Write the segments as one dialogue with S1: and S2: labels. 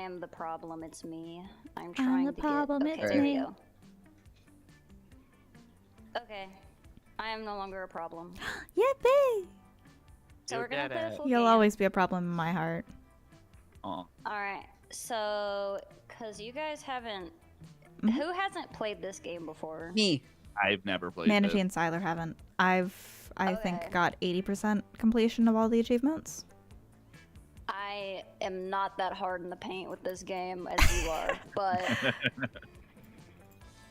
S1: am the problem. It's me. I'm
S2: I'm
S1: trying
S2: the
S1: to
S2: problem,
S1: get. Okay,
S2: it's
S1: there we
S2: me.
S1: go. Okay, I am no longer a problem.
S2: Yippee!
S1: So we're gonna play a full
S2: You'll
S1: game.
S2: always be a problem in my heart.
S3: Oh.
S1: Alright, so, cause you guys haven't...
S2: Mhm.
S1: Who hasn't played this game before?
S3: Me.
S4: I've never played
S2: Manatee
S4: this.
S2: and Siler haven't. I
S1: Okay.
S2: think, got 80% completion of all the achievements.
S1: I am not that hard in the paint with this game as you are, but...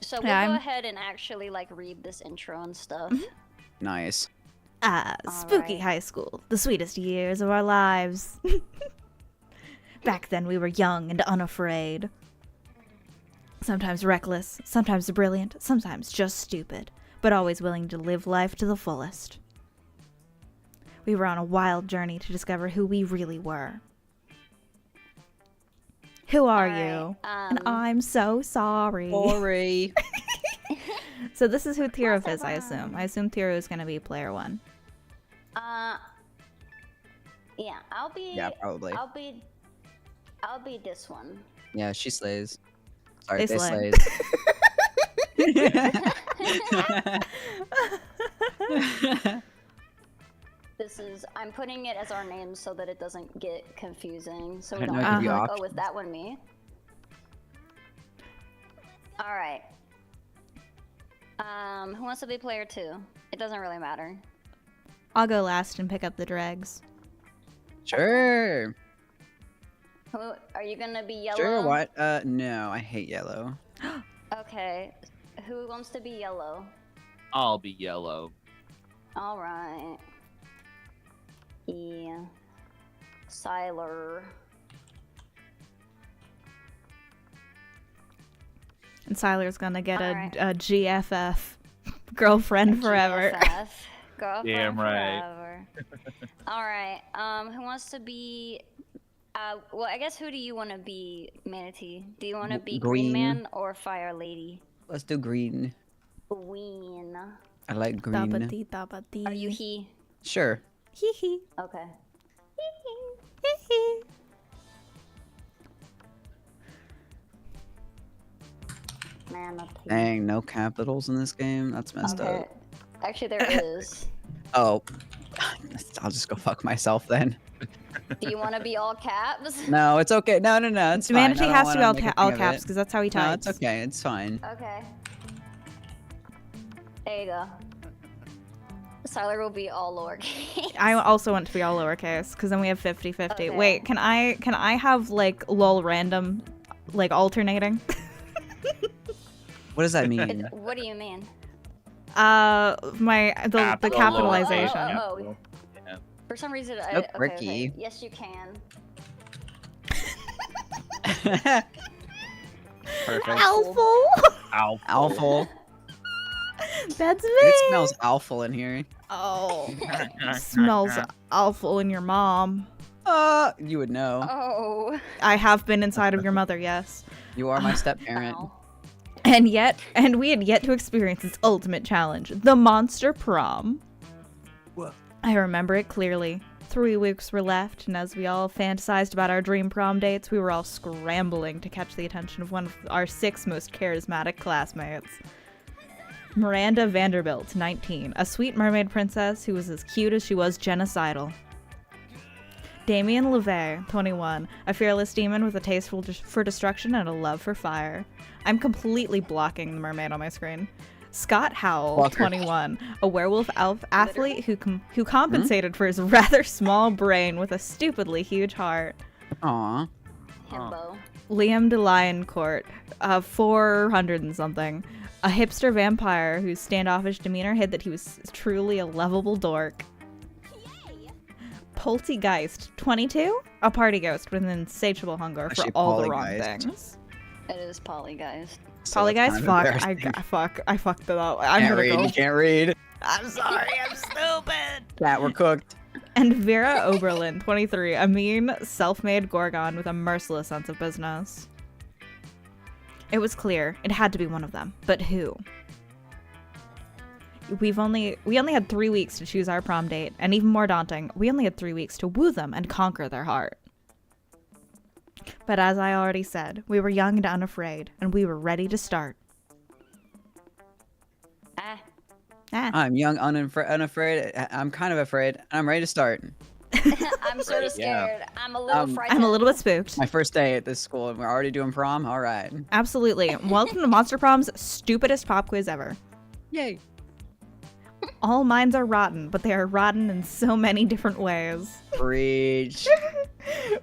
S1: So we'll
S2: Yeah,
S1: go
S2: I'm-
S1: ahead and actually, like, read this intro and stuff.
S3: Nice.
S2: Spooky
S1: Alright.
S2: high school. The sweetest years of our lives. Back then we were young and unafraid. Sometimes reckless, sometimes brilliant, sometimes just stupid, but always willing to live life to the fullest. We were on a wild journey to discover who we really were. Who are you? And I'm so sorry.
S3: Sorry.
S2: So this is who Tiro is, I assume. I assume Tiro is going to be player 1.
S1: Yeah, I'll be...
S3: Yeah, probably.
S1: I'll be this one.
S3: Yeah, she slays. Sorry,
S2: They
S3: they
S2: slay.
S3: slays.
S1: This is... I'm putting it as our names so that it doesn't get confusing. So we
S3: I
S1: don't
S3: know,
S1: have to
S3: give you
S1: be like, oh,
S3: options.
S1: is that one me? Alright. Who wants to be player 2? It doesn't really matter.
S2: I'll go last and pick up the dregs.
S3: Sure.
S1: Who... Are you gonna be yellow?
S3: Sure, what? No, I hate yellow.
S1: Okay. Who wants to be yellow?
S4: I'll be yellow.
S1: Alright. Yeah. Siler.
S2: And Siler's gonna get
S1: Alright.
S2: a GFF. Girlfriend forever.
S1: GFF. Girlfriend
S4: Damn right.
S1: forever. Alright. Who wants to be... well, I guess who do you want to be, Manatee? Do you want to be Green
S3: Green.
S1: Man or Fire Lady?
S3: Let's do green.
S1: Green.
S3: I like green.
S2: Tapati, tapati.
S1: Are you he?
S3: Sure.
S2: Hee hee.
S1: Okay.
S2: Hee hee.
S1: Manatee.
S3: Dang, no capitals in this game? That's messed
S1: Okay.
S3: up.
S1: Actually, there is.
S3: Oh. I'll just go fuck myself then.
S1: Do you want to be all caps?
S3: No, it's okay. No, it's fine.
S2: Manatee
S3: I don't
S2: has to be
S3: wanna
S2: all,
S3: make a
S2: all
S3: thing of
S2: caps
S3: it.
S2: because that's how he
S3: No,
S2: types.
S3: it's okay. It's fine.
S1: Okay. There you go. Siler will be all lowercase.
S2: I also want to be all lowercase because then we have 50-50.
S1: Okay.
S2: Wait, can I have like lol random, like alternating?
S3: What does that mean?
S1: What do you mean?
S2: The
S4: Capital.
S2: capitalization.
S1: Oh.
S4: Yeah.
S1: For some reason,
S3: So
S1: okay.
S3: quirky.
S1: Yes, you can.
S4: Perfect.
S2: Alpha.
S4: Alpha.
S3: Alpha.
S2: That's me.
S3: It smells awful in here.
S2: Oh, smells awful in your mom.
S3: You would know.
S1: Oh.
S2: I have been inside of your mother, yes.
S3: You are my step parent.
S1: Ow.
S2: And we had yet to experience its ultimate challenge, the monster prom.
S3: Whoa.
S2: I remember it clearly. 3 weeks were left, and as we all fantasized about our dream prom dates, we were all scrambling to catch the attention of one of our 6 most charismatic classmates. Miranda Vanderbilt, 19, a sweet mermaid princess who was as cute as she was genocidal. Damien LeVay, 21, a fearless demon with a taste for destruction and a love for fire. I'm completely blocking the mermaid on my screen. Scott Howell,
S3: Blocker.
S2: 21, a werewolf elf athlete who compensated for his rather small brain with a stupidly huge heart.
S3: Aw.
S1: Himbo.
S2: Liam DeLioncourt, 400 and something, a hipster vampire whose standoffish demeanor hid that he was truly a lovable dork. Poltergeist, 22, a party ghost with an insatiable hunger for
S3: Actually,
S2: all the wrong
S3: Polygeist.
S2: things.
S1: It is Polygeist.
S3: So
S2: Polygeist,
S3: that's
S2: fuck,
S3: kind of
S2: I
S3: embarrassing.
S2: fucked it up. I'm
S3: Can't
S2: gonna
S3: read,
S2: go.
S3: you can't read.
S2: I'm sorry, I'm stupid.
S3: Cat, we're cooked.
S2: And Vera Oberlin, 23, a mean, self-made Gorgon with a merciless sense of business. It was clear it had to be one of them, but who? We only had 3 weeks to choose our prom date, and even more daunting, we only had 3 weeks to woo them and conquer their heart. But as I already said, we were young and unafraid, and we were ready to start.
S1: Ah.
S3: I'm young, unafraid. I'm kind of afraid. I'm ready to start.
S1: I'm sort of
S4: Yeah.
S1: scared. I'm a little frightened.
S2: I'm a little bit spooked.
S3: My first day at this school, and we're already doing prom. All right.
S2: Absolutely. Welcome to Monster Prom's stupidest pop quiz ever.
S3: Yay.
S2: All minds are rotten, but they are rotten in so many different ways.
S3: Preach.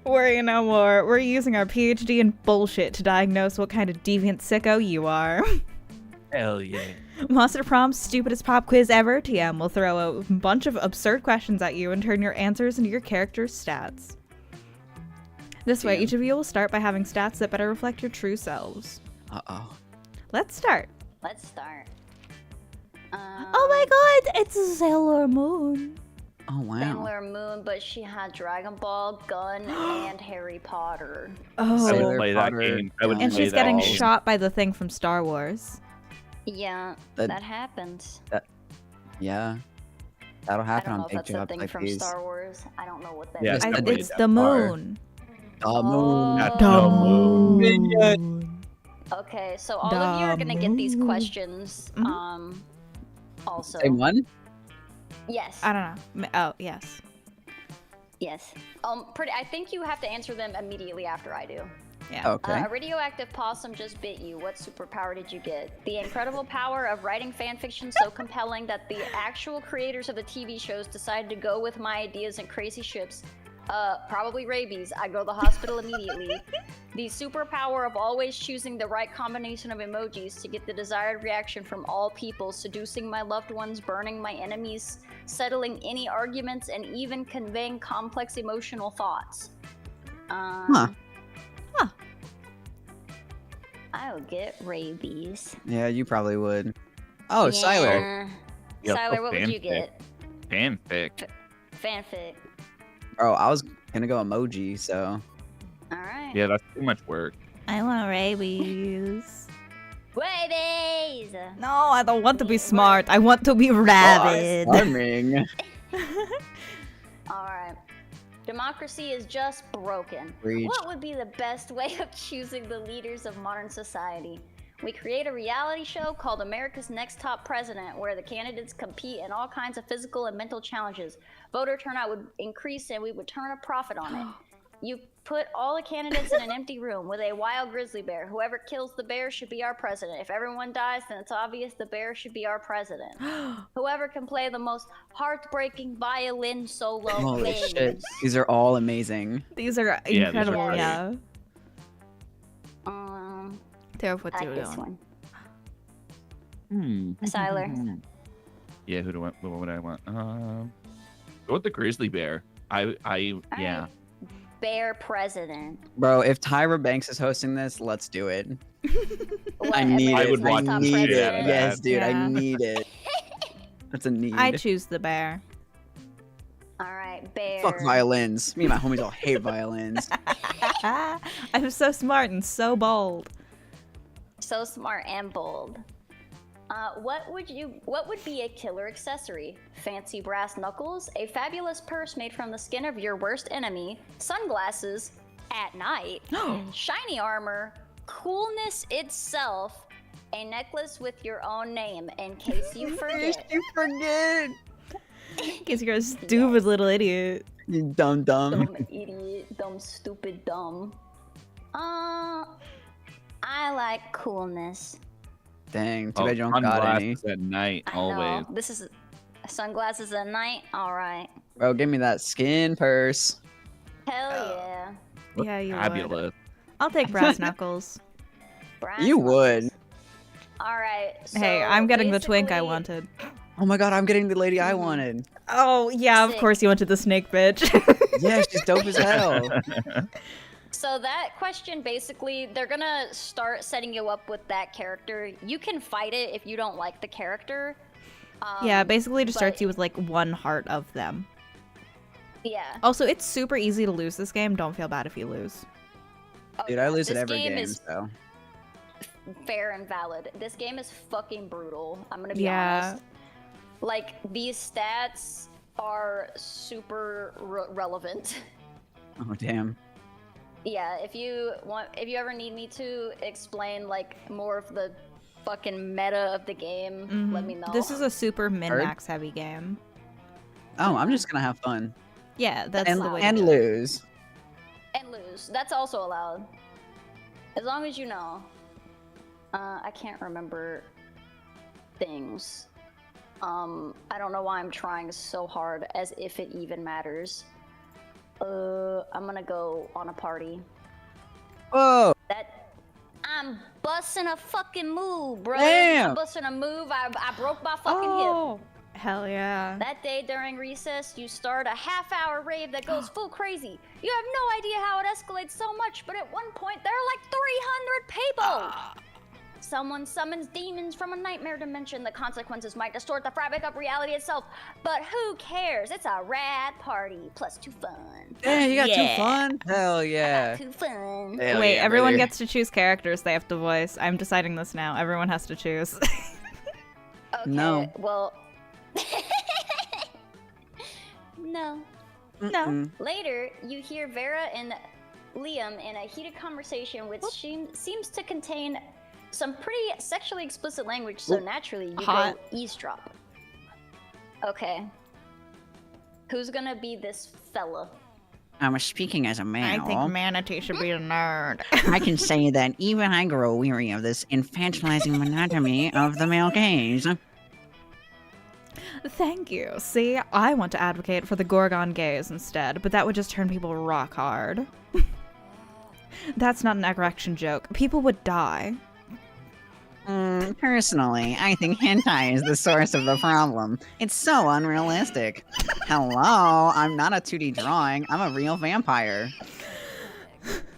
S2: Worry no more. We're using our PhD in bullshit to diagnose what kind of deviant sicko you are.
S4: Hell yeah.
S2: Monster Prom's stupidest pop quiz ever. TM will throw a bunch of absurd questions at you and turn your answers into your character's stats. This way,
S3: TM.
S2: each of you will start by having stats that better reflect your true selves.
S3: Uh-oh.
S2: Let's start.
S1: Let's start.
S2: Oh my god, it's Sailor Moon.
S3: Oh, wow.
S1: Sailor Moon, but she had Dragon Ball, Gun, and Harry Potter.
S2: Oh.
S4: I
S3: Sailor
S4: would play that
S3: Potter,
S4: game. I would
S2: And
S4: play
S2: she's
S4: that
S2: getting
S4: game.
S2: shot by the thing from Star Wars.
S1: Yeah,
S3: That-
S1: that happens.
S3: Yeah. That'll
S1: I
S3: happen
S1: don't know
S3: on
S1: if
S3: big
S1: that's the
S3: jobs
S1: thing
S3: like
S1: from
S3: these.
S1: Star Wars. I don't know what that
S4: Yeah,
S1: is.
S4: I played
S2: It's
S4: that
S2: the
S4: part.
S2: moon.
S3: The moon.
S4: Not
S2: The
S4: the
S2: moon.
S1: Okay, so all of you are gonna get these
S2: Dumb.
S1: questions.
S2: Mhm.
S1: Also,
S3: Same one?
S1: yes,
S2: I don't know. Oh, yes.
S1: yes. I think you have to answer them immediately after I do.
S2: Yeah.
S3: Okay.
S1: A radioactive possum just bit you. What superpower did you get? The incredible power of writing fan fiction so compelling that the actual creators of the TV shows decided to go with my ideas and crazy ships. Probably rabies. I go to the hospital immediately. The superpower of always choosing the right combination of emojis to get the desired reaction from all people, seducing my loved ones, burning my enemies, settling any arguments, and even conveying complex emotional thoughts.
S3: Huh.
S1: I'll get rabies.
S3: Yeah, you probably would. Oh, Siler.
S4: Yeah,
S1: Siler, what would you
S4: fanfic.
S1: get?
S4: Fanfic.
S1: Fanfic.
S3: Bro, I was gonna go emoji, so.
S1: Alright.
S4: Yeah, that's too much work.
S2: I want rabies.
S1: Rabies!
S2: No, I don't want to be smart. I want to be rabid.
S3: Charming.
S1: Alright. Democracy is just broken.
S3: Preach.
S1: What would be the best way of choosing the leaders of modern society? We create a reality show called America's Next Top President, where the candidates compete in all kinds of physical and mental challenges. Voter turnout would increase and we would turn a profit on it. You put all the candidates in an empty room with a wild grizzly bear. Whoever kills the bear should be our president. If everyone dies, then it's obvious the bear should be our president. Whoever can play the most heartbreaking violin solo
S3: Holy
S1: wins.
S3: shit. These are all amazing.
S2: These are
S4: these are
S2: incredible,
S1: great.
S2: yeah.
S1: I
S2: Tara, what
S1: like
S2: do you
S1: this
S2: want?
S1: one. Siler.
S4: Yeah, what would I want? Go with the grizzly bear. Yeah.
S1: Alright. Bear president.
S3: Bro, if Tyra Banks is hosting this, let's do it.
S1: What,
S3: I need
S1: America's
S3: it.
S4: would
S1: Next
S4: watch
S1: Top
S3: I need
S4: the shit
S3: it.
S4: out of
S1: President?
S3: Yes, dude,
S2: Yeah.
S3: I need it. That's a need.
S2: I choose the bear.
S1: Alright, bear.
S3: Fuck violins. Me and my homies all hate violins.
S2: I'm so smart and so bold.
S1: So smart and bold. What would be a killer accessory? Fancy brass knuckles, a fabulous purse made from the skin of your worst enemy, sunglasses at night, shiny armor, coolness itself, a necklace with your own name in case you forget.
S3: You forget.
S2: In case you're a stupid little idiot.
S3: You dumb.
S1: Dumb idiot, dumb stupid dumb. I like coolness.
S3: Dang, too bad you don't got any.
S4: Sunglasses at night,
S1: I
S4: always.
S1: know. This is sunglasses at night. All right.
S3: Bro, give me that skin purse.
S1: Hell yeah.
S4: Look
S2: Yeah, you would.
S4: fabulous.
S2: I'll take brass knuckles.
S1: Brass
S3: You
S1: knuckles.
S3: would.
S1: All right. So
S2: Hey, I'm getting the twink I
S1: basically-
S2: wanted.
S3: Oh my god, I'm getting the lady I wanted.
S2: Oh, yeah, of
S1: Sick.
S2: course you wanted the snake bitch.
S3: Yeah, she's dope as hell.
S1: So that question, basically, they're gonna start setting you up with that character. You can fight it if you don't like the character.
S2: Yeah, basically it just starts
S1: but-
S2: you with like one heart of them.
S1: Yeah.
S2: Also, it's super easy to lose this game. Don't feel bad if you lose.
S1: Oh,
S3: Dude,
S1: yeah.
S3: I lose at
S1: This
S3: every game,
S1: is
S3: so.
S1: fair and valid. This game is fucking brutal. I'm gonna be
S2: Yeah.
S1: honest. Like, these stats are super relevant.
S3: Oh, damn.
S1: Yeah, if you ever need me to explain like more of the fucking meta of the game, let me know.
S2: This is a super min-max heavy game.
S3: Oh, I'm just gonna have fun
S2: Yeah, that's
S3: and
S2: the way
S3: and
S2: to do it.
S3: lose.
S1: And lose. That's also allowed. As long as you know. I can't remember things. I don't know why I'm trying so hard, as if it even matters. I'm gonna go on a party.
S3: Whoa!
S1: I'm busting a fucking move, bro.
S3: Damn.
S1: I'm busting a move. I broke my fucking hip.
S2: Oh, hell yeah.
S1: That day during recess, you start a half-hour rave that goes full crazy. You have no idea how it escalates so much, but at one point there are like 300 people. Someone summons demons from a nightmare dimension. The consequences might distort the fabric of reality itself, but who cares? It's a rad party plus 2 fun.
S3: Damn, you got
S2: Yeah.
S3: too fun? Hell yeah.
S1: 2 fun.
S3: Hell
S2: Wait,
S3: yeah,
S2: everyone
S3: brother.
S2: gets to choose characters they have to voice. I'm deciding this now. Everyone has to choose.
S1: Okay,
S3: No.
S1: well... no.
S2: No.
S3: Mm-mm.
S1: Later, you hear Vera and Liam in a heated conversation which seems to contain some pretty sexually explicit language, so naturally you
S2: Hot.
S1: go eavesdrop. Okay. Who's gonna be this fella?
S3: I'm speaking as a
S2: I
S3: male.
S2: think Manatee should be a nerd.
S3: I can say that even I grow weary of this infantilizing monotony of the male gaze.
S2: Thank you. See, I want to advocate for the Gorgon gaze instead, but that would just turn people rock hard. That's not an erection joke. People would die.
S3: Personally, I think hentai is the source of the problem. It's so unrealistic. Hello, I'm not a 2D drawing. I'm a real vampire.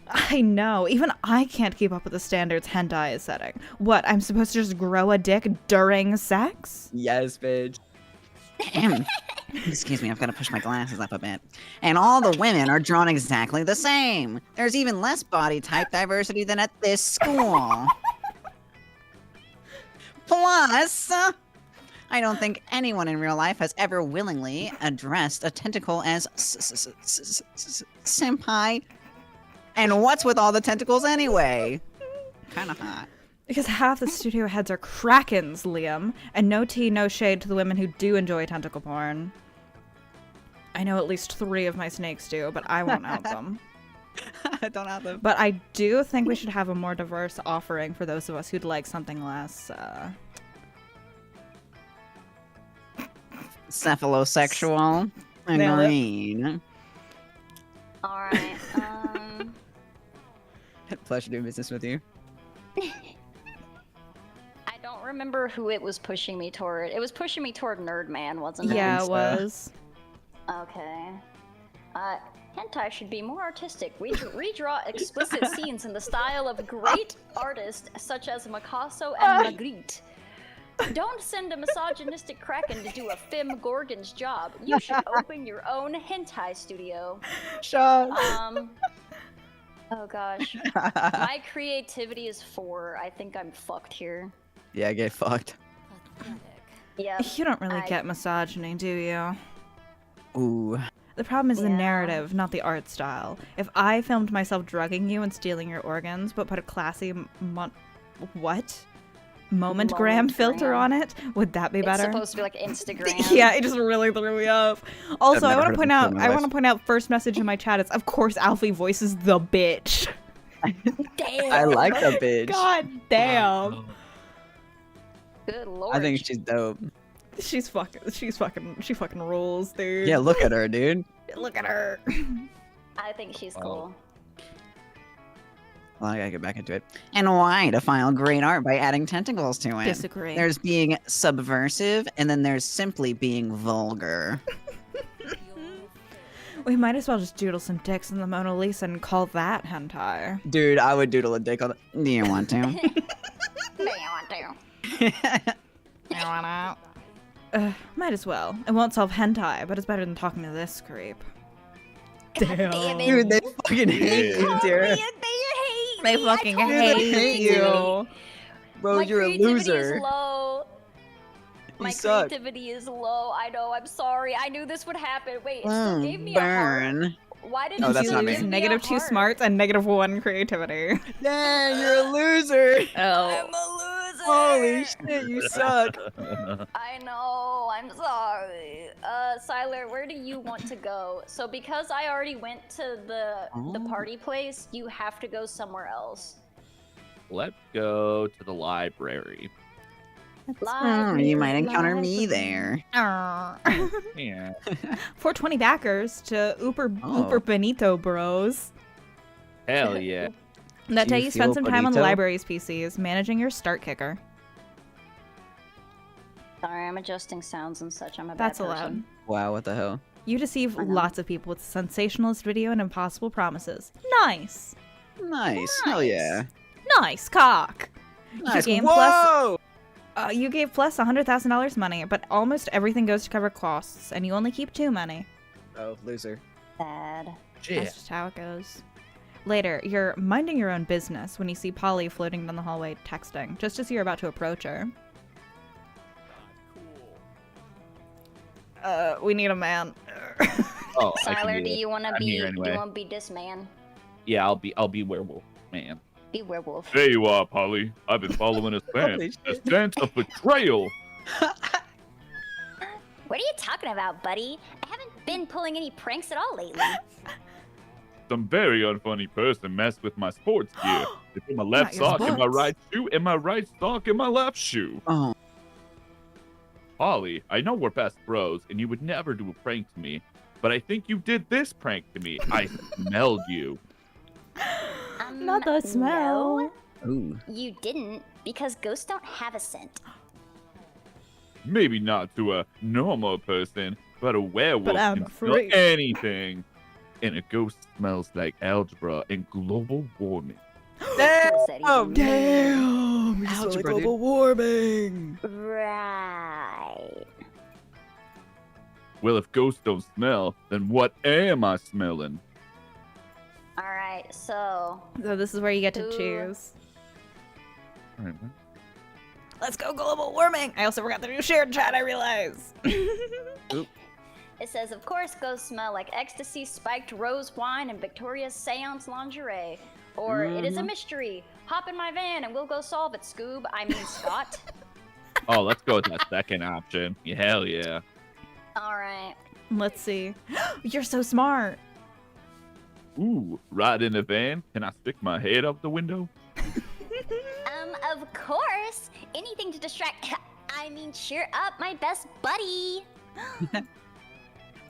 S2: I know. Even I can't keep up with the standards hentai is setting. What, I'm supposed to just grow a dick during sex?
S3: Yes, bitch. Excuse me, I've got to push my glasses up a bit. And all the women are drawn exactly the same. There's even less body type diversity than at this school. Plus, I don't think anyone in real life has ever willingly addressed a tentacle as senpai. And what's with all the tentacles anyway? Kinda hot.
S2: Because half the studio heads are krakens, Liam. And no tea, no shade to the women who do enjoy tentacle porn. I know at least 3 of my snakes do, but I won't out them.
S3: Don't have them.
S2: But I do think we should have a more diverse offering for those of us who'd like something less,
S3: Cephalosexual.
S2: Nailed it.
S3: Agreed.
S1: Alright,
S3: Pleasure doing business with you.
S1: I don't remember who it was pushing me toward. It was pushing me toward Nerdman, wasn't it?
S2: yeah, it
S3: so.
S2: was.
S1: Okay. Hentai should be more artistic. Redraw explicit scenes in the style of great artists such as Picasso and Magritte. Don't send a misogynistic kraken to do a Femme Gorgon's job. You should open your own hentai studio.
S3: Shut.
S1: Oh gosh. My creativity is 4. I think I'm fucked here.
S3: Yeah, get fucked.
S1: Yeah.
S2: You don't really get misogyny, do you?
S3: Ooh.
S2: The problem is the
S1: Yeah.
S2: narrative, not the art style. If I filmed myself drugging you and stealing your organs, but put a classy Moment-gram filter
S1: Moment-gram.
S2: on it, would that be better?
S1: It's supposed to be like Instagram.
S2: Yeah, it just really threw me off. Also,
S3: I've
S2: I
S3: never
S2: want
S3: heard
S2: to
S3: of
S2: point
S3: it
S2: out,
S3: in my
S2: I
S3: life.
S2: want to point out, first message in my chat is, of course, Alfie voices the bitch.
S1: Damn.
S3: I like the bitch.
S2: God damn.
S1: Good lord.
S3: I think she's dope.
S2: She fucking rules, dude.
S3: Yeah, look at her, dude.
S2: Look at her.
S1: I think she's cool.
S3: Well, I gotta get back into it. And why defile great art by adding tentacles to it?
S2: Disagree.
S3: There's being subversive, and then there's simply being vulgar.
S2: We might as well just doodle some dicks in the Mona Lisa and call that hentai.
S3: Dude, I would doodle a dick on the... Do you want to?
S1: Do you want to?
S2: Might as well. It won't solve hentai, but it's better than talking to this creep.
S1: Damn it.
S3: Dude, they fucking hate you, Tara.
S2: They fucking
S1: I told you.
S2: hate you.
S3: Bro,
S1: My
S3: you're a
S1: creativity
S3: loser.
S1: is low. My
S3: suck.
S1: creativity is low. I know. I'm sorry. I knew this would happen. Wait, it still gave me a heart.
S3: Burn.
S1: Why did
S3: Oh,
S1: you
S3: that's not me.
S1: give me a
S2: Negative 2
S1: heart?
S2: smarts and -1 creativity.
S3: Dang, you're a loser.
S2: Oh.
S1: I'm a loser.
S3: Holy shit, you suck.
S1: I know. I'm sorry. Siler, where do you want to go? So because I already went to the
S3: Oh.
S1: party place, you have to go somewhere else.
S4: Let's go to the library.
S3: You might encounter me there.
S4: Yeah.
S2: 420 backers to Uber Benito Bros.
S4: Hell yeah.
S2: That
S3: Do
S2: day
S3: you
S2: you spent
S3: feel
S2: some time on the
S3: bonito?
S2: library's PCs, managing your start kicker.
S1: Sorry, I'm adjusting sounds and such. I'm a
S2: That's
S1: bad
S2: allowed.
S1: person.
S3: Wow, what the hell?
S2: You deceive
S1: I know.
S2: lots of people with sensationalist video and impossible promises. Nice.
S3: Nice. Hell yeah.
S2: Nice cock.
S3: Nice.
S2: gave
S3: Whoa!
S2: You gave Plus $100,000 money, but almost everything goes to cover costs, and you only keep 2 money.
S3: Oh, loser.
S1: Sad.
S2: That's just how it goes. Later, you're minding your own business when you see Polly floating down the hallway texting, just as you're about to approach her. We need a man.
S4: Oh, I can
S1: Siler,
S4: do
S1: do
S4: it.
S1: you want to
S4: I'm
S1: be?
S4: here
S1: Do
S4: anyway.
S1: you want to be this man?
S4: Yeah, I'll be werewolf, man.
S1: Be werewolf.
S4: There you are, Polly. I've been following a
S3: Holy
S4: scent. A
S3: shit.
S4: scent of betrayal.
S1: What are you talking about, buddy? I haven't been pulling any pranks at all lately.
S4: Some very unfunny person messed with my sports gear. It's in my left
S2: Not your
S4: sock, in my
S2: sports.
S4: right shoe, in my right sock, in my left shoe.
S3: Oh,
S4: Polly, I know we're best bros, and you would never do a prank to me, but I think you did this prank to me. I smelled you.
S2: Not the smell.
S1: No,
S3: ooh.
S1: you didn't, because ghosts don't have a scent.
S4: Maybe not to a normal person, but a werewolf
S2: But I'm
S4: can
S2: a
S4: smell
S2: freak.
S4: anything. And a ghost smells like algebra and global warming.
S1: What does that even mean?
S2: Damn! You
S3: Algebra, dude.
S2: global warming.
S1: Right.
S4: Well, if ghosts don't smell, then what am I smelling?
S1: All right. So
S2: So this is where you get to
S1: Ooh.
S2: choose.
S4: All right,
S2: Let's go global warming! I also forgot the new shared chat, I realize.
S1: it says, of course, ghosts smell like ecstasy, spiked rose wine, and Victoria's seance lingerie. Or it is a mystery. Hop in my van and we'll go solve it, Scoob. I mean, Scott.
S4: Oh, let's go with that second option. Yeah, hell yeah.
S1: All right.
S2: Let's see. You're so smart.
S4: Ooh, ride in a van? Can I stick my head out the window?
S1: Of course. Anything to distract. I mean, cheer up, my best buddy.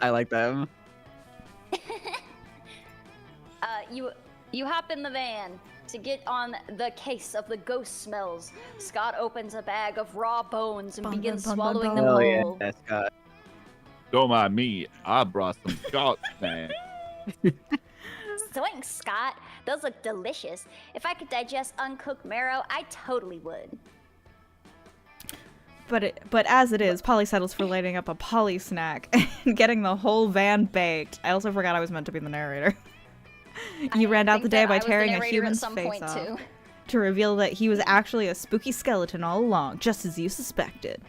S3: I like them.
S1: You hop in the van to get on the case of the ghost smells. Scott opens a bag of raw bones and
S2: Bun,
S1: begins
S2: bun, bun,
S1: swallowing
S2: bun,
S1: them
S3: Hell
S1: whole.
S3: yeah, Scott.
S4: Don't mind me. I brought some Scotch, man.
S1: Zoink, Scott. Those look delicious. If I could digest uncooked marrow, I totally would.
S2: But as it is, Polly settles for lighting up a Polly snack and getting the whole van baked. I also forgot I was meant to be the narrator. You ran out the day by tearing a human's face off to reveal that he was actually a spooky skeleton all along, just as you suspected.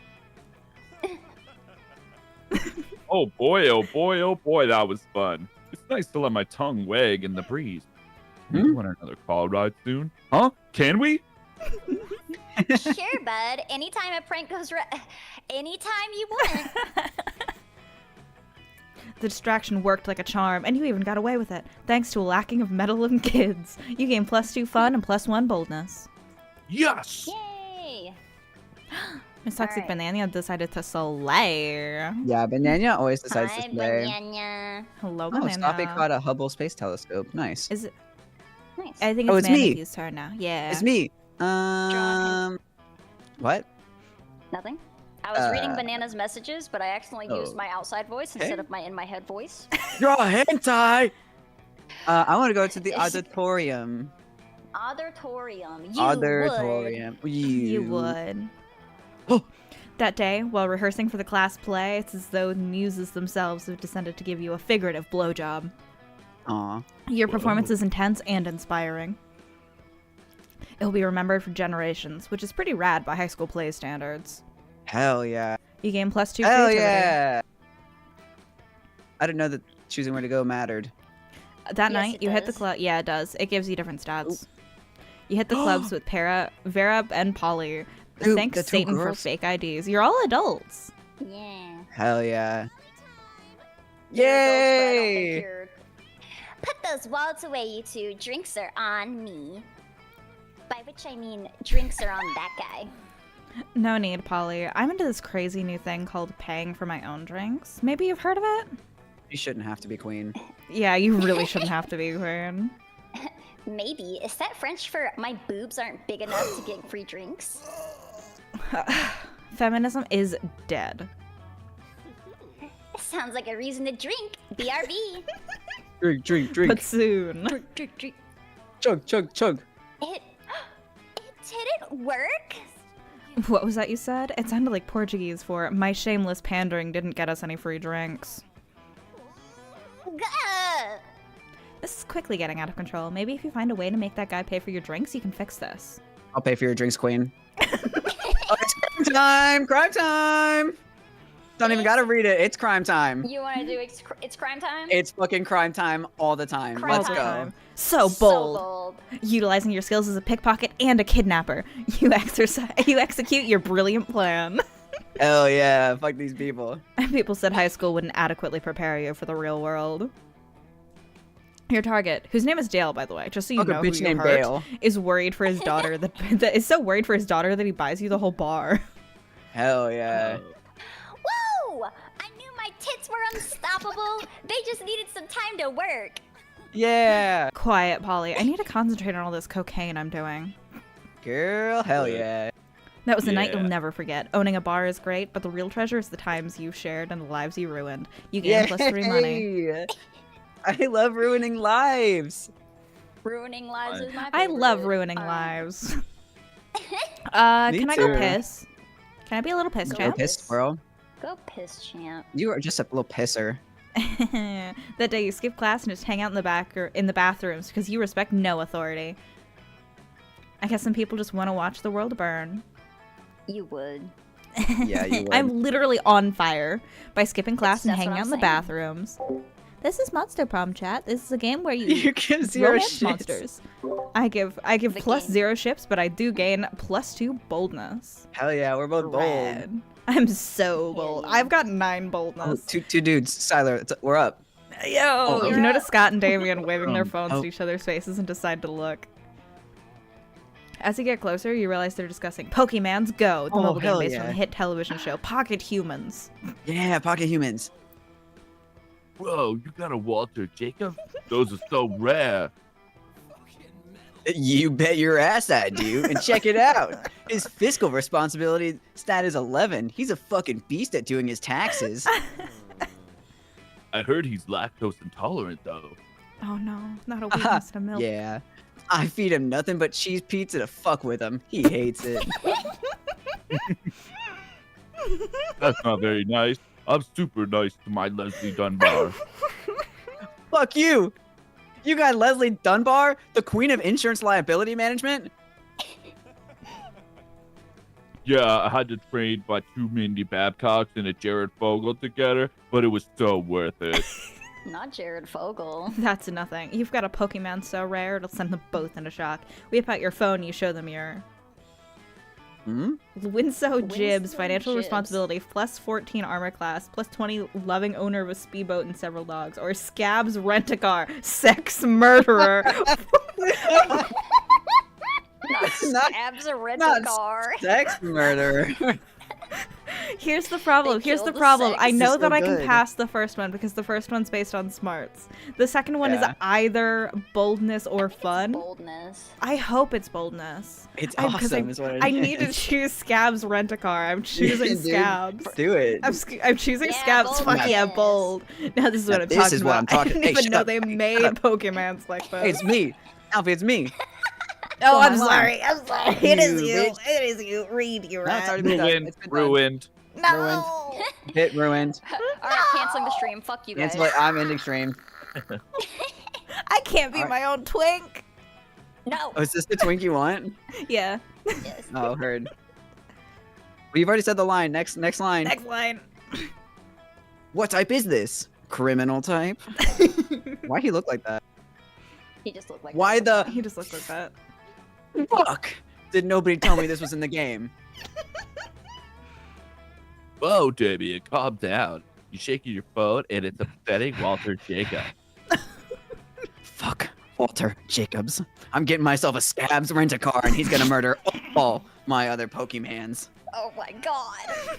S4: Oh boy, oh boy, oh boy, that was fun. It's nice to let my tongue wag in the breeze. You want another car ride soon? Huh? Can we?
S1: Sure, bud. Anytime a prank goes right. Anytime you want.
S2: The distraction worked like a charm, and you even got away with it, thanks to a lacking of meddling kids. You gained +2 fun and +1 boldness.
S4: Yes!
S1: Yay!
S2: Miss Toxic
S1: Alright.
S2: Banana decided to slay.
S3: Yeah, Banana always decides
S1: Hi,
S3: to slay.
S1: Banana.
S2: Hello,
S3: Oh,
S2: Banana.
S3: Stoppy caught a Hubble Space Telescope. Nice.
S2: Is it?
S1: Nice.
S2: I think
S3: Oh,
S2: it's
S3: it's me.
S2: Manatee's turn now. Yeah.
S3: It's me.
S1: Drawn
S3: What?
S1: Nothing. I was reading Banana's messages, but I accidentally used
S3: Oh.
S1: my outside voice instead of my in-my-head voice.
S3: You're a hentai! I want to go to the auditorium.
S1: Auditorium. You
S3: Auditorium.
S2: You would.
S3: Oh.
S2: That day, while rehearsing for the class play, it's as though the muses themselves have descended to give you a figurative blowjob.
S3: Aw.
S2: Your performance is intense and inspiring. It'll be remembered for generations, which is pretty rad by high school play standards.
S3: Hell yeah.
S2: You gain +2
S3: Hell
S2: creativity.
S3: yeah. I didn't know that choosing where to go mattered.
S2: That
S1: Yes,
S2: night,
S1: it
S2: you hit the
S1: does.
S2: club. Yeah, it does. It gives you different stats. You hit the clubs with Vera, and Polly.
S3: Dude,
S2: Thanks
S3: the two
S2: Satan for
S3: girls.
S2: fake IDs. You're all adults.
S1: Yeah.
S3: Hell yeah.
S1: You're adults, but I don't think
S3: Yay!
S1: you're- Put those wallets away, you two. Drinks are on me. By which I mean drinks are on that guy.
S2: No need, Polly. I'm into this crazy new thing called paying for my own drinks. Maybe you've heard of it?
S3: You shouldn't have to be queen.
S2: Yeah, you really shouldn't have to be queen.
S1: Maybe. Is that French for my boobs aren't big enough to get free drinks?
S2: Feminism is dead.
S1: Sounds like a reason to drink. BRB.
S3: Drink,
S2: But soon.
S1: Drink, drink, drink.
S3: Chug, chug, chug.
S1: It didn't work?
S2: What was that you said? It sounded like Portuguese for my shameless pandering didn't get us any free drinks.
S1: Gah!
S2: This is quickly getting out of control. Maybe if you find a way to make that guy pay for your drinks, you can fix this.
S3: I'll pay for your drinks, queen. Oh, it's crime time! Crime time! Don't even gotta read it. It's crime time.
S1: You want to do it's crime time?
S3: It's fucking crime time all the time.
S1: Crime
S3: Let's
S1: time.
S3: go.
S2: Time. So bold. Utilizing your skills as a pickpocket and a kidnapper. You execute your brilliant plan.
S3: Hell yeah. Fuck these people.
S2: People said high school wouldn't adequately prepare you for the real world. Your target, whose name is Dale, by the way, just so you
S3: Fuck a
S2: know who
S3: bitch
S2: you
S3: named
S2: hurt,
S3: Dale.
S2: is worried for his daughter that is so worried for his daughter that he buys you the whole bar.
S3: Hell yeah.
S1: Woo! I knew my tits were unstoppable. They just needed some time to work.
S3: Yeah.
S2: Quiet, Polly. I need to concentrate on all this cocaine I'm doing.
S3: Girl, hell yeah.
S2: That was a night
S4: Yeah.
S2: you'll never forget. Owning a bar is great, but the real treasure is the times you shared and the lives you ruined. You gain +3 money.
S3: Yay! I love ruining lives.
S1: Ruining lives is my favorite.
S2: I love ruining lives.
S3: Me
S2: Can I go
S3: too.
S2: piss? Can I be a little piss
S3: Go
S2: champ?
S3: piss, squirrel.
S1: Go piss, champ.
S3: You are just a little pisser.
S2: That day you skip class and just hang out in the back or in the bathrooms because you respect no authority. I guess some people just want to watch the world burn.
S1: You would.
S3: Yeah, you would.
S2: I'm literally on fire by skipping class and
S1: That's
S2: hanging
S1: what
S2: out
S1: I'm
S2: in the
S1: saying.
S2: bathrooms. This is Monster Prom chat. This is a game where you
S3: You can zero
S2: romance
S3: shit.
S2: monsters. I give
S1: The
S2: +0 ships, but I do gain +2 boldness.
S3: Hell yeah, we're both bold.
S2: Rad. I'm so bold.
S1: yeah.
S2: I've got 9
S3: Oh,
S2: boldness.
S3: two dudes. Siler, we're up.
S2: Yo,
S3: Oh,
S2: you
S1: you're
S2: notice
S1: up.
S2: Scott and Damien waving their phones
S3: Oh.
S2: to each other's faces and decide to look. As you get closer, you realize they're discussing Pokemans Go, the
S3: Oh,
S2: mobile game
S3: hell
S2: based
S3: yeah.
S2: on the hit television show Pocket Humans.
S3: Yeah, pocket humans.
S4: Whoa, you got a Walter Jacob? Those are so rare.
S3: You bet your ass I do. And check it out. His fiscal responsibility stat is 11. He's a fucking beast at doing his taxes.
S4: I heard he's lactose intolerant though.
S2: Oh no, not a weakness to milk.
S3: Yeah. I feed him nothing but cheese pizza to fuck with him. He hates it.
S4: That's not very nice. I'm super nice to my Leslie Dunbar.
S3: Fuck you. You got Leslie Dunbar, the queen of insurance liability management?
S4: Yeah, I had to trade my 2 Mindy Babcocks and a Jared Fogle together, but it was so worth it.
S1: Not Jared Fogle.
S2: That's nothing. You've got a Pokemon so rare it'll send them both into shock. Whip out your phone, you show them your
S3: Hmm?
S2: Winso Jibs,
S1: Winso
S2: financial
S1: Jibs.
S2: responsibility, +14 armor class, +20 loving owner of a speedboat and several dogs, or Scabs rent-a-car, sex murderer.
S1: Not abs a rental
S3: not
S1: car.
S3: Sex murderer.
S2: Here's the problem.
S1: They
S2: Here's the
S1: killed the
S2: problem.
S1: sex.
S2: I know
S3: This is
S2: that
S3: so
S2: I can
S3: good.
S2: pass the first one because the first one's based on smarts. The second one is
S3: Yeah.
S2: either boldness or fun.
S1: Boldness.
S2: I hope it's boldness.
S3: It's
S2: 'Cause
S3: awesome, is what it
S2: I
S3: is.
S2: need to choose Scabs rent a car. I'm choosing
S3: Dude,
S2: Scabs.
S3: Do it.
S2: I'm choosing
S1: Yeah,
S2: Scabs. Fuck yeah,
S1: boldness.
S2: bold. Now this is what
S3: Now
S2: I'm
S3: this
S2: talking
S3: is
S2: about.
S3: what I'm talking-
S2: I didn't
S3: Hey,
S2: even
S3: shut
S2: know
S3: up.
S2: they
S3: Hey,
S2: made
S3: shut up.
S2: Pokemans like this.
S3: Hey, it's me. Alfie, it's me.
S2: Oh, I'm
S3: my line.
S2: sorry. I'm sorry. It is
S3: You
S2: you.
S3: bitch.
S2: It is you. Read you
S3: No, it's already
S2: rat.
S3: been done.
S4: Ruined,
S3: It's been done.
S4: ruined.
S2: No.
S3: Hit ruined.
S1: All right, canceling the stream. Fuck you guys.
S3: Cancel it. I'm ending stream.
S2: I can't be
S3: Alright.
S2: my own twink.
S1: No.
S3: Oh, is this the twink you want?
S2: Yeah.
S1: Yes.
S3: Oh, heard. Well, you've already said the line. Next line.
S2: Next line.
S3: What type is this? Criminal type? Why he look like that?
S1: He just looked like
S3: Why
S1: that.
S3: the
S2: He just looks like that.
S3: fuck did nobody tell me this was in the game?
S4: Whoa, Damien, calm down. You're shaking your phone, and it's upsetting Walter Jacob.
S3: Fuck, Walter Jacobs. I'm getting myself a Scabs rent-a-car, and he's gonna murder all my other Pokemans.
S1: Oh my god.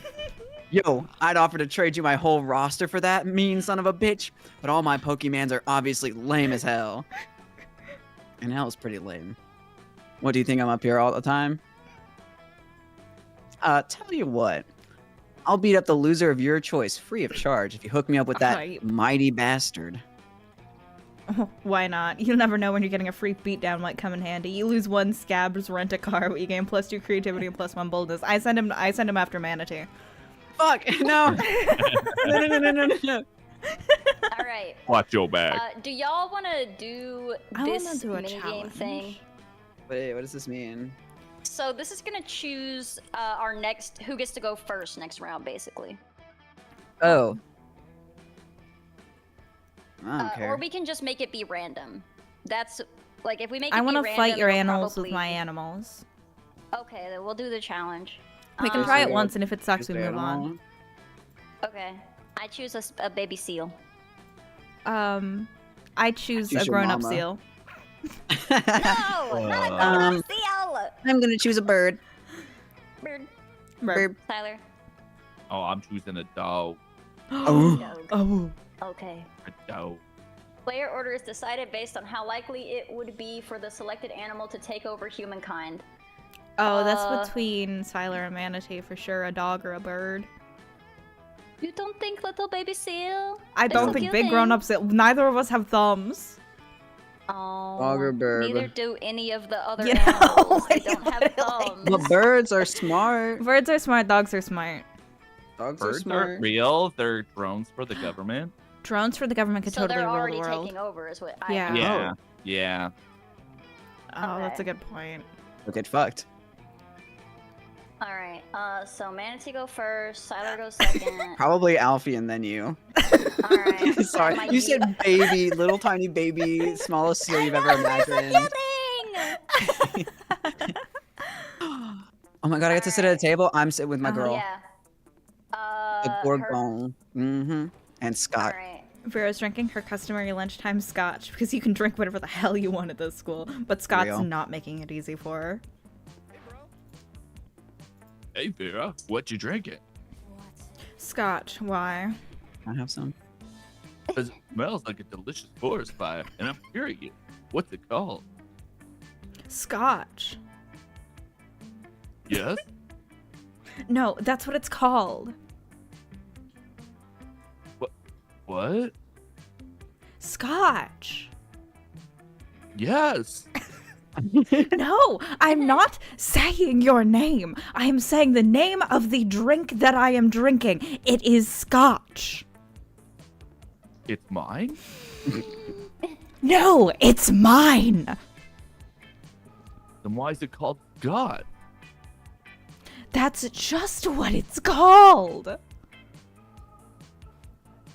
S3: Yo, I'd offer to trade you my whole roster for that, mean son of a bitch. But all my Pokemans are obviously lame as hell. And hell's pretty lame. What, do you think I'm up here all the time? Tell you what. I'll beat up the loser of your choice free of charge if you hook me up with that
S2: Hype.
S3: mighty bastard.
S2: Why not? You never know when you're getting a free beatdown might come in handy. You lose 1 Scabs, rent a car, but you gain +2 creativity and +1 boldness. I send him after Manatee.
S3: Fuck, no! No.
S1: All right.
S4: Watch your back.
S1: Do y'all want to do
S2: I wanna
S1: this
S2: do a
S1: minigame
S2: challenge.
S1: thing?
S3: Wait, what does this mean?
S1: So this is gonna choose our next, who gets to go first next round, basically.
S3: Oh. I don't care.
S1: Or we can just make it be random. That's like if we make it
S2: I
S1: want to
S2: fight your
S1: it'll
S2: animals
S1: probably...
S2: with my animals.
S1: Okay, then we'll do the challenge.
S2: We can
S1: Um,
S2: try it
S3: yeah.
S2: once, and if it sucks, we
S3: Tuesday,
S2: move
S3: I don't
S2: on.
S3: know.
S1: Okay, I choose a baby seal.
S2: I choose
S3: Choose
S2: a
S3: your
S2: grown-up
S3: mama.
S2: seal.
S1: No, not a grown-up seal.
S3: I'm gonna choose a bird.
S1: Bird.
S3: Bird.
S1: Tyler.
S4: Oh, I'm choosing a dog.
S3: Oh.
S1: Dog.
S2: Oh.
S1: Okay.
S4: A dog.
S1: Player order is decided based on how likely it would be for the selected animal to take over humankind.
S2: Oh,
S1: Uh,
S2: that's between Siler and Manatee for sure. A dog or a bird.
S1: You don't think little baby seal?
S2: I
S1: It's
S2: don't
S1: so
S2: think
S1: cute
S2: big
S1: thing.
S2: grown-ups. Neither of us have thumbs.
S1: Oh,
S3: Dog or bird?
S1: neither do any of the other
S2: Yeah,
S1: animals. They
S2: like,
S1: don't have
S2: literally.
S1: thumbs.
S3: The birds are smart.
S2: Birds are smart. Dogs are smart.
S3: Dogs are
S4: Birds
S3: smart.
S4: aren't real. They're drones for the government.
S2: Drones for the government could
S1: So
S2: totally
S1: they're
S2: rule the
S1: already
S2: world.
S1: taking over, is what I
S2: Yeah.
S1: know.
S4: Yeah. Yeah.
S2: Oh, that's a
S1: Okay.
S2: good point.
S3: We'll get fucked.
S1: All right. So Manatee go first. Siler goes second.
S3: Probably Alfie and then you.
S1: All right.
S3: Sorry,
S1: My
S3: you said baby, little tiny baby, smallest seal you've ever imagined.
S1: Kidding!
S3: Oh my god, I get to sit at a table. I'm sitting with my girl.
S1: Yeah.
S3: A
S1: Her-
S3: Gorgon. Mm-hmm. And
S1: All
S3: Scott.
S1: right.
S2: Vera's drinking her customary lunchtime scotch because you can drink whatever the hell you want at this school, but Scott's
S3: Real.
S2: not making it easy for her.
S4: Hey, Vera, what you drinking?
S2: Scotch, why?
S3: Can I have some?
S4: Because it smells like a delicious forest fire, and I'm curious. What's it called?
S2: Scotch.
S4: Yes?
S2: No, that's what it's called.
S4: What?
S2: Scotch.
S4: Yes.
S2: No, I'm not saying your name. I am saying the name of the drink that I am drinking. It is Scotch.
S4: It's mine?
S2: No, it's mine.
S4: Then why is it called God?
S2: That's just what it's called.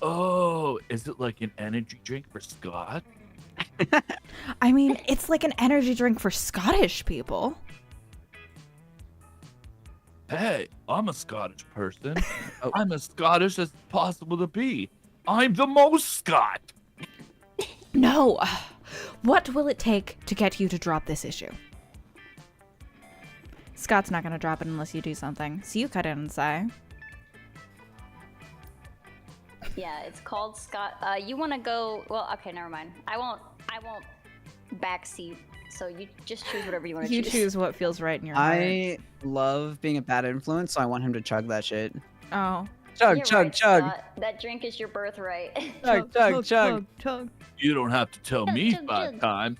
S4: Oh, is it like an energy drink for Scott?
S2: I mean, it's like an energy drink for Scottish people.
S4: Hey, I'm a Scottish person.
S3: Oh.
S4: I'm as Scottish as possible to be. I'm the most Scot.
S2: No. What will it take to get you to drop this issue? Scott's not gonna drop it unless you do something. So you cut in and say,
S1: Yeah, it's called Scott. You want to go? Well, okay, never mind. I won't backseat. So you just choose whatever you want to
S2: you
S1: choose.
S2: choose what feels right in your heart.
S3: I love being a bad influence, so I want him to chug that shit.
S2: Oh.
S3: Chug,
S1: You're
S3: chug,
S1: right,
S3: chug.
S1: Scott. That drink is your birthright.
S3: Chug, chug, chug.
S2: chug.
S4: You don't have to tell me
S1: Chug, chug,
S4: 5
S1: chug.
S4: times.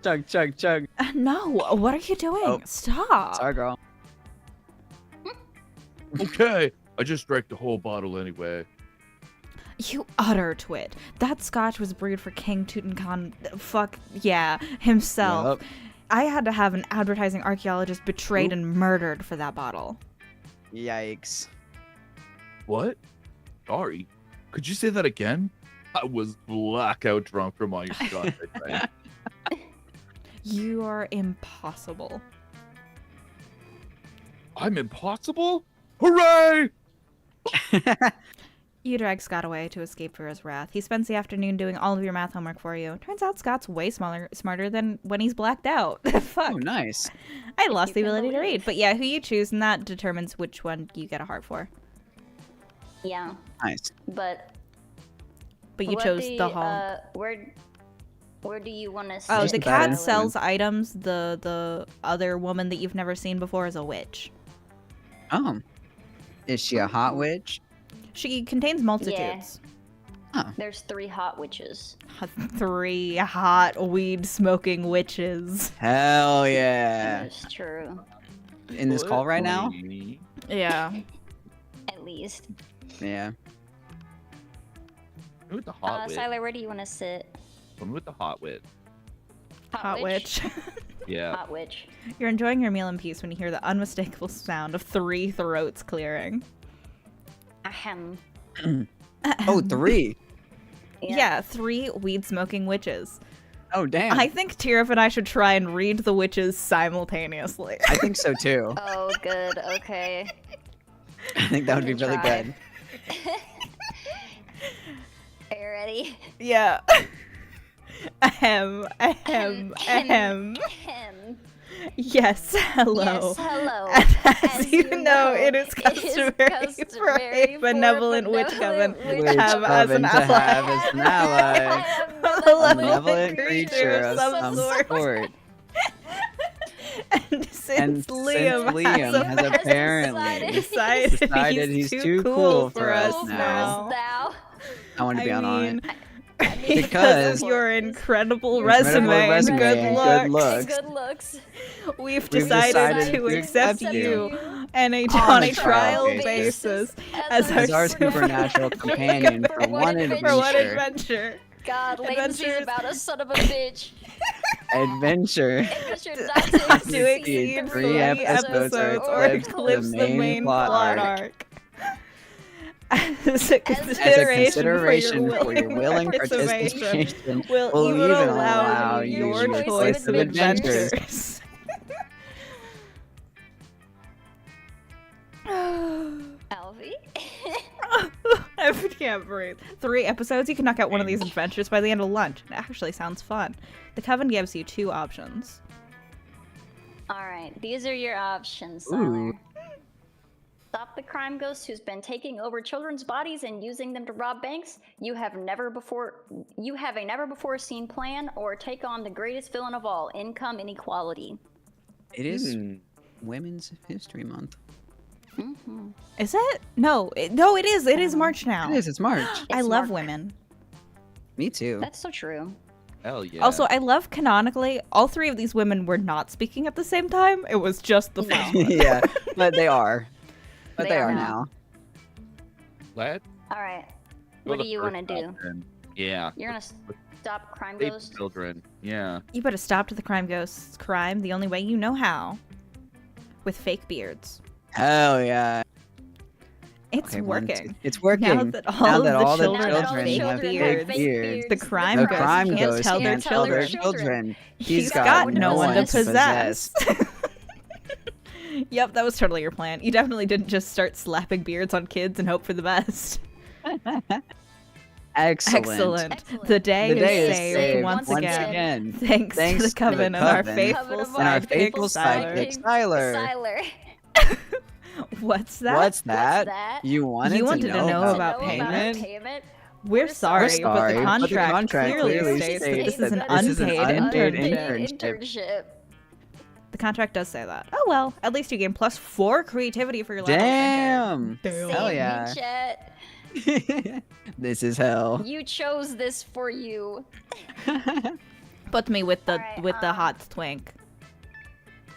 S3: Chug, chug, chug.
S2: No, what are you doing?
S3: Oh.
S2: Stop.
S3: Sorry, girl.
S4: Okay, I just drank the whole bottle anyway.
S2: You utter twit. That scotch was brewed for King Tutankhamun. Fuck yeah, himself.
S3: Yup.
S2: I had to have an advertising archaeologist betrayed
S3: Oop.
S2: and murdered for that bottle.
S3: Yikes.
S4: What? Sorry. Could you say that again? I was blackout drunk from all your shots. I drank.
S2: You are impossible.
S4: I'm impossible? Hooray!
S2: You drag Scott away to escape Vera's wrath. He spends the afternoon doing all of your math homework for you. Turns out Scott's way smarter than when he's blacked out. Fuck.
S3: Oh, nice.
S2: I lost the
S1: you can
S2: ability to
S1: believe.
S2: read. But yeah, who you choose, and that determines which one you get a heart for.
S1: Yeah,
S3: Nice.
S1: but
S2: But you chose the honk.
S1: Where do you want to?
S2: Oh,
S3: Just
S2: the
S3: the
S2: cat
S3: bad
S2: sells items. The other woman that you've never seen before is a witch.
S3: Oh. Is she a hot witch?
S2: She contains multitudes.
S1: There's 3 hot witches.
S2: 3 hot weed smoking witches.
S3: Hell yeah.
S1: That's true.
S3: In this call right now?
S2: Yeah.
S1: At least.
S3: Yeah.
S4: Who with the hot wit?
S1: Siler, where do you want to sit?
S4: One with the hot wit.
S2: Hot witch.
S4: Yeah.
S1: Hot witch.
S2: You're enjoying your meal in peace when you hear the unmistakable sound of 3 throats clearing.
S1: Ahem.
S3: Oh, 3.
S2: Yeah, 3 weed smoking witches.
S3: Oh, damn.
S2: I think Tirif and I should try and read the witches simultaneously.
S3: I think so too.
S1: Oh, good. Okay.
S3: I think that would be really
S1: Try.
S3: good.
S1: Are you ready?
S2: Yeah. Ahem, ahem, ahem.
S1: Ahem.
S2: Yes, hello.
S1: Yes, hello.
S2: As you know, it is customary for a benevolent witch coven
S3: Which
S2: to have as
S3: coven
S2: an
S3: to have
S2: ally
S3: as an ally.
S2: a
S3: A
S2: malevolent
S3: benevolent
S2: creature
S3: creature
S2: of
S3: of
S2: some
S3: some
S2: sort.
S3: sort.
S2: And since Liam,
S3: Liam has apparently
S2: decided he's too cool for us now.
S3: I want to be on
S2: mean,
S3: it.
S2: because
S3: Because
S2: of your incredible
S3: your
S2: resume,
S3: incredible
S2: and
S3: resume
S2: good
S3: and
S2: looks,
S3: good
S1: Looks.
S2: we've
S3: We've
S2: decided
S3: decided
S2: to
S3: to
S2: accept
S3: accept
S2: you
S3: you
S2: on a
S3: on a
S2: trial
S3: trial
S2: basis as
S3: as our
S2: our
S3: supernatural companion for one
S2: for one
S3: adventure.
S2: adventure.
S1: God, latency's
S2: Adventures.
S1: about a son of a bitch.
S3: Adventure.
S1: Adventure not to
S2: To
S3: exceed
S2: exceed
S3: 3
S2: 3
S3: episodes
S2: episodes
S3: or
S2: or
S3: eclipse
S2: eclipse the main plot arc. As a
S3: Consideration
S2: for
S3: for your willing
S2: participation,
S3: participation,
S2: we'll even allow you your
S1: your
S2: choice of
S3: adventures.
S2: adventures.
S1: Alfie?
S2: I can't breathe. 3 episodes, you can knock out one of these adventures by the end of lunch. It actually sounds fun. The Coven gives you 2 options.
S1: Alright, these are your options,
S3: Ooh.
S1: Siler. Stop the crime ghost who's been taking over children's bodies and using them to rob banks. You have a never before seen plan, or take on the greatest villain of all, income inequality.
S3: It is Women's History Month.
S1: Mm-hmm.
S2: Is it? No, it is. It is March now.
S3: It is. It's March.
S2: I
S1: It's
S2: love
S1: March.
S2: women.
S3: Me too.
S1: That's so true.
S4: Hell yeah.
S2: Also, I love canonically, all 3 of these women were not speaking at the same time. It was just the
S1: No.
S2: first one.
S3: Yeah, but they are. But
S1: They
S3: they
S1: are
S3: are
S1: now.
S3: now.
S4: Let's
S1: Alright,
S4: go
S1: what
S4: the
S1: do you
S4: first
S1: want to do?
S4: option. Yeah.
S1: You're gonna stop crime
S4: Save
S1: ghost?
S4: children. Yeah.
S2: You put a stop to the crime ghost's crime the only way you know how. With fake beards.
S3: Hell yeah.
S2: It's
S3: Okay, one,
S2: working.
S3: two. It's working.
S2: Now that all
S3: Now
S2: of
S3: that
S2: the
S3: all the
S2: children
S3: children
S2: have
S3: have
S2: fake
S3: fake
S2: beards,
S3: beards,
S2: the crime
S3: the
S2: ghost
S3: crime
S2: can't
S3: ghost
S2: tell their
S3: can't tell their
S2: children.
S3: children.
S2: He's got no one to possess. Yep, that was totally your plan. You definitely didn't just start slapping beards on kids and hope for the best.
S3: Excellent.
S1: Excellent.
S2: The day,
S3: The day
S2: is saved once again. Thanks to the Coven and our
S3: Coven
S2: faithful
S1: and
S3: And our
S2: sidekick,
S3: faithful
S2: Siler.
S3: sidekick, Tyler.
S1: Siler.
S2: What's that?
S3: What's that?
S1: that?
S3: You wanted,
S2: You wanted to know about
S1: Know
S2: payment?
S1: payment?
S2: We're sorry,
S3: sorry,
S2: but the
S3: but the
S2: contract,
S3: contract
S2: clearly
S3: clearly
S2: states that
S3: states
S2: this is an
S3: that this is an
S2: unpaid
S3: unpaid
S2: internship.
S1: internship.
S2: The contract does say that. Oh well, at least you gain +4 creativity for your level.
S3: Damn.
S2: Damn.
S3: Hell
S1: Save me,
S3: yeah.
S1: Chet.
S3: This is hell.
S1: You chose this for you.
S2: Put me with the
S1: Alright,
S2: hot twink.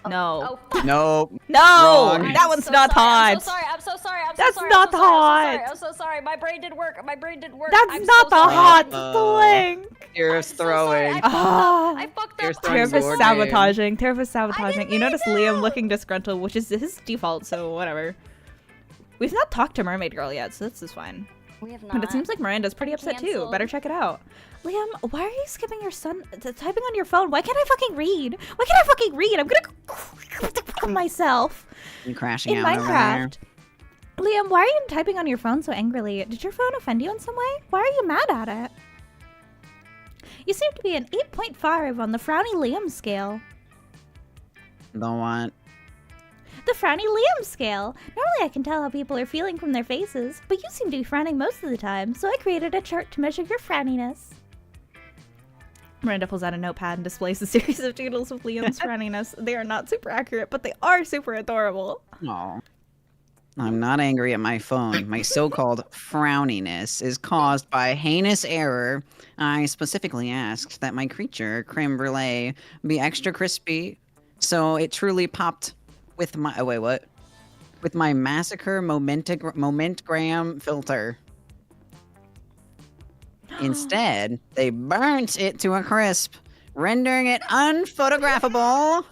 S2: No.
S1: Oh, fuck.
S3: Nope.
S2: No,
S3: Wrong.
S2: that
S1: I'm
S2: one's
S1: so
S2: not
S1: sorry,
S2: hot.
S1: I'm so sorry. I'm so sorry. I'm
S2: That's
S1: so sorry.
S2: not
S1: I'm so sorry,
S2: hot.
S1: I'm so sorry. My brain didn't work. My brain didn't work.
S2: That's
S1: I'm
S2: not
S1: so
S2: the
S1: sorry.
S2: hot twink.
S3: You're
S1: I'm so sorry.
S3: throwing.
S1: I fucked
S3: You're
S1: up.
S3: throwing
S2: Tariff is
S3: your
S2: sabotaging. Tariff is sabotaging.
S1: didn't
S2: You notice
S1: mean
S2: Liam
S1: to.
S2: looking disgruntled, which is his default, so whatever. We've not talked to Mermaid Girl yet, so this is fine.
S1: We have not.
S2: But it seems like Miranda's pretty upset too.
S1: Canceled.
S2: Better check it out. Liam, why are you skipping your son typing on your phone? Why can't I fucking read? Why can't I fucking read? I'm gonna myself
S3: You crashing
S2: in
S3: out over there.
S2: Minecraft. Liam, why are you typing on your phone so angrily? Did your phone offend you in some way? Why are you mad at it? You seem to be an 8.5 on the Frowny Liam scale.
S3: The what?
S2: The Frowny Liam scale. Normally I can tell how people are feeling from their faces, but you seem to be frowning most of the time, so I created a chart to measure your frowniness. Miranda pulls out a notepad and displays a series of doodles of Liam's frowniness. They are not super accurate, but they are super adorable.
S3: Oh. I'm not angry at my phone. My so-called frowniness is caused by heinous error. I specifically asked that my creature, creme brulee, be extra crispy, so it truly popped with my... Oh, wait, what? With my massacre momentgram filter. Instead, they burnt it to a crisp, rendering it unphotographable.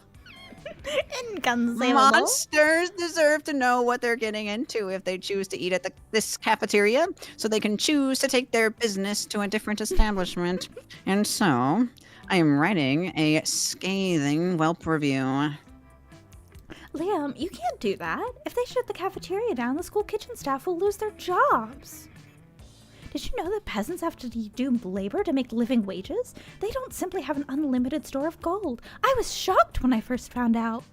S2: Inconceivable.
S3: Monsters deserve to know what they're getting into if they choose to eat at this cafeteria, so they can choose to take their business to a different establishment. And so, I am writing a scathing Whelp review.
S2: Liam, you can't do that. If they shut the cafeteria down, the school kitchen staff will lose their jobs. Did you know that peasants have to do labor to make living wages? They don't simply have an unlimited store of gold. I was shocked when I first found out.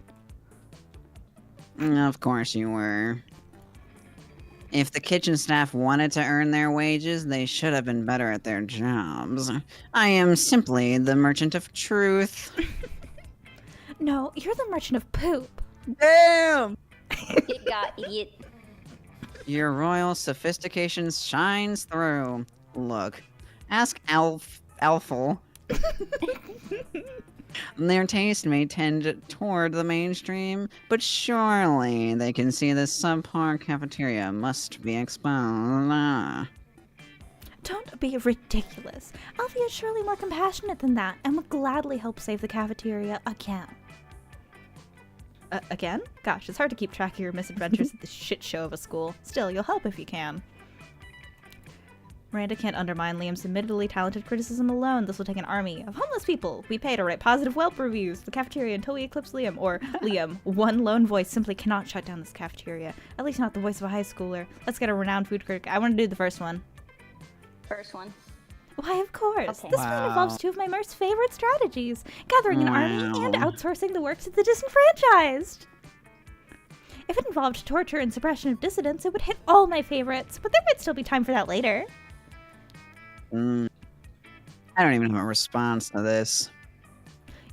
S3: Of course you were. If the kitchen staff wanted to earn their wages, they should have been better at their jobs. I am simply the merchant of truth.
S2: No, you're the merchant of poop.
S3: Damn!
S1: It got it.
S3: Your royal sophistication shines through. Look, ask Alfel. Their taste may tend toward the mainstream, but surely they can see this subpar cafeteria must be exposed.
S2: Don't be ridiculous. Alfie is surely more compassionate than that and would gladly help save the cafeteria again. Again? Gosh, it's hard to keep track of your misadventures at this shit show of a school. Still, you'll help if you can. Miranda can't undermine Liam's admittedly talented criticism alone. This will take an army of homeless people we pay to write positive Whelp reviews for the cafeteria until we eclipse Liam. Or, Liam, one lone voice simply cannot shut down this cafeteria. At least not the voice of a high schooler. Let's get a renowned food critic. I want to do the first one.
S1: First one.
S2: Why, of course.
S1: Okay.
S2: This one involves two of my most favorite strategies. Gathering an army and
S3: Wow.
S2: outsourcing the works of the disenfranchised. If it involved torture and suppression of dissidents, it would hit all my favorites, but there might still be time for that later.
S3: I don't even have a response to this.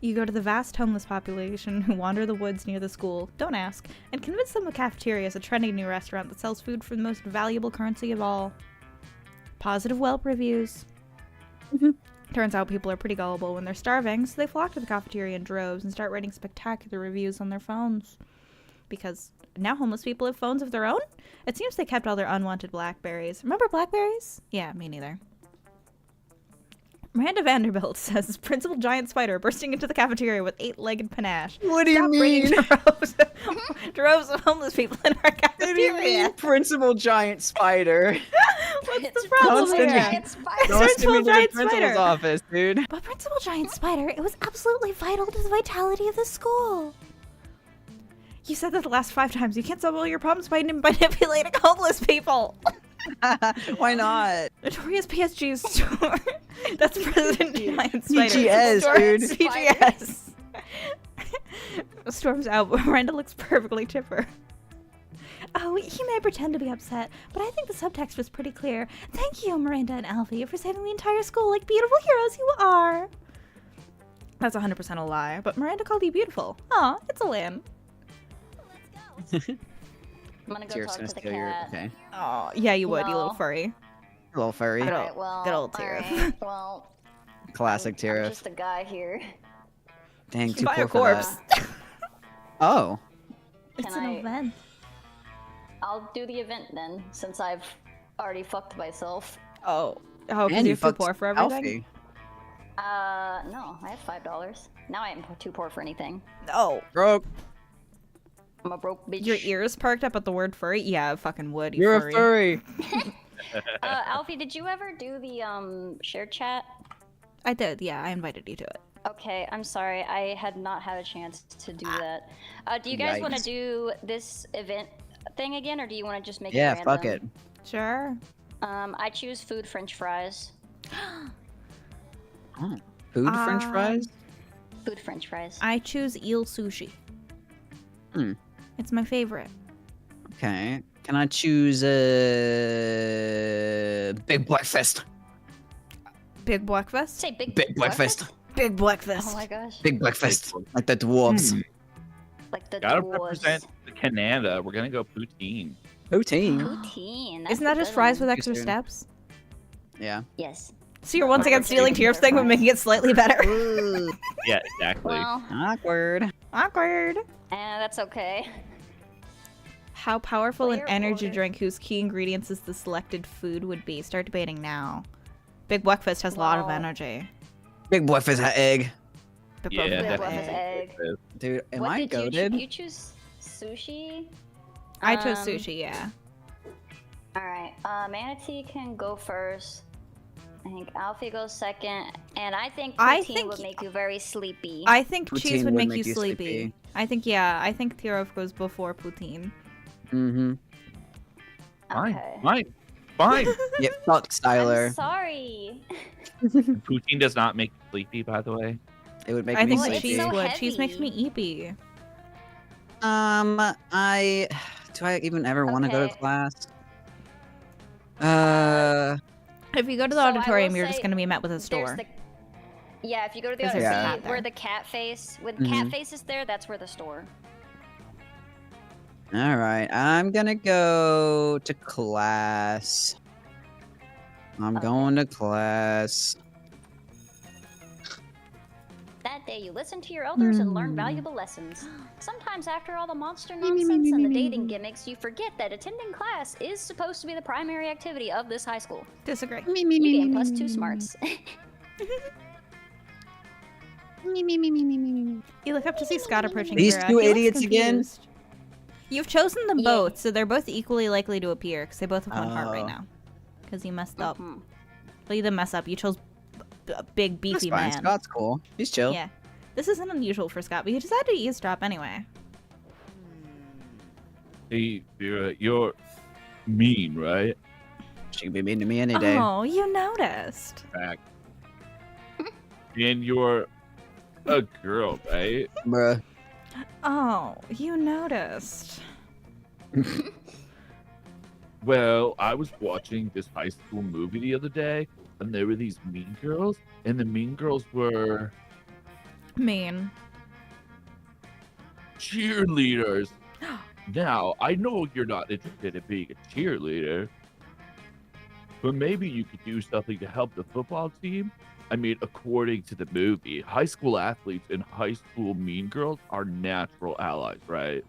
S2: You go to the vast homeless population who wander the woods near the school, don't ask, and convince them the cafeteria is a trendy new restaurant that sells food for the most valuable currency of all. Positive Whelp reviews. Turns out people are pretty gullible when they're starving, so they flock to the cafeteria in droves and start writing spectacular reviews on their phones. Because now homeless people have phones of their own? It seems they kept all their unwanted Blackberries. Remember Blackberries? Yeah, me neither. Miranda Vanderbilt says, Principal Giant Spider bursting into the cafeteria with 8-legged panache.
S3: What do you
S2: Stop bringing
S3: mean?
S2: droves of homeless people in our
S3: What do you
S2: cafeteria.
S3: mean, Principal Giant Spider?
S2: What's the problem
S3: Don't
S2: here?
S3: send
S1: Giant spider.
S3: Don't send
S2: Principal
S3: me to the
S2: Giant
S3: principal's
S2: Spider.
S3: office, dude.
S2: But Principal Giant Spider, it was absolutely vital to the vitality of the school. You said that the last 5 times. You can't solve all your problems by manipulating homeless people.
S3: Why not?
S2: Notorious PSG's store. That's President Giant Spider.
S3: PGS,
S2: Storm-
S3: dude.
S2: PGS. Storm's out, but Miranda looks perfectly chipper. Oh, he may pretend to be upset, but I think the subtext was pretty clear. Thank you, Miranda and Alfie, for saving the entire school like beautiful heroes you are. That's 100% a lie, but Miranda called you beautiful. Aw, it's a win.
S1: I'm gonna go
S3: Tears
S1: talk
S3: gonna
S1: to the
S3: steal your...
S1: cat.
S3: Okay.
S2: Oh, yeah, you would, you little
S1: No.
S2: furry.
S3: Little furry.
S2: Good
S1: Alright, well,
S2: good old Tira.
S1: alright, well,
S3: Classic
S1: I'm
S3: Tira.
S1: just a guy here.
S3: Dang, too
S2: Buy
S3: poor
S2: a
S3: for
S2: corpse.
S3: that. Oh.
S2: It's
S1: Can
S2: an
S1: I-
S2: event.
S1: I'll do the event then, since I've already fucked myself.
S2: Oh, because
S3: And
S2: you're too
S3: fucked
S2: poor for everything?
S3: Alfie.
S1: No, I have $5. Now I am too poor for anything.
S2: Oh,
S3: Broke.
S1: I'm a broke bitch.
S2: your ears perked up at the word furry? Yeah, I fucking would, you
S3: You're
S2: furry.
S3: a furry.
S1: Alfie, did you ever do the shared chat?
S2: I did, yeah, I invited you to it.
S1: Okay, I'm sorry. I had not had a chance to do that. Do you guys want to
S3: Yikes.
S1: do this event thing again, or do you want to just make it
S3: Yeah,
S1: random?
S3: fuck it.
S2: Sure.
S1: I choose food French fries.
S3: Oh, food French fries?
S1: Food French fries.
S2: I choose eel sushi.
S3: Hmm.
S2: It's my favorite.
S3: Okay. Can I choose a big breakfast?
S2: Big breakfast?
S1: Say big
S3: Breakfast.
S2: Big breakfast.
S1: Oh my gosh.
S3: Big breakfast. Like the dwarves.
S1: Like the
S4: Gotta
S1: dwarves.
S4: represent the Canada. We're gonna go poutine.
S3: Poutine.
S1: Poutine. That's
S2: Isn't
S1: a
S2: that just
S1: good
S2: fries
S1: one.
S2: with extra
S3: soon.
S2: steps?
S3: Yeah.
S1: Yes.
S2: So you're once again stealing
S1: Poutine.
S2: Tier's thing but making it slightly better.
S4: Yeah, exactly.
S1: Well,
S3: Awkward.
S2: Awkward.
S1: that's okay.
S2: How powerful an
S1: Player
S2: energy
S1: order.
S2: drink whose key ingredients is the selected food would be? Start debating now. Big breakfast has a lot of
S1: Well-
S2: energy.
S3: Big breakfast egg.
S2: Big
S4: Yeah,
S2: breakfast
S1: Big
S2: has
S1: breakfast
S2: egg.
S1: egg.
S3: Dude, am
S1: What
S3: I
S1: did you
S3: goated?
S1: choose? You choose sushi?
S2: I chose
S1: Um,
S2: sushi, yeah.
S1: Alright, Manatee can go first. I think Alfie goes second. And I think
S2: I
S1: poutine
S2: think-
S1: would make you very sleepy.
S2: I think cheese
S3: Poutine
S2: would
S3: would
S2: make
S3: make
S2: you
S3: you
S2: sleepy.
S3: sleepy.
S2: I think Tirov goes before poutine.
S3: Mm-hmm.
S1: Okay.
S4: Fine.
S3: Yeah, fuck
S1: I'm
S3: Styler.
S1: sorry.
S4: Poutine does not make you sleepy, by the way.
S3: It would make
S2: I
S3: me
S2: think
S1: Well,
S2: the
S1: it's
S3: sleepy.
S2: cheese
S1: so
S2: would. Cheese makes me
S1: heavy.
S2: eepy.
S3: Do I even ever want to go to
S1: Okay.
S3: class?
S2: If you go to the
S1: So I
S2: auditorium,
S1: will
S2: you're just
S1: say
S2: going to be met with a
S1: There's
S2: store.
S1: Yeah, if you go to the
S2: 'Cause
S1: other
S3: there's a
S2: cat
S1: where
S2: there.
S1: the cat face, when
S3: Mhm.
S1: cat face is there, that's where the store.
S3: All right, I'm gonna go to class. I'm
S1: Okay.
S3: going to class.
S1: That day, you listen to your elders and learn valuable lessons. Sometimes, after all the monster nonsense and the dating gimmicks, you forget that attending class is supposed to be the primary activity of this high school.
S2: Disagree.
S1: You gain plus 2 smarts.
S2: You look up to see Scott approaching
S3: These
S2: Kira.
S3: two
S2: He looks
S3: idiots again?
S2: confused. You've chosen them
S1: Yeah.
S2: both, so they're both equally likely to appear, because they both have one heart right
S3: Oh.
S2: now. Because you messed up.
S1: Mhm.
S2: Well, you didn't mess up. You chose a big,
S3: That's
S2: beefy
S3: fine.
S2: man.
S3: Scott's cool. He's chill.
S2: Yeah. This isn't unusual for Scott, but he decided to eavesdrop anyway.
S4: Hey, you're mean, right?
S3: She can be mean to me any day.
S2: Oh, you noticed.
S4: Fact. And you're a girl, right?
S3: Bruh.
S2: Oh, you noticed.
S4: Well, I was watching this high school movie the other day, and there were these mean girls, and the mean girls were
S2: Mean.
S4: cheerleaders. Now, I know you're not interested in being a cheerleader, but maybe you could do something to help the football team. I mean, according to the movie, high school athletes and high school mean girls are natural allies, right?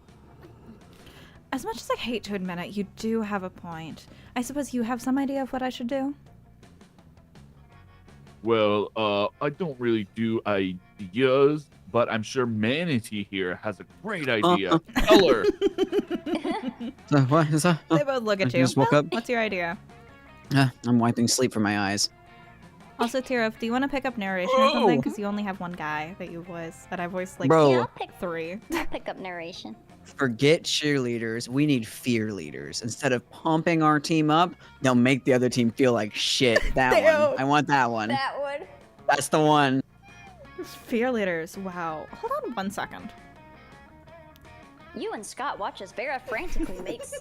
S2: As much as I hate to admit it, you do have a point. I suppose you have some idea of what I should do?
S4: Well, I don't really do ideas, but I'm sure Manatee here has a great idea. Tell her.
S3: What is that?
S2: They both look
S3: I
S2: at you.
S3: just woke
S2: Well,
S3: up.
S2: what's your idea?
S3: I'm wiping sleep from my eyes.
S2: Also, Tirov, do you want to pick up narration or something?
S4: Oh.
S2: Because you only have one guy that you voice, but I voiced like
S3: Bro.
S1: Yeah, I'll pick,
S2: 3.
S1: I'll pick up narration.
S3: Forget cheerleaders. We need fear leaders. Instead of pumping our team up, they'll make the other team feel like shit. That
S2: They
S3: one.
S2: don't.
S3: I want that one.
S1: That one.
S3: That's the one.
S2: Fear leaders. Wow. Hold on 1 second.
S1: You and Scott watch as Vera frantically makes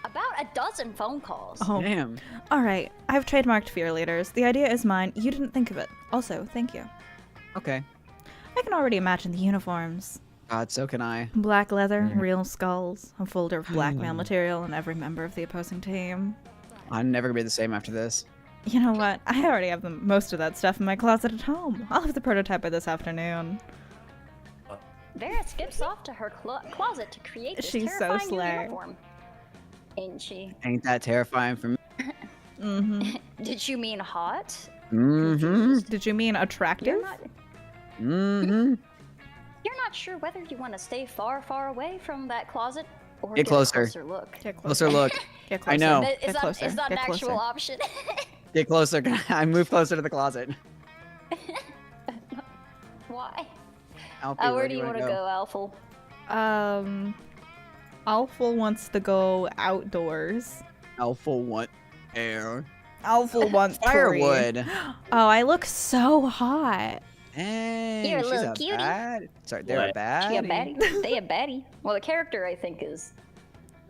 S1: about a dozen phone calls.
S2: Oh.
S3: Damn.
S2: All right. I've trademarked fear leaders. The idea is mine. You didn't think of it. Also, thank you.
S3: Okay.
S2: I can already imagine the uniforms.
S3: God, so can I.
S2: Black leather, real skulls, a folder of blackmail material, and every member of the opposing team.
S3: I'll never be the same after this.
S2: You know what? I already have most of that stuff in my closet at home. I'll have the prototype by this afternoon.
S1: Vera skips off to her closet to create this
S2: She's so
S1: terrifying new
S2: slay.
S1: uniform. Ain't she?
S3: Ain't that terrifying for me?
S2: Mm-hmm.
S1: Did you mean hot?
S3: Mm-hmm.
S2: Did you mean attractive?
S1: You're not.
S3: Mm-hmm.
S1: You're not sure whether you want to stay far, far away from that closet or
S3: Get
S1: get
S3: closer.
S1: a closer look.
S2: Get
S3: Closer look.
S2: Get closer.
S3: I know.
S1: It's
S2: Get
S1: not,
S2: closer.
S1: it's not an
S2: Get
S1: actual
S2: closer.
S1: option.
S3: Get closer. I move closer to the closet.
S1: Why?
S3: Alfie,
S1: Where do you
S3: want to
S1: go, Alpha?
S2: Alpha wants to go outdoors.
S3: Alpha want air.
S2: Alpha wants tree.
S3: Firewood.
S2: Oh, I look so hot.
S3: Hey,
S1: You're a
S3: she's
S1: little
S3: a
S1: cutie.
S3: bad. Sorry, they're a
S4: What?
S3: bad.
S1: She a baddie? They a baddie? Well, the character, I think, is...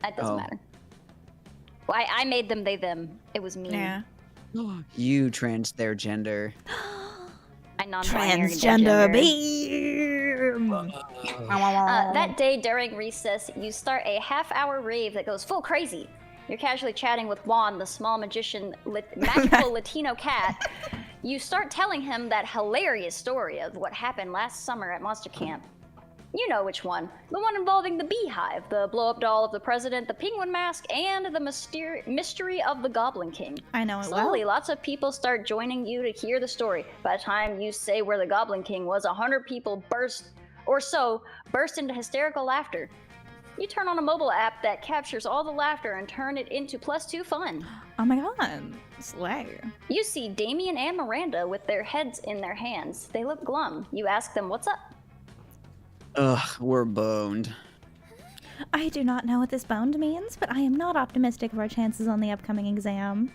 S1: That doesn't
S3: Oh.
S1: matter. Well, I made them, they, them. It was me.
S2: Yeah.
S3: You trans their gender.
S1: I non-binary
S2: Transgender
S1: gender.
S2: beam.
S1: That day during recess, you start a half-hour rave that goes full crazy. You're casually chatting with Juan, the small magician, magical Latino cat. You start telling him that hilarious story of what happened last summer at Monster Camp. You know which one. The one involving the beehive, the blow-up doll of the president, the penguin mask, and the mystery of the Goblin King.
S2: I know it well.
S1: Slowly, lots of people start joining you to hear the story. By the time you say where the Goblin King was, 100 people burst into hysterical laughter. You turn on a mobile app that captures all the laughter and turn it into +2 fun.
S2: Oh my god. Slay.
S1: You see Damien and Miranda with their heads in their hands. They look glum. You ask them, what's up?
S3: Ugh, we're boned.
S2: I do not know what this bound means, but I am not optimistic of our chances on the upcoming exam.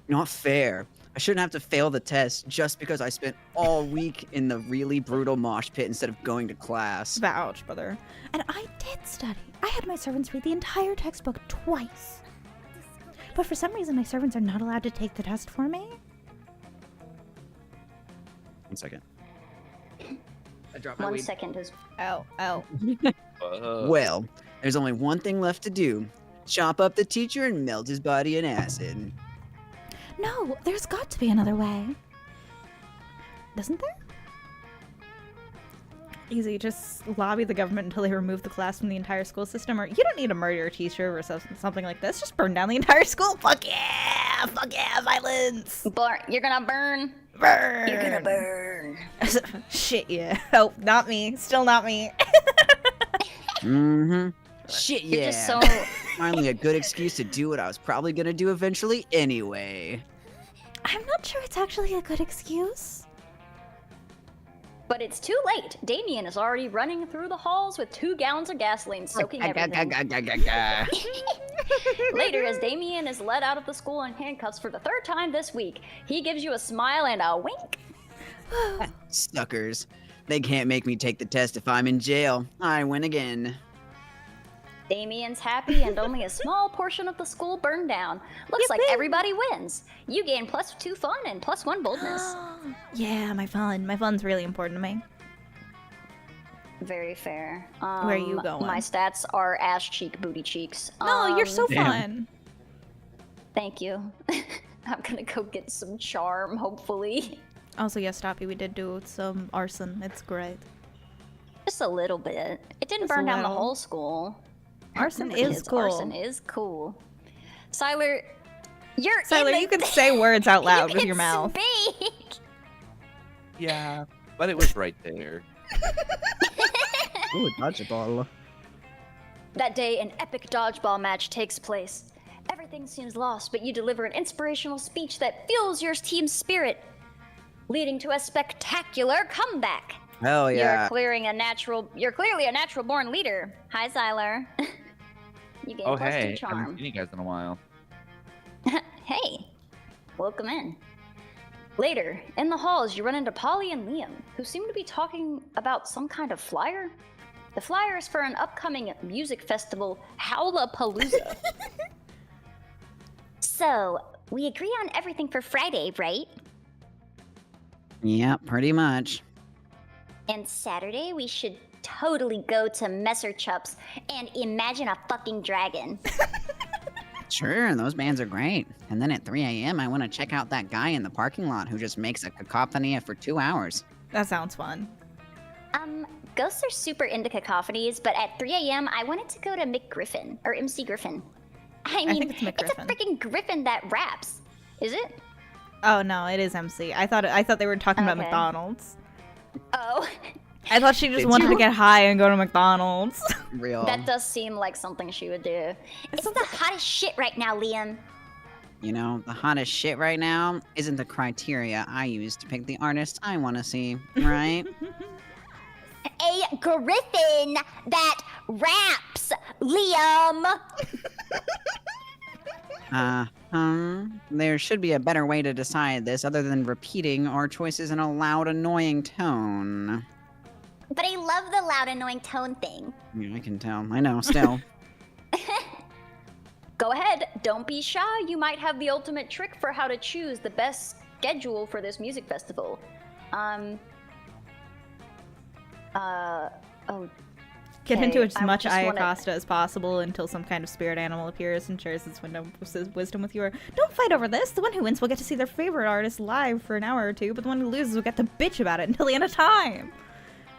S3: Not fair. I shouldn't have to fail the test just because I spent all week in the really brutal mosh pit instead of going to class.
S2: Vouch, brother. And I did study. I had my servants read the entire textbook twice. But for some reason, my servants are not allowed to take the test for me.
S3: 1 second. I dropped my
S1: 1
S3: weed.
S1: second is...
S2: Oh.
S3: Well, there's only one thing left to do. Chop up the teacher and melt his body in acid.
S2: No, there's got to be another way. Doesn't there? Easy, just lobby the government until they remove the class from the entire school system, or you don't need to murder a teacher or something like this. Just burn down the entire school. Fuck yeah! Fuck yeah, violence!
S1: You're gonna burn.
S2: Burn!
S1: You're gonna burn.
S2: Shit, yeah. Oh, not me. Still not me.
S3: Mm-hmm. Shit, yeah.
S1: You're just so...
S3: Finally a good excuse to do what I was probably gonna do eventually anyway.
S2: I'm not sure it's actually a good excuse.
S1: But it's too late. Damien is already running through the halls with 2 gallons of gasoline soaking everything. Later, as Damien is let out of the school in handcuffs for the 3rd time this week, he gives you a smile and a wink.
S3: Suckers. They can't make me take the test if I'm in jail. I win again.
S1: Damien's happy and only a small portion of the school burned down. Looks like everybody wins. You gain +2 fun and +1 boldness.
S2: Yeah, my fun. My fun's really important to me.
S1: Very fair.
S2: Where are you going?
S1: My stats are ass cheek, booty cheeks.
S2: No, you're so
S3: Damn.
S2: fun.
S1: Thank you. I'm gonna go get some charm, hopefully.
S2: Also, yes, Stoppy, we did do some arson. It's great.
S1: Just a little bit. It didn't
S2: Just a
S1: burn down the
S2: little.
S1: whole school.
S2: Arson
S1: Remember,
S2: is
S1: kids,
S2: cool.
S1: Arson is cool. Siler, you're
S2: Tyler,
S1: in the...
S2: you can say words out loud
S1: You
S2: with
S1: can
S2: your mouth.
S1: speak.
S4: Yeah, but it was right there.
S3: Ooh, dodgeball.
S1: That day, an epic dodgeball match takes place. Everything seems lost, but you deliver an inspirational speech that fuels your team's spirit, leading to a spectacular comeback.
S3: Hell yeah.
S1: You're clearly a natural-born leader. Hi, Zyler. You gain
S4: Oh,
S1: +2
S4: hey, haven't
S1: charm.
S4: seen you guys in a while.
S1: Hey, welcome in. Later, in the halls, you run into Polly and Liam, who seem to be talking about some kind of flyer. The flyer is for an upcoming music festival, Howlapalooza. So, we agree on everything for Friday, right?
S3: Yeah, pretty much.
S1: And Saturday, we should totally go to Messer Chups and imagine a fucking dragon.
S3: Sure, those bands are great. And then at 3 a.m., I want to check out that guy in the parking lot who just makes a cacophony for 2 hours.
S2: That sounds fun.
S1: Ghosts are super into cacophonies, but at 3 a.m., I wanted to go to McGriffin, or MC Griffin. I mean,
S2: think it's
S1: it's a
S2: McGriffin.
S1: freaking griffin that raps. Is it?
S2: Oh no, it is MC. I thought they were talking about
S1: Okay.
S2: McDonald's.
S1: Oh.
S2: I thought she just
S3: Did
S2: wanted to
S3: you?
S2: get high and go to McDonald's.
S3: Real.
S1: That does seem like something she would do.
S5: It's the hottest shit right now, Liam.
S3: You know, the hottest shit right now isn't the criteria I use to pick the artist I want to see, right?
S5: A griffin that raps, Liam.
S3: There should be a better way to decide this other than repeating our choices in a loud, annoying tone.
S5: But I love the loud, annoying tone thing.
S3: Yeah, I can tell. I know, still.
S1: Go ahead, don't be shy. You might have the ultimate trick for how to choose the best schedule for this music festival.
S2: Get
S1: Okay,
S2: into as
S1: I
S2: much
S1: just wanna-
S2: Ayacosta as possible until some kind of spirit animal appears and shares its wisdom with you. Or, don't fight over this. The one who wins will get to see their favorite artist live for an hour or two, but the one who loses will get to bitch about it until the end of time.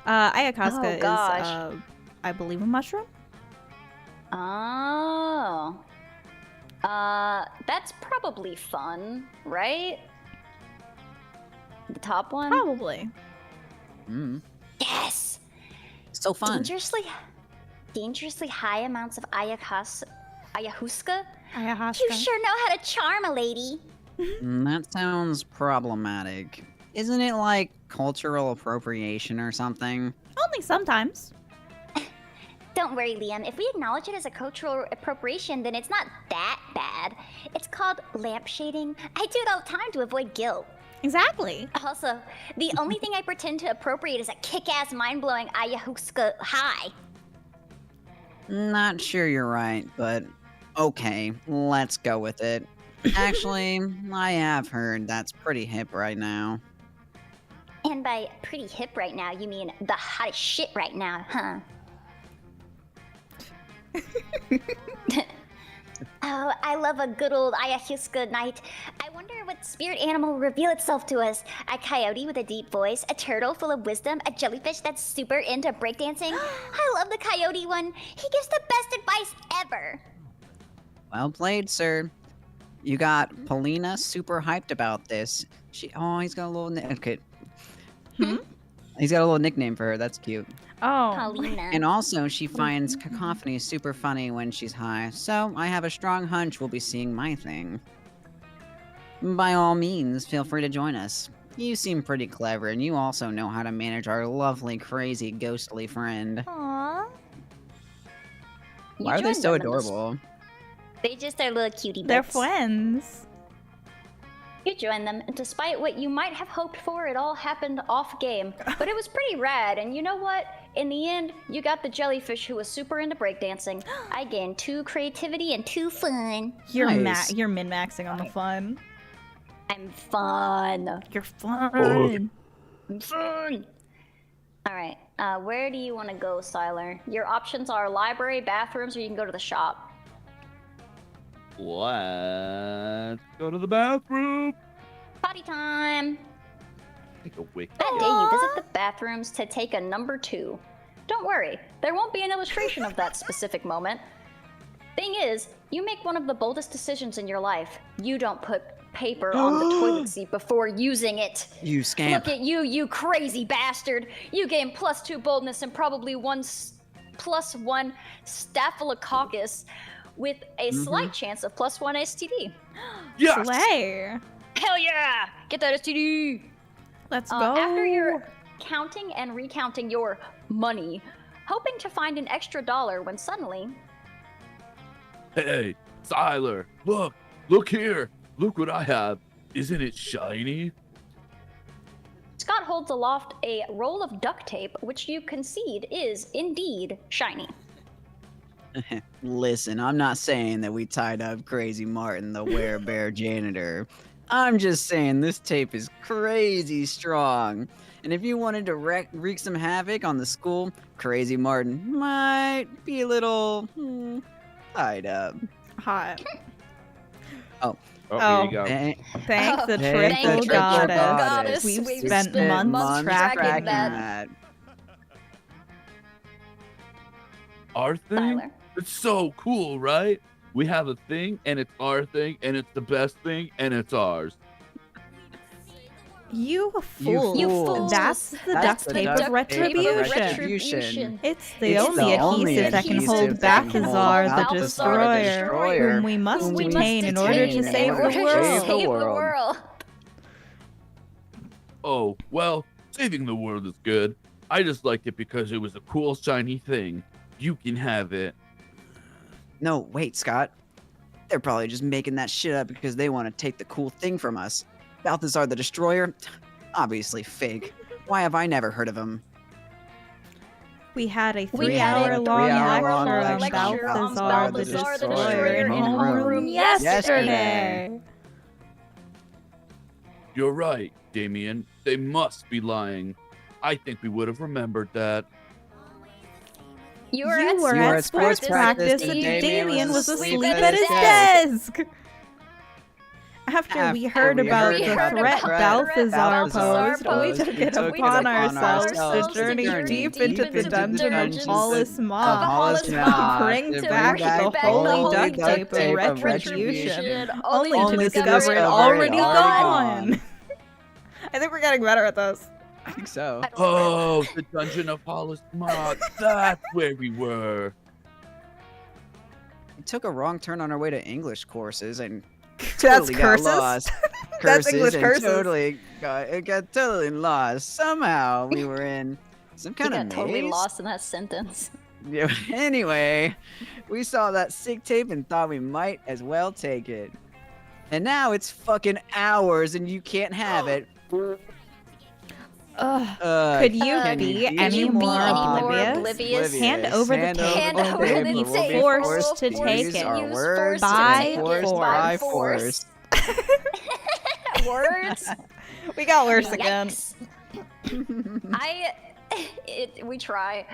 S2: Ayacosta
S1: Oh, gosh.
S2: is, I believe, a mushroom.
S1: Oh. That's probably fun, right? The top one?
S2: Probably.
S5: Yes.
S3: So fun.
S5: Dangerously high amounts of ayahuasca.
S2: Ayahuasca.
S5: You sure know how to charm a lady.
S3: That sounds problematic. Isn't it like cultural appropriation or something?
S2: Only sometimes.
S5: Don't worry, Liam. If we acknowledge it as a cultural appropriation, then it's not that bad. It's called lampshading. I do it all the time to avoid guilt.
S2: Exactly.
S5: Also, the only thing I pretend to appropriate is a kick-ass, mind-blowing ayahuasca high.
S3: Not sure you're right, but okay, let's go with it. Actually, I have heard that's pretty hip right now.
S5: And by pretty hip right now, you mean the hottest shit right now, huh? Oh, I love a good old ayahuasca night. I wonder what spirit animal will reveal itself to us. A coyote with a deep voice, a turtle full of wisdom, a jellyfish that's super into breakdancing. I love the coyote one. He gives the best advice ever.
S3: Well played, sir. You got Polina super hyped about this. He's got a little okay. He's got a little nickname for her. That's cute.
S2: Oh.
S5: Paulina.
S3: And also, she finds cacophony super funny when she's high. So I have a strong hunch we'll be seeing my thing. By all means, feel free to join us. You seem pretty clever, and you also know how to manage our lovely, crazy, ghostly friend.
S2: Aww.
S1: You
S3: Why are they
S1: joined
S3: so
S1: them in this-
S3: adorable?
S5: They just are little cutie
S2: They're
S5: butts.
S2: friends.
S1: You joined them, and despite what you might have hoped for, it all happened off game. But it was pretty rad, and you know what? In the end, you got the jellyfish who was super into breakdancing. I gained 2 creativity and 2 fun.
S2: You're
S3: Nice.
S2: you're min-maxing on the fun.
S1: I'm fun.
S2: You're fun.
S1: I'm fun. All right, where do you want to go, Siler? Your options are library, bathrooms, or you can go to the shop.
S4: Let's go to the bathroom.
S1: Potty time.
S4: Take a wick.
S1: That day you visit the bathrooms to take a number 2. Don't worry, there won't be an illustration of that specific moment. Thing is, you make one of the boldest decisions in your life. You don't put paper on the toilet seat before using it.
S3: You scamp.
S1: Look at you, you crazy bastard. You gain +2 boldness and probably +1 staphylococcus with a slight chance of +1 STD.
S4: Yes.
S2: Slay.
S1: Hell yeah! Get that STD!
S2: Let's go.
S1: After you're counting and recounting your money, hoping to find an extra dollar when suddenly,
S4: Hey, Siler, look here. Look what I have. Isn't it shiny?
S1: Scott holds aloft a roll of duct tape, which you concede is indeed shiny.
S3: Listen, I'm not saying that we tied up Crazy Martin, the werebear janitor. I'm just saying this tape is crazy strong. And if you wanted to wreak some havoc on the school, Crazy Martin might be a little tied up.
S2: Hot.
S4: Oh,
S2: Oh.
S4: here you go.
S2: Thank the
S3: Hey,
S2: triple
S1: thank you,
S2: goddess.
S1: goddess.
S2: We've
S1: We've
S2: spent
S1: spent
S2: months
S1: months
S2: tracking
S1: tracking that.
S4: Our thing?
S1: Siler.
S4: It's so cool, right? We have a thing, and it's our thing, and it's the best thing, and it's ours.
S2: You fool.
S3: You fools.
S2: That's the
S3: That's
S2: duct
S3: the
S2: tape
S3: duct
S2: of
S3: tape of
S2: retribution.
S3: retribution.
S2: It's the
S3: It's
S2: only
S3: the only
S2: adhesive that can
S3: adhesive
S2: hold
S3: that can hold
S2: Balthazar the
S3: Balthazar the
S2: Destroyer,
S3: Destroyer,
S2: whom we must
S3: whom we
S2: detain in
S3: must
S2: order
S3: detain
S2: to
S3: in
S2: save
S3: order
S2: the
S3: to
S2: world.
S3: save the world.
S4: Oh, well, saving the world is good. I just liked it because it was a cool, shiny thing. You can have it.
S3: No, wait, Scott. They're probably just making that shit up because they want to take the cool thing from us. Balthazar the Destroyer? Obviously fake. Why have I never heard of him?
S2: We had a
S1: We had a
S2: 3-hour-long
S3: three-hour-long
S2: lecture on
S3: lecture
S2: Balthazar the Destroyer in homeroom yesterday.
S4: You're right, Damien. They must be lying. I think we would have remembered that.
S1: You
S2: You
S1: were
S2: were at sports practice and Damien was asleep at his desk. After we heard about the threat Balthazar posed, we took it upon ourselves to journey deep into the dungeon of Hollis Maw to bring back the holy duct tape of retribution, only to discover it already gone. I think we're getting better at this.
S3: I think so.
S4: Oh, the Dungeon of Hollis Maw. That's where we were.
S3: We took a wrong turn on our way to English courses and
S2: That's
S3: totally got
S2: curses?
S3: lost.
S2: That's English
S3: and
S2: curses.
S3: Totally got totally lost. Somehow we were in some
S1: You
S3: kind of
S1: got totally
S3: maze.
S1: lost in that sentence.
S3: Yeah, anyway, we saw that sick tape and thought we might as well take it. And now it's fucking ours and you can't have it.
S2: Ugh. Could you
S3: can
S2: be
S3: be
S2: any more
S1: oblivious?
S2: oblivious? Hand over the tape
S1: Hand
S2: or
S1: over
S2: we'll
S1: the
S2: be
S1: tape.
S2: forced to take
S3: use
S2: it.
S3: our
S1: Use
S3: words
S1: force
S2: by
S1: to take it.
S2: force.
S1: By
S3: force.
S1: Words?
S2: We got worse again.
S1: Yikes. We try.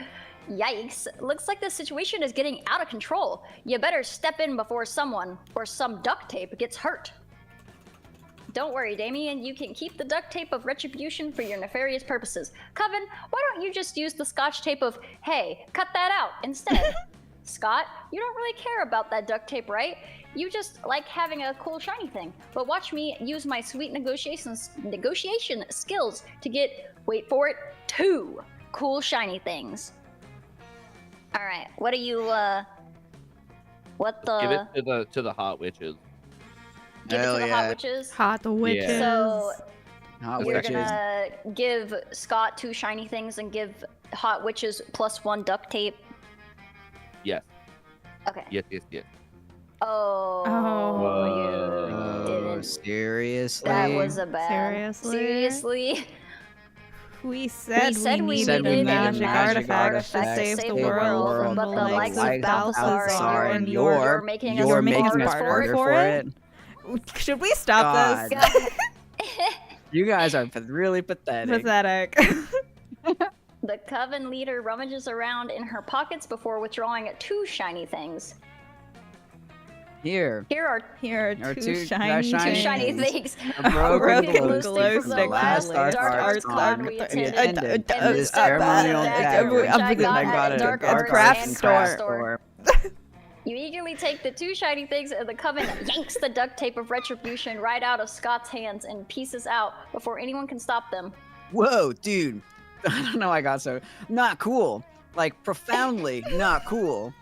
S1: Yikes. Looks like the situation is getting out of control. You better step in before someone or some duct tape gets hurt. Don't worry, Damien. You can keep the duct tape of retribution for your nefarious purposes. Coven, why don't you just use the scotch tape of, hey, cut that out instead? Scott, you don't really care about that duct tape, right? You just like having a cool shiny thing. But watch me use my sweet negotiation skills to get, wait for it, 2 cool shiny things. All right, what are you, what the...
S4: Give it to the hot witches.
S1: Give it
S3: Hell
S1: to the
S3: yeah.
S1: hot witches?
S2: Hot witches.
S1: So,
S3: Hot
S1: you're
S3: witches.
S1: gonna give Scott 2 shiny things and give hot witches +1 duct tape?
S4: Yes.
S1: Okay.
S4: Yes.
S1: Oh,
S2: Oh.
S1: you didn't.
S3: Seriously?
S1: That was a bad. Seriously?
S2: We said we
S1: said
S2: needed
S1: we
S2: a magic
S3: magic
S2: artifact to
S3: artifact
S2: save the world from
S1: but
S2: the
S1: the
S2: likes
S1: likes
S2: of Balthazar,
S1: and
S2: and
S1: you're making us
S3: you're
S1: work
S3: making us
S1: for
S3: harder
S1: it?
S3: for it.
S2: Should we stop
S3: God.
S2: this?
S3: You guys are really pathetic.
S2: Pathetic.
S1: The coven leader rummages around in her pockets before withdrawing 2 shiny things.
S3: Here.
S1: Here are
S2: Here are
S3: Or
S2: 2
S3: 2
S2: shiny
S3: shiny
S1: shiny
S3: things.
S1: things.
S3: A broken
S2: Broken
S3: glow stick from the last
S2: dark
S3: arts
S1: con
S3: we
S1: we
S3: attended.
S1: attended.
S3: And this ceremonial dagger, which I got at a
S2: craft
S3: store.
S1: You eagerly take the 2 shiny things, and the coven yanks the duct tape of retribution right out of Scott's hands and pieces out before anyone can stop them.
S3: Whoa, dude. I don't know why I got so not cool. Like profoundly not cool.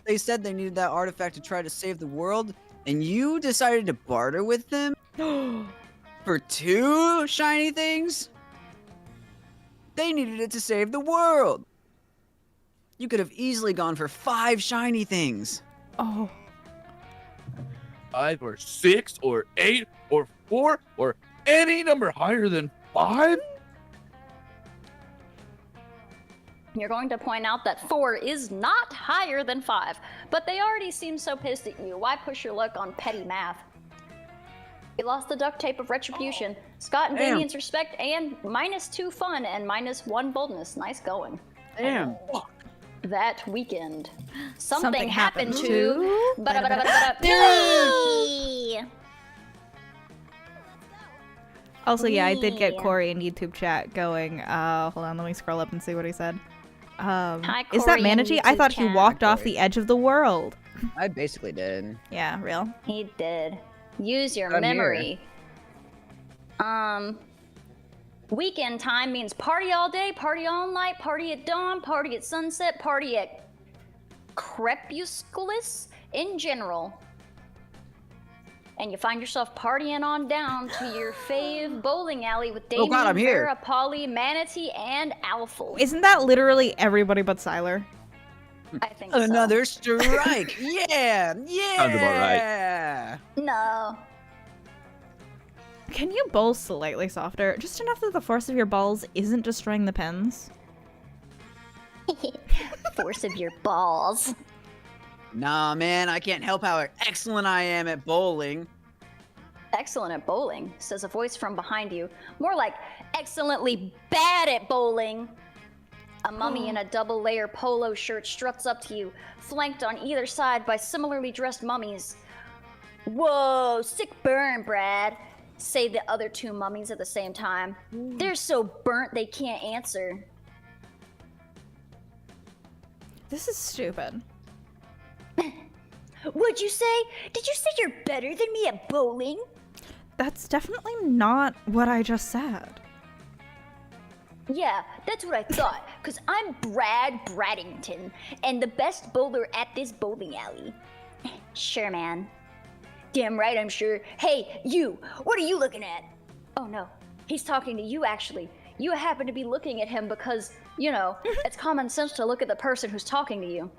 S3: They said they needed that artifact to try to save the world, and you decided to barter with them for 2 shiny things? They needed it to save the world. You could have easily gone for 5 shiny things.
S2: Oh.
S4: 5 or 6 or 8 or 4 or any number higher than 5?
S1: You're going to point out that 4 is not higher than 5, but they already seem so pissed at you. Why push your luck on petty math? You lost the duct tape of retribution. Scott and
S3: Damn.
S1: Damien's respect and -2 fun and -1 boldness. Nice going.
S3: Damn.
S1: That weekend, something
S2: Something
S1: happened
S2: happened
S1: to. Billy!
S2: Also, yeah, I did get
S1: Me.
S2: Corey in YouTube chat going. Hold on, let me scroll up and see what he said.
S1: Hi,
S2: Is that
S1: Corey in
S2: Manatee? I
S1: YouTube
S2: thought he
S1: chat.
S2: walked off
S3: Corey.
S2: the edge of the world.
S3: I basically did.
S2: Yeah, real.
S1: He did. Use your
S3: I'm here.
S1: memory. Weekend time means party all day, party all night, party at dawn, party at sunset, party at crepusculus in general. And you find yourself partying on down to your fave bowling alley with Damien,
S3: God, I'm here.
S1: Vera, Polly, Manatee, and Alpha.
S2: Isn't that literally everybody but Siler?
S1: I think so.
S3: Another strike. Yeah.
S4: Sounds about right.
S3: Yeah.
S1: No.
S2: Can you bowl slightly softer? Just enough that the force of your balls isn't destroying the pins?
S1: Force of your balls.
S3: Nah, man, I can't help how excellent I am at bowling.
S1: Excellent at bowling, says a voice from behind you. More like excellently bad at bowling. A mummy in a double-layer polo shirt struts up to you, flanked on either side by similarly dressed mummies. Whoa, sick burn, Brad, say the other two mummies at the same time. They're so burnt they can't answer.
S2: This is stupid.
S5: What'd you say? Did you say you're better than me at bowling?
S2: That's definitely not what I just said.
S5: Yeah, that's what I thought, because I'm Brad Braddington, and the best bowler at this bowling alley. Sure, man. Damn right, I'm sure. Hey, you, what are you looking at?
S1: Oh no, he's talking to you actually. You happen to be looking at him because, you know, it's common sense to look at the person who's talking to you.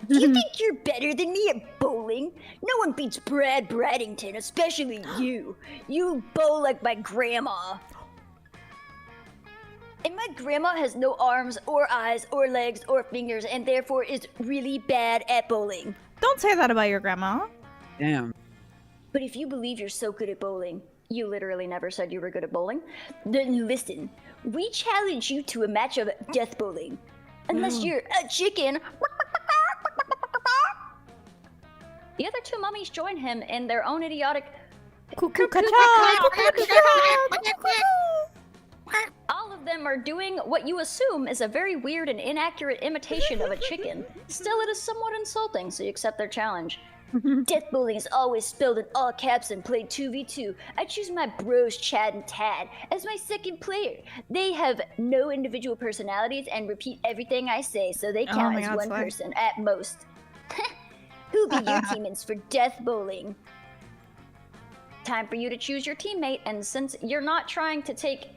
S5: Do you think you're better than me at bowling? No one beats Brad Braddington, especially you. You bowl like my grandma. And my grandma has no arms or eyes or legs or fingers and therefore is really bad at bowling.
S2: Don't say that about your grandma.
S3: Damn.
S5: But if you believe you're so good at bowling, you literally never said you were good at bowling, then listen, we challenge you to a match of death bowling. Unless you're a chicken.
S1: The other two mummies join him in their own idiotic. All of them are doing what you assume is a very weird and inaccurate imitation of a chicken. Still, it is somewhat insulting, so you accept their challenge.
S5: Death bowling is always spelled in all caps and played 2v2. I choose my bros Chad and Tad as my second player. They have no individual personalities and repeat everything I say, so they count as one person at most. Who'll be your teammates for death bowling?
S1: Time for you to choose your teammate, and since you're not trying to take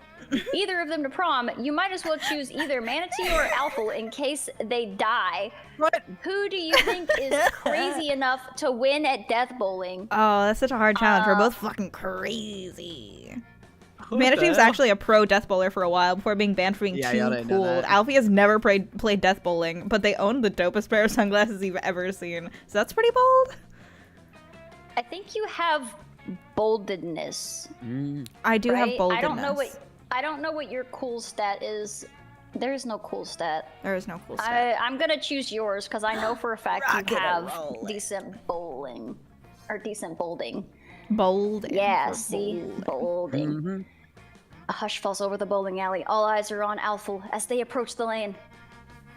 S1: either of them to prom, you might as well choose either Manatee or Alpha in case they die.
S3: What?
S1: Who do you think is crazy enough to win at death bowling?
S2: Oh, that's such a hard challenge. We're both fucking crazy. Manatee was
S4: hell?
S2: actually a pro death bowler for a while before being banned for being
S3: Yeah, y'all
S2: too
S3: didn't know
S2: cool.
S3: that.
S2: Alfie has never played death bowling, but they own the dopest pair of sunglasses you've ever seen. So that's pretty bold.
S1: I think you have boldedness.
S2: I do have
S1: right?
S2: boldness.
S1: I don't know what your cool stat is. There is no cool stat.
S2: There is no cool stat.
S1: I'm gonna choose yours because I know for a fact
S2: Rock
S1: you
S2: it
S1: have
S2: and roll it.
S1: decent bowling or decent bolding.
S2: Bold. and
S1: Yeah,
S2: for
S1: see,
S2: bold.
S1: bowling.
S3: Mm-hmm.
S1: A hush falls over the bowling alley. All eyes are on Alpha as they approach the lane.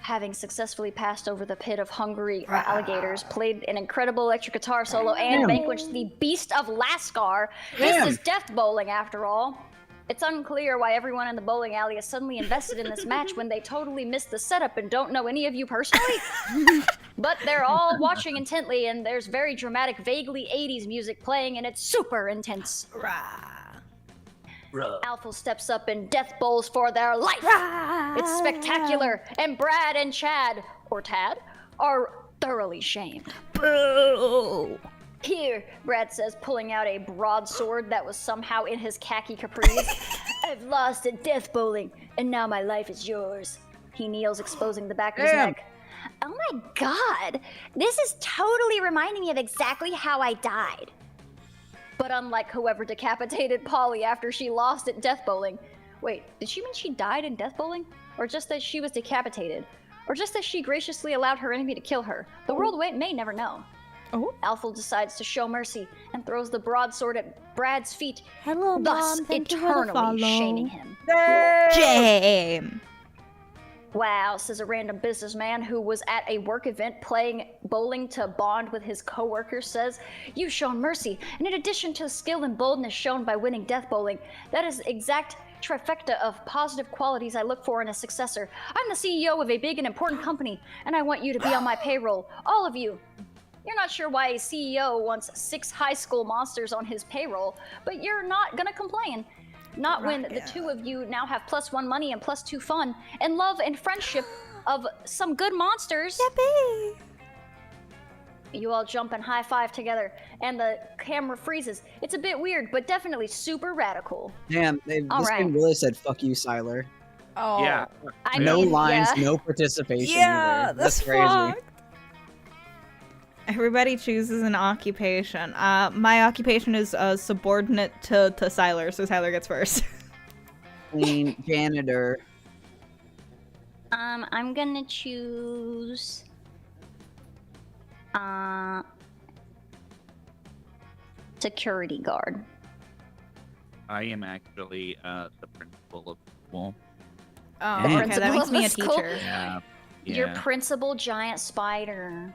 S1: Having successfully passed over the pit of hungry alligators, played an incredible electric guitar solo, and vanquished the beast of Lascar, this is death bowling after all. It's unclear why everyone in the bowling alley is suddenly invested in this match when they totally missed the setup and don't know any of you personally. But they're all watching intently, and there's very dramatic, vaguely 80s music playing, and it's super intense. Alpha steps up and death bowls for their life. It's spectacular, and Brad and Chad, or Tad, are thoroughly shamed.
S2: Boo!
S1: Here, Brad says, pulling out a broadsword that was somehow in his khaki capris. I've lost at death bowling, and now my life is yours. He kneels, exposing the back of his
S3: Damn.
S1: neck.
S5: Oh my god, this is totally reminding me of exactly how I died.
S1: But unlike whoever decapitated Polly after she lost at death bowling. Wait, did she mean she died in death bowling? Or just that she was decapitated? Or just that she graciously allowed her enemy to kill her? The world may never know.
S2: Oh.
S1: Alpha decides to show mercy and throws the broadsword at Brad's feet,
S2: Hello,
S1: thus
S2: Mom. Thank you for the
S1: eternally
S2: follow.
S1: shaming him.
S2: Shame.
S1: Wow, says a random businessman who was at a work event playing bowling to bond with his coworkers, says, "You've shown mercy, and in addition to skill and boldness shown by winning death bowling, that is exact trifecta of positive qualities I look for in a successor. I'm the CEO of a big and important company, and I want you to be on my payroll. All of you." You're not sure why a CEO wants 6 high school monsters on his payroll, but you're not gonna complain. Not when the two of you now have +1 money and +2 fun, and love and friendship of some good monsters.
S2: Yippee!
S1: You all jump and high five together, and the camera freezes. It's a bit weird, but definitely super radical.
S3: Damn,
S1: All
S3: this
S1: right.
S3: game really said "fuck you, Siler."
S2: Oh.
S4: Yeah.
S1: I
S3: No
S1: mean,
S3: lines,
S1: yeah.
S3: no participation.
S2: Yeah,
S3: either.
S2: that's
S3: crazy.
S2: fucked. Everybody chooses an occupation. My occupation is subordinate to Siler, so Siler gets first.
S3: Clean janitor.
S1: I'm gonna choose. Security guard.
S6: I am actually the principal of school.
S2: Oh,
S3: Dang.
S2: okay, that
S1: Principal
S2: makes
S1: of
S2: me
S1: the
S2: a
S1: school.
S2: teacher.
S6: Yeah.
S1: Your principal giant spider.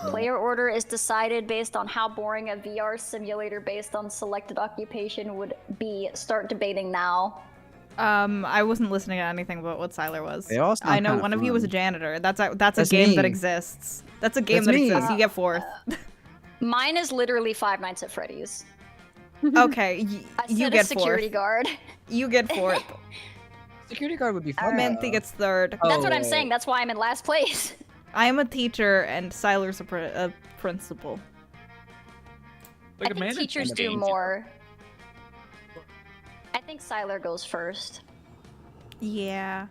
S1: Player order is decided based on how boring a VR simulator based on selected occupation would be. Start debating now.
S2: I wasn't listening to anything about what Siler was.
S3: They all sound
S2: I know
S3: kinda
S2: one of you was a
S3: fun.
S2: janitor. That's a
S3: That's
S2: game that
S3: me.
S2: exists. That's a game
S3: That's
S2: that
S3: me.
S2: exists. You get fourth.
S1: Mine is literally Five Nights at Freddy's.
S2: Okay,
S1: I
S2: you
S1: said
S2: get
S1: a security
S2: fourth.
S1: guard.
S2: You get fourth.
S3: Security guard would be fun.
S2: Manthi gets third.
S3: Oh,
S1: That's what I'm
S3: wait.
S1: saying. That's why I'm in last place.
S2: I am a teacher, and Siler's a principal.
S6: Like
S1: I
S6: a
S1: think
S6: management
S1: teachers do
S6: game.
S1: more. I think Siler goes first.
S2: Yeah.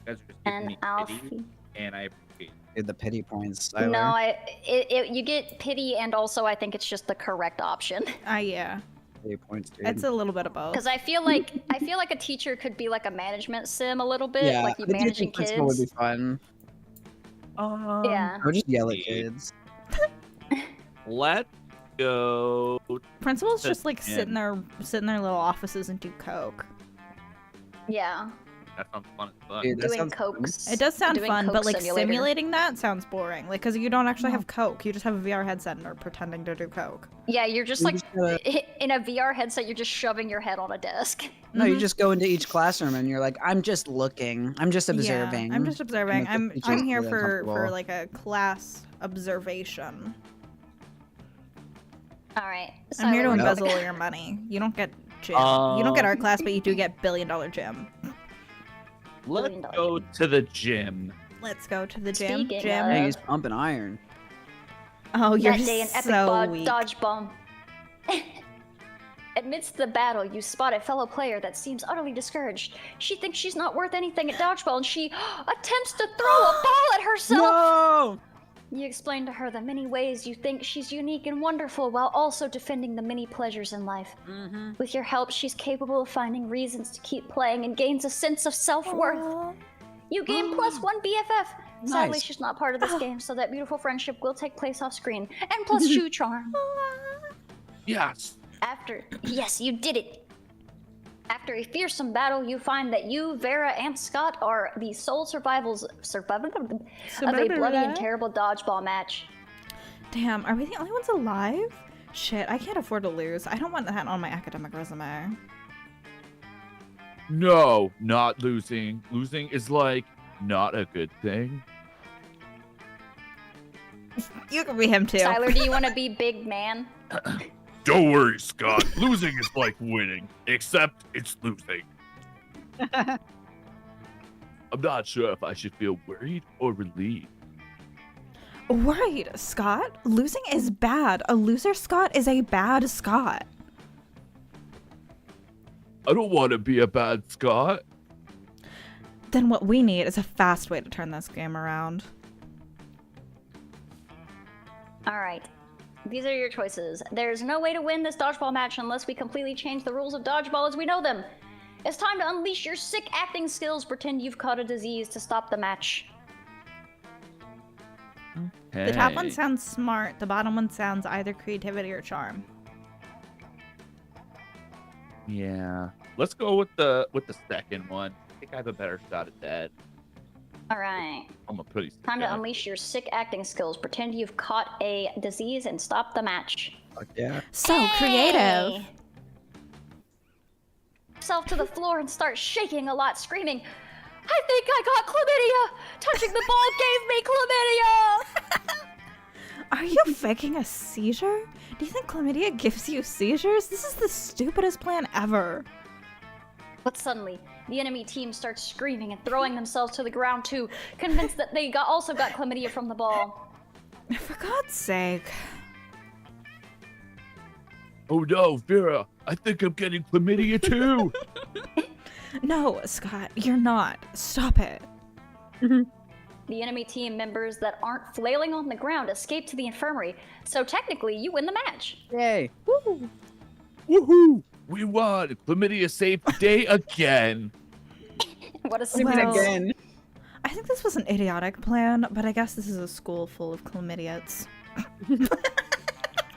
S6: You guys are just giving
S1: And
S6: me pity,
S1: Alfie.
S6: and I appreciate it.
S3: Did the pity points. Siler.
S1: No, you get pity, and also I think it's just the correct option.
S2: Yeah.
S3: Pity points, dude.
S2: It's a little bit of both.
S1: Because I feel like a teacher could be like a management sim a little bit,
S3: yeah,
S1: like you
S3: I do
S1: managing
S3: think principal would be
S1: kids.
S3: fun.
S1: Yeah.
S3: I would just yell at
S6: Yeah.
S3: kids.
S6: Let's go.
S2: Principals
S6: the
S2: just like sit in their little offices and do coke.
S1: Yeah.
S6: That sounds fun as fuck.
S3: Dude, that
S1: Doing
S3: sounds fun.
S1: cokes.
S2: It does sound
S1: Doing
S2: fun,
S1: Coke
S2: but like
S1: Simulator.
S2: simulating that sounds boring. Like, because you don't actually have coke, you just have a VR headset and are pretending to do coke.
S1: Yeah, you're just
S3: You
S1: like
S3: just gotta-
S1: in a VR headset. You're just shoving your head on a desk.
S3: No, you just go into each classroom and you're like, I'm just looking. I'm just observing.
S2: Yeah, I'm just observing.
S3: Make the
S2: I'm
S3: teachers
S2: here
S3: feel
S2: for
S3: uncomfortable.
S2: like a class observation.
S1: All right.
S2: I'm here to
S1: Siler,
S3: No.
S2: embezzle your money. You don't get gym. You don't get art class, but you do get $1 billion gym.
S6: Let's
S1: $1
S6: go to the gym.
S2: Let's go to the gym.
S1: Speaking
S2: Gym.
S3: Dang, he's pumping iron.
S2: Oh, you're
S1: That day, an epic
S2: so weak.
S1: dodge bomb. Amidst the battle, you spot a fellow player that seems utterly discouraged. She thinks she's not worth anything at dodgeball, and she attempts to throw a ball at herself.
S3: No!
S1: You explain to her the many ways you think she's unique and wonderful, while also defending the many pleasures in life. With your help, she's capable of finding reasons to keep playing and gains a sense of self-worth. You gain +1 BFF. Sadly,
S3: Nice.
S1: she's not part of this game, so that beautiful friendship will take place off screen. And +2 charm.
S6: Yes.
S1: Yes, you did it. After a fearsome battle, you find that you, Vera, and Scott are the sole survivors of a bloody and terrible dodgeball match.
S2: Damn, are we the only ones alive? Shit, I can't afford to lose. I don't want that on my academic resume.
S4: No, not losing. Losing is like not a good thing.
S2: You can be him too.
S1: Tyler, do you want to be big man?
S4: Don't worry, Scott. Losing is like winning, except it's losing. I'm not sure if I should feel worried or relieved.
S2: Worried, Scott? Losing is bad. A loser Scott is a bad Scott.
S4: I don't want to be a bad Scott.
S2: Then what we need is a fast way to turn this game around.
S1: All right. These are your choices. There's no way to win this dodgeball match unless we completely change the rules of dodgeball as we know them. It's time to unleash your sick acting skills. Pretend you've caught a disease to stop the match.
S2: The top one sounds smart. The bottom one sounds either creativity or charm.
S4: Yeah. Let's go with the second one. think I have a better shot at that.
S1: All right.
S4: I'm a pretty sick
S1: Time to
S4: guy.
S1: unleash your sick acting skills. Pretend you've caught a disease and stop the match.
S3: Fuck yeah.
S2: So creative.
S1: Hey! Yourself to the floor and start shaking a lot, screaming, I think I got chlamydia! Touching the ball gave me chlamydia!
S2: Are you faking a seizure? Do you think chlamydia gives you seizures? This is the stupidest plan ever.
S1: But suddenly, the enemy team starts screaming and throwing themselves to the ground too, convinced that they also got chlamydia from the ball.
S2: For God's sake.
S4: Oh no, Vera! I think I'm getting chlamydia too.
S2: No, Scott, you're not. Stop it.
S1: The enemy team members that aren't flailing on the ground escape to the infirmary, so technically you win the match.
S3: Yay.
S2: Woo.
S4: Woohoo! We won! Chlamydia safe day again.
S1: What a
S3: Sing it
S2: Well-
S3: again.
S2: I think this was an idiotic plan, but I guess this is a school full of chlamydiates.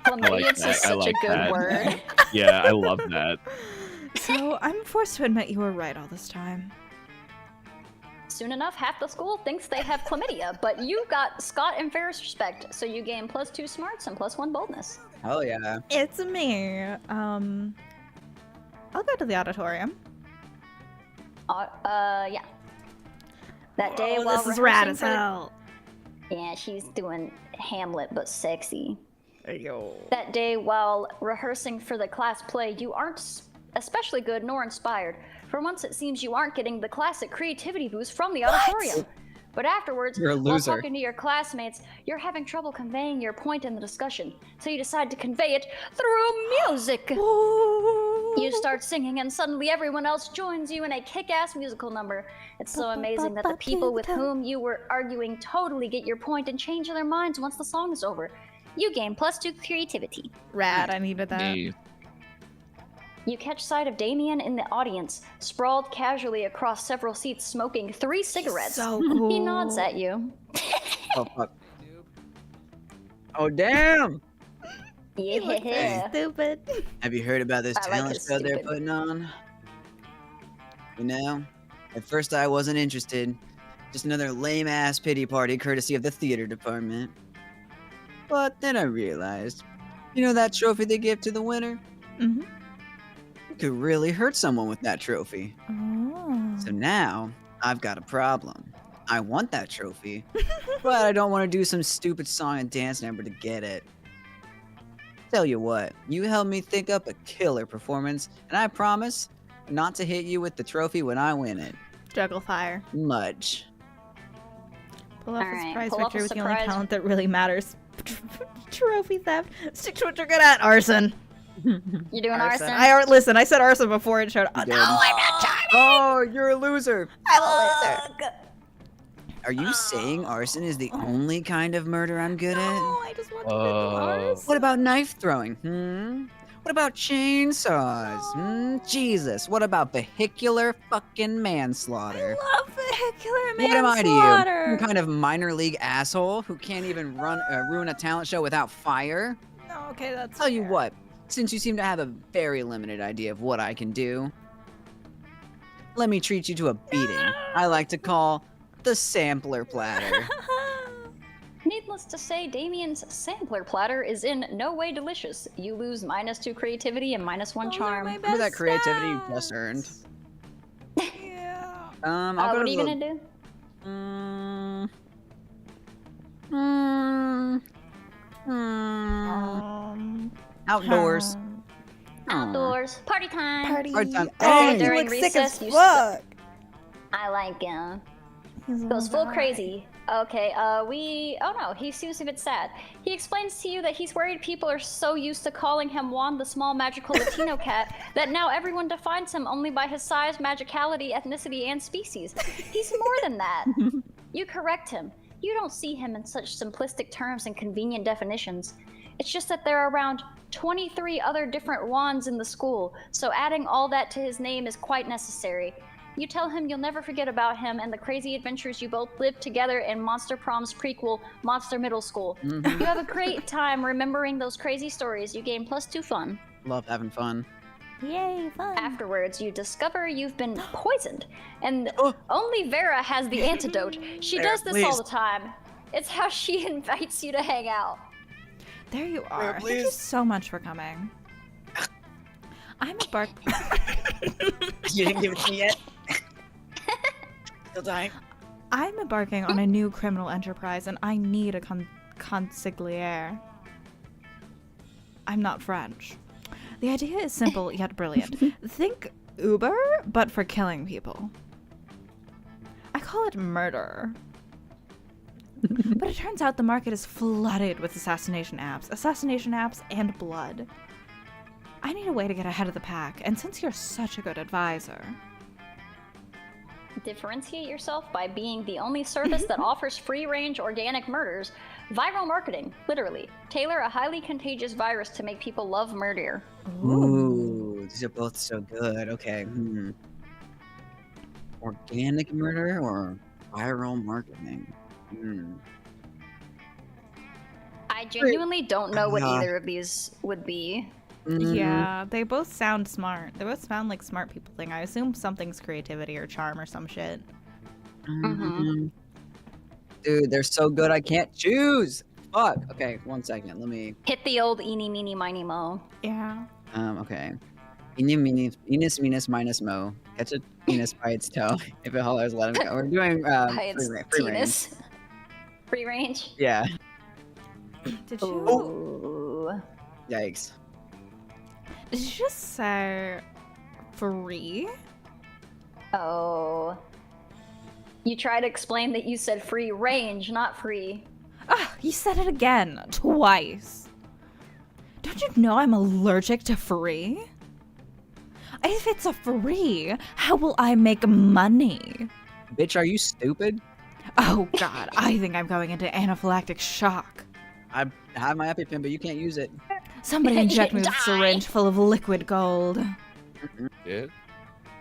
S1: chlamydia is
S4: that. I
S1: such
S4: like
S1: a good
S4: that.
S1: word.
S4: Yeah, I love that.
S2: So I'm forced to admit you were right all this time.
S1: Soon enough, half the school thinks they have chlamydia, but you got Scott and Ferris respect, so you gain +2 smarts and +1 boldness.
S3: Hell yeah.
S2: It's me. I'll go to the auditorium.
S1: Yeah. That day
S2: Oh,
S1: while
S2: this is rad
S1: rehearsing
S2: as
S1: for-
S2: hell.
S1: Yeah, she's doing Hamlet, but sexy.
S2: Yo.
S1: That day while rehearsing for the class play, you aren't especially good nor inspired. For once, it seems you aren't getting the classic creativity boost from the auditorium. But afterwards,
S3: You're a
S1: while
S3: loser.
S1: talking to your classmates, you're having trouble conveying your point in the discussion. So you decide to convey it through music. You start singing, and suddenly everyone else joins you in a kick-ass musical number. It's so amazing that the people with whom you were arguing totally get your point and change their minds once the song is over. You gain +2 creativity.
S2: Rad, I needed that.
S4: Me.
S1: You catch sight of Damien in the audience, sprawled casually across several seats, smoking 3 cigarettes.
S2: So cool.
S1: He nods at you.
S3: Oh, fuck. Oh, damn.
S1: Yeah.
S2: Stupid.
S3: Have you heard about this
S1: I like
S3: talent
S1: his
S3: show they're
S1: stupid.
S3: putting on? You know, at first I wasn't interested. Just another lame-ass pity party courtesy of the theater department. But then I realized, you know that trophy they give to the winner?
S2: Mm-hmm.
S3: You could really hurt someone with that trophy.
S2: Oh.
S3: So now, I've got a problem. I want that trophy, but I don't want to do some stupid song and dance number to get it. Tell you what, you helped me think up a killer performance, and I promise not to hit you with the trophy when I win it.
S2: Juggle fire.
S3: Much.
S2: Pull off a
S1: Alright,
S2: surprise
S1: pull off a
S2: victory with the only
S1: surprise-
S2: talent that really matters. Trophy theft. Stick to what you're good at. Arson.
S1: You doing arson?
S2: Listen, I said arson before it showed. Oh,
S3: You
S2: no,
S3: did.
S2: I'm not trying.
S3: Oh, you're a loser.
S2: I'm a loser.
S3: Are you saying arson is the only kind of murder I'm good at?
S2: No, I just want to be arson.
S3: What about knife throwing? What about chainsaws? Jesus. What about vehicular fucking manslaughter?
S2: I love vehicular
S3: What am I to you?
S2: manslaughter.
S3: Some kind of minor league asshole who can't even ruin a talent show without fire?
S2: No, okay, that's
S3: Tell you
S2: fair.
S3: what, since you seem to have a very limited idea of what I can do, let me treat you to a beating I like to call the sampler platter.
S1: Needless to say, Damien's sampler platter is in no way delicious. You lose -2 creativity and -1
S2: Those are
S1: charm.
S2: my
S3: Remember that
S2: best
S3: creativity you just
S2: stats.
S3: earned?
S2: Yeah.
S3: I'll go
S1: What
S3: to
S1: are you
S3: the-
S1: gonna do?
S3: Outdoors.
S1: Outdoors. Party time.
S2: Party.
S3: Hard time.
S2: Oh,
S3: Hey.
S2: you
S1: During
S2: look sick as
S1: recess, you
S2: fuck.
S1: I like him.
S2: He's a
S1: Goes full
S2: little guy.
S1: crazy. Okay, oh no, he seems a bit sad. He explains to you that he's worried people are so used to calling him Juan the small magical Latino cat that now everyone defines him only by his size, magicality, ethnicity, and species. He's more than that. You correct him. You don't see him in such simplistic terms and convenient definitions. It's just that there are around 23 other different Juans in the school, so adding all that to his name is quite necessary. You tell him you'll never forget about him and the crazy adventures you both lived together in Monster Prom's prequel, Monster Middle School. You have a great time remembering those crazy stories. You gain +2 fun.
S3: Love having fun.
S2: Yay, fun.
S1: Afterwards, you discover you've been poisoned, and
S3: Oh.
S1: only Vera has the antidote. She
S3: Vera,
S1: does this all
S3: please.
S1: the time. It's how she invites you to hang out.
S2: There you are. Thank you
S3: please.
S2: so much for coming. I'm a bark.
S3: You didn't give it to me yet? Still dying.
S2: I'm embarking on a new criminal enterprise, and I need a consigliere. I'm not French. The idea is simple yet brilliant. Think Uber, but for killing people. I call it murder. But it turns out the market is flooded with assassination apps and blood. I need a way to get ahead of the pack, and since you're such a good advisor...
S1: Differentiate yourself by being the only service that offers free-range organic murders. Viral marketing, literally. Tailor a highly contagious virus to make people love murder.
S3: Ooh, these are both so good. Okay. Organic murder or viral marketing?
S1: I genuinely don't know what
S3: Yeah.
S1: either of these would be.
S2: Yeah, they both sound smart. They both sound like smart people thing. I assume something's creativity or charm or some shit.
S3: Dude, they're so good I can't choose. Fuck. Okay, 1 second. Let me.
S1: Hit the old eeny, meeny, miny, mo.
S2: Yeah.
S3: Okay. Enis, minus, minus, mo. Catch a penis by its toe. If it hollers, let him go. We're doing
S1: Hi, it's
S3: free range.
S1: penis. Free range?
S3: Yeah.
S2: Did you
S1: Ooh.
S3: Yikes.
S2: did you just say free?
S1: Oh. You try to explain that you said free range, not free.
S2: Ah, you said it again, twice. Don't you know I'm allergic to free? If it's a free, how will I make money?
S3: Bitch, are you stupid?
S2: Oh god, I think I'm going into anaphylactic shock.
S3: I have my EpiPen, but you can't use it.
S2: Somebody inject me with a
S1: Die.
S2: syringe full of liquid gold.
S4: Yeah.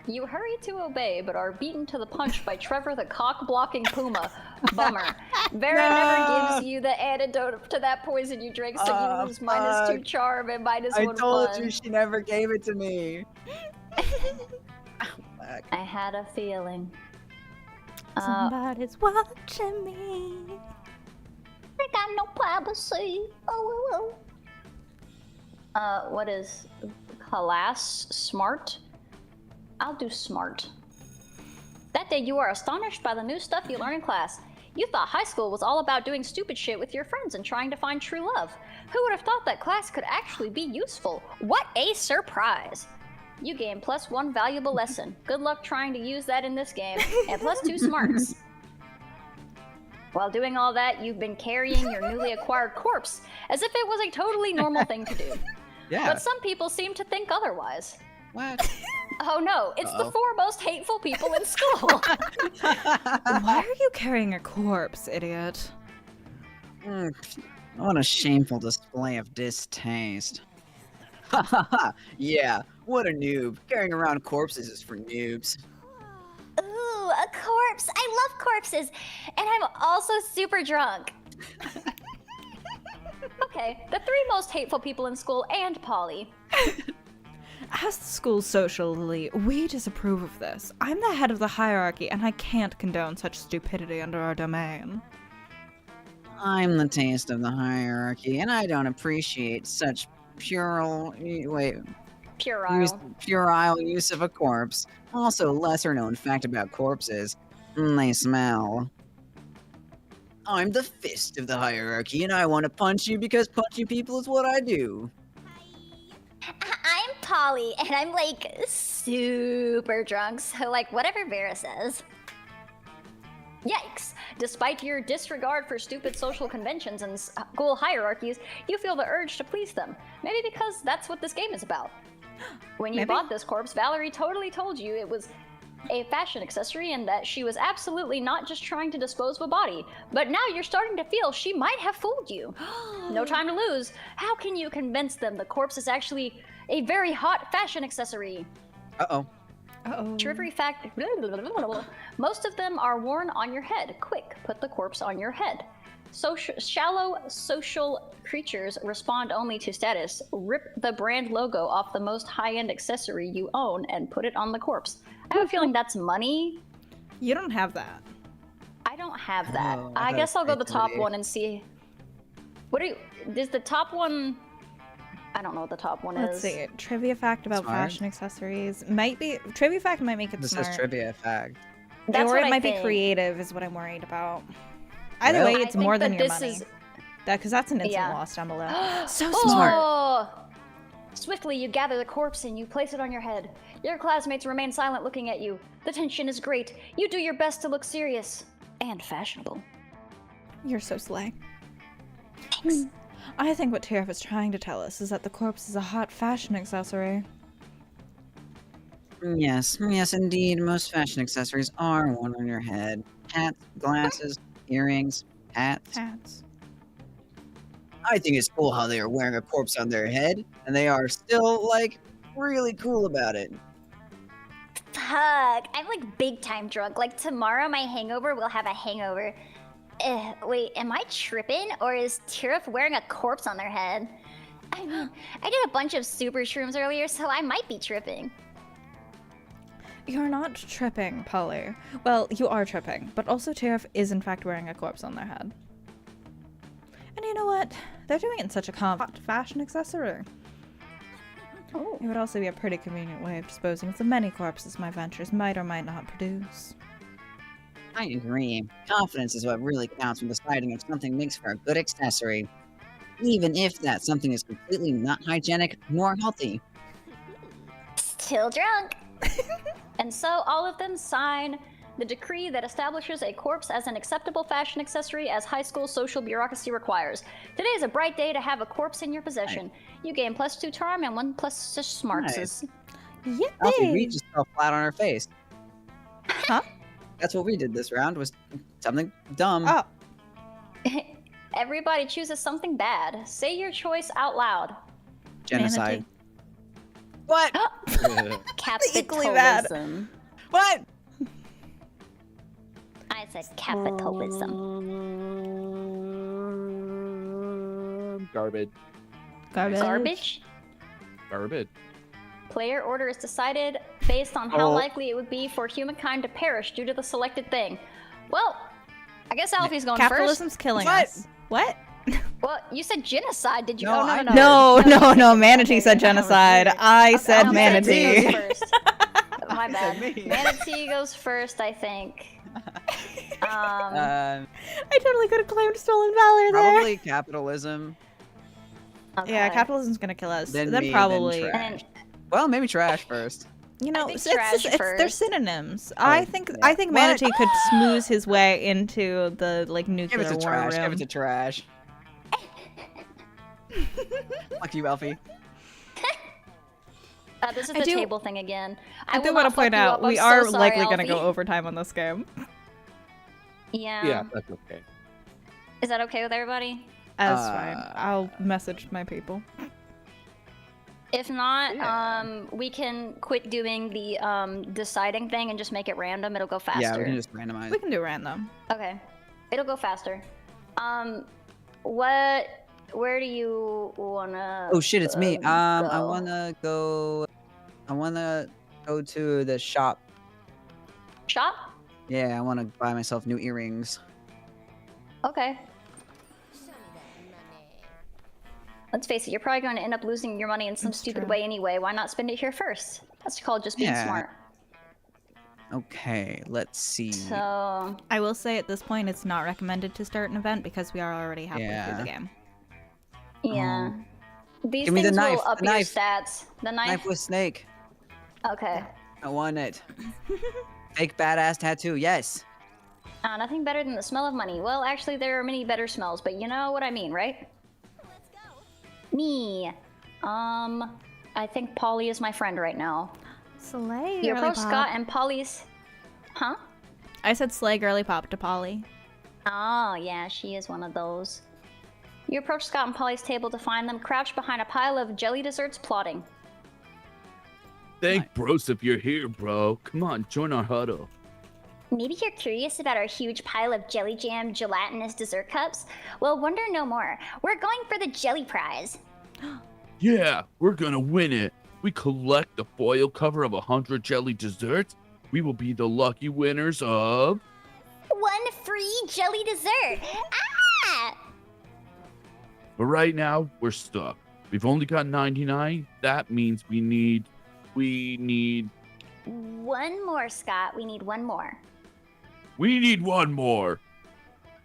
S1: You hurry to obey, but are beaten to the punch by Trevor the cock-blocking puma. Bummer. Vera never gives you the antidote to that poison you drank, so you lose -2
S3: fuck.
S1: charm and -1
S3: I told
S1: fun.
S3: you she never gave it to me. Fuck.
S1: I had a feeling.
S2: Somebody's watching me.
S5: I got no privacy. Oh.
S1: What is class smart? I'll do smart. That day you are astonished by the new stuff you learn in class. You thought high school was all about doing stupid shit with your friends and trying to find true love. Who would have thought that class could actually be useful? What a surprise! You gain +1 valuable lesson. Good luck trying to use that in this game, and +2 smarts. While doing all that, you've been carrying your newly acquired corpse, as if it was a totally normal thing to do.
S3: Yeah.
S1: But some people seem to think otherwise.
S3: What?
S1: Oh no, it's the
S3: Uh-oh.
S1: 4 most hateful people in school.
S2: Why are you carrying a corpse, idiot?
S3: What a shameful display of distaste. Ha ha ha! Yeah, what a noob. Carrying around corpses is for noobs.
S5: Ooh, a corpse. I love corpses. And I'm also super drunk.
S1: Okay, the 3 most hateful people in school and Polly.
S2: As the school's social elite, we disapprove of this. I'm the head of the hierarchy, and I can't condone such stupidity under our domain.
S3: I'm the taste of the hierarchy, and I don't appreciate such puerile use of a corpse. Also, lesser known fact about corpses, they smell. I'm the fist of the hierarchy, and I want to punch you because punching people is what I do.
S5: I'm Polly, and I'm like super drunk, so like whatever Vera says.
S1: Yikes! Despite your disregard for stupid social conventions and school hierarchies, you feel the urge to please them. Maybe because that's what this game is about. When you
S2: Maybe.
S1: bought this corpse, Valerie totally told you it was a fashion accessory and that she was absolutely not just trying to dispose of a body. But now you're starting to feel she might have fooled you. No time to lose. How can you convince them the corpse is actually a very hot fashion accessory?
S3: Uh-oh.
S2: Uh-oh.
S1: Trivia fact, most of them are worn on your head. Quick, put the corpse on your head. Shallow social creatures respond only to status. Rip the brand logo off the most high-end accessory you own and put it on the corpse. I have a feeling that's money.
S2: You don't have that.
S1: I don't have that.
S3: Oh,
S1: I
S3: thought
S1: guess
S3: it
S1: I'll go
S3: was
S1: the top
S3: creativity.
S1: one and see. What do you? Is the top one? I don't know what the top one
S2: Let's
S1: is.
S2: see. Trivia fact about
S3: Smart.
S2: fashion accessories might be trivia fact might make it
S3: This
S2: smart.
S3: is trivia fact.
S1: That's
S2: or
S1: what
S2: it
S1: I
S2: might be
S1: think.
S2: creative is what I'm worried about. Either
S3: Well-
S2: way,
S1: I
S2: it's
S1: think
S2: more than
S1: that
S2: your
S1: this
S2: money.
S1: is-
S2: Because that's an instant
S1: Yeah.
S2: loss down below. So
S1: Oh!
S2: smart.
S1: Swiftly, you gather the corpse and you place it on your head. Your classmates remain silent, looking at you. The tension is great. You do your best to look serious and fashionable.
S2: You're so slay. I think what Tariff is trying to tell us is that the corpse is a hot fashion accessory.
S3: Yes, yes, indeed. Most fashion accessories are worn on your head. Hats, glasses, earrings, hats.
S2: Hats.
S3: I think it's cool how they are wearing a corpse on their head, and they are still, like, really cool about it.
S5: Fuck, I'm like big time drunk. Like tomorrow my hangover will have a hangover. Wait, am I tripping? Or is Tariff wearing a corpse on their head? I mean, I did a bunch of super shrooms earlier, so I might be tripping.
S2: You're not tripping, Polly. Well, you are tripping, but also Tariff is in fact wearing a corpse on their head. And you know what? They're doing it in such a hot fashion accessory.
S1: Oh.
S2: It would also be a pretty convenient way of disposing of the many corpses my ventures might or might not produce.
S3: I agree. Confidence is what really counts when deciding if something makes for a good accessory. Even if that something is completely not hygienic nor healthy.
S5: Still drunk.
S1: And so all of them sign the decree that establishes a corpse as an acceptable fashion accessory as high school social bureaucracy requires. Today is a bright day to have a corpse in your possession. You gain +2 charm and 1 + smarts.
S3: Nice. Alfie, we
S2: Yippee!
S3: just fell flat on our face.
S2: Huh?
S3: That's what we did this round, was something dumb.
S2: Oh,
S1: Everybody chooses something bad. Say your choice out loud.
S3: Genocide. What?
S2: Equally bad.
S1: Capitalism.
S3: What?
S5: I said capitalism.
S4: Garbage.
S2: garbage.
S4: Garbage.
S1: Player order is decided based on how
S3: Oh.
S1: likely it would be for humankind to perish due to the selected thing. Well, I guess Alfie's going first.
S2: Capitalism's killing
S3: What?
S2: us. What?
S1: Well, you said genocide, did you?
S3: No,
S1: oh, no,
S3: I-
S1: no,
S2: No, Manatee said genocide. I said
S1: Okay,
S2: manatee.
S1: goes first. My bad.
S3: me.
S1: Manatee goes first, I think.
S2: I totally could have claimed stolen valor there.
S3: Probably capitalism.
S2: Yeah,
S1: okay.
S2: capitalism's gonna kill us.
S3: Then
S2: Then
S3: me, then
S2: probably,
S3: trash.
S1: And
S3: Well, maybe trash first.
S2: you know,
S1: think
S2: it's
S1: trash
S2: they're
S1: first.
S2: synonyms.
S3: Oh,
S2: I think
S3: yeah.
S2: Manatee could smooth his way into the like
S3: Give
S2: nuclear
S3: it to
S2: war
S3: trash.
S2: room.
S3: Give it to trash. Fuck you, Alfie.
S1: this is
S2: I
S1: the
S2: do-
S1: table thing again.
S2: I do
S1: will
S2: want
S1: not
S2: to point
S1: fuck you
S2: out
S1: up.
S2: we
S1: I'm
S2: are
S1: so sorry,
S2: likely gonna go
S1: Alfie.
S2: overtime on this game.
S1: Yeah.
S4: Yeah, that's okay.
S1: Is that okay with everybody?
S2: That's fine. I'll message my people.
S1: If not,
S3: Yeah.
S1: we can quit doing the deciding thing and just make it random. It'll go faster.
S3: Yeah, we can just randomize.
S2: We can do random.
S1: Okay. It'll go faster. Where do you wanna?
S3: Oh shit, it's me. I
S1: go?
S3: wanna go. I wanna go to the shop.
S1: Shop?
S3: Yeah, I wanna buy myself new earrings.
S1: Okay. Let's face it, you're probably going to end up losing your money in some
S2: That's
S1: stupid
S2: true.
S1: way anyway. Why not spend it here first? That's called just being
S3: Yeah.
S1: smart.
S3: Okay, let's see.
S1: So,
S2: I will say at this point it's not recommended to start an event because we are already halfway through
S3: Yeah.
S2: the game.
S1: yeah. These
S3: Give me the
S1: things
S3: knife,
S1: will up
S3: the
S1: your
S3: knife.
S1: stats. The knife?
S3: Knife with snake.
S1: Okay.
S3: I want it. Fake badass tattoo. Yes.
S1: Nothing better than the smell of money. Well, actually, there are many better smells, but you know what I mean, right? Me. I think Polly is my friend right now.
S2: Slay,
S1: You
S2: girly
S1: approach
S2: pop.
S1: Scott and Polly's... Huh?
S2: I said slay girly pop to Polly.
S1: Oh, yeah, she is one of those. You approach Scott and Polly's table to find them crouched behind a pile of jelly desserts plotting.
S4: Thank bros if you're here, bro. Come on, join our huddle.
S5: maybe you're curious about our huge pile of jelly jam gelatinous dessert cups? Well, wonder no more. We're going for the jelly prize.
S4: Yeah, we're gonna win it. We collect the foil cover of 100 jelly desserts. We will be the lucky winners of...
S5: One free jelly dessert. Ah!
S4: But right now, we're stuck. We've only got 99. That means we need...
S5: One more, Scott. We need one more.
S4: We need one more.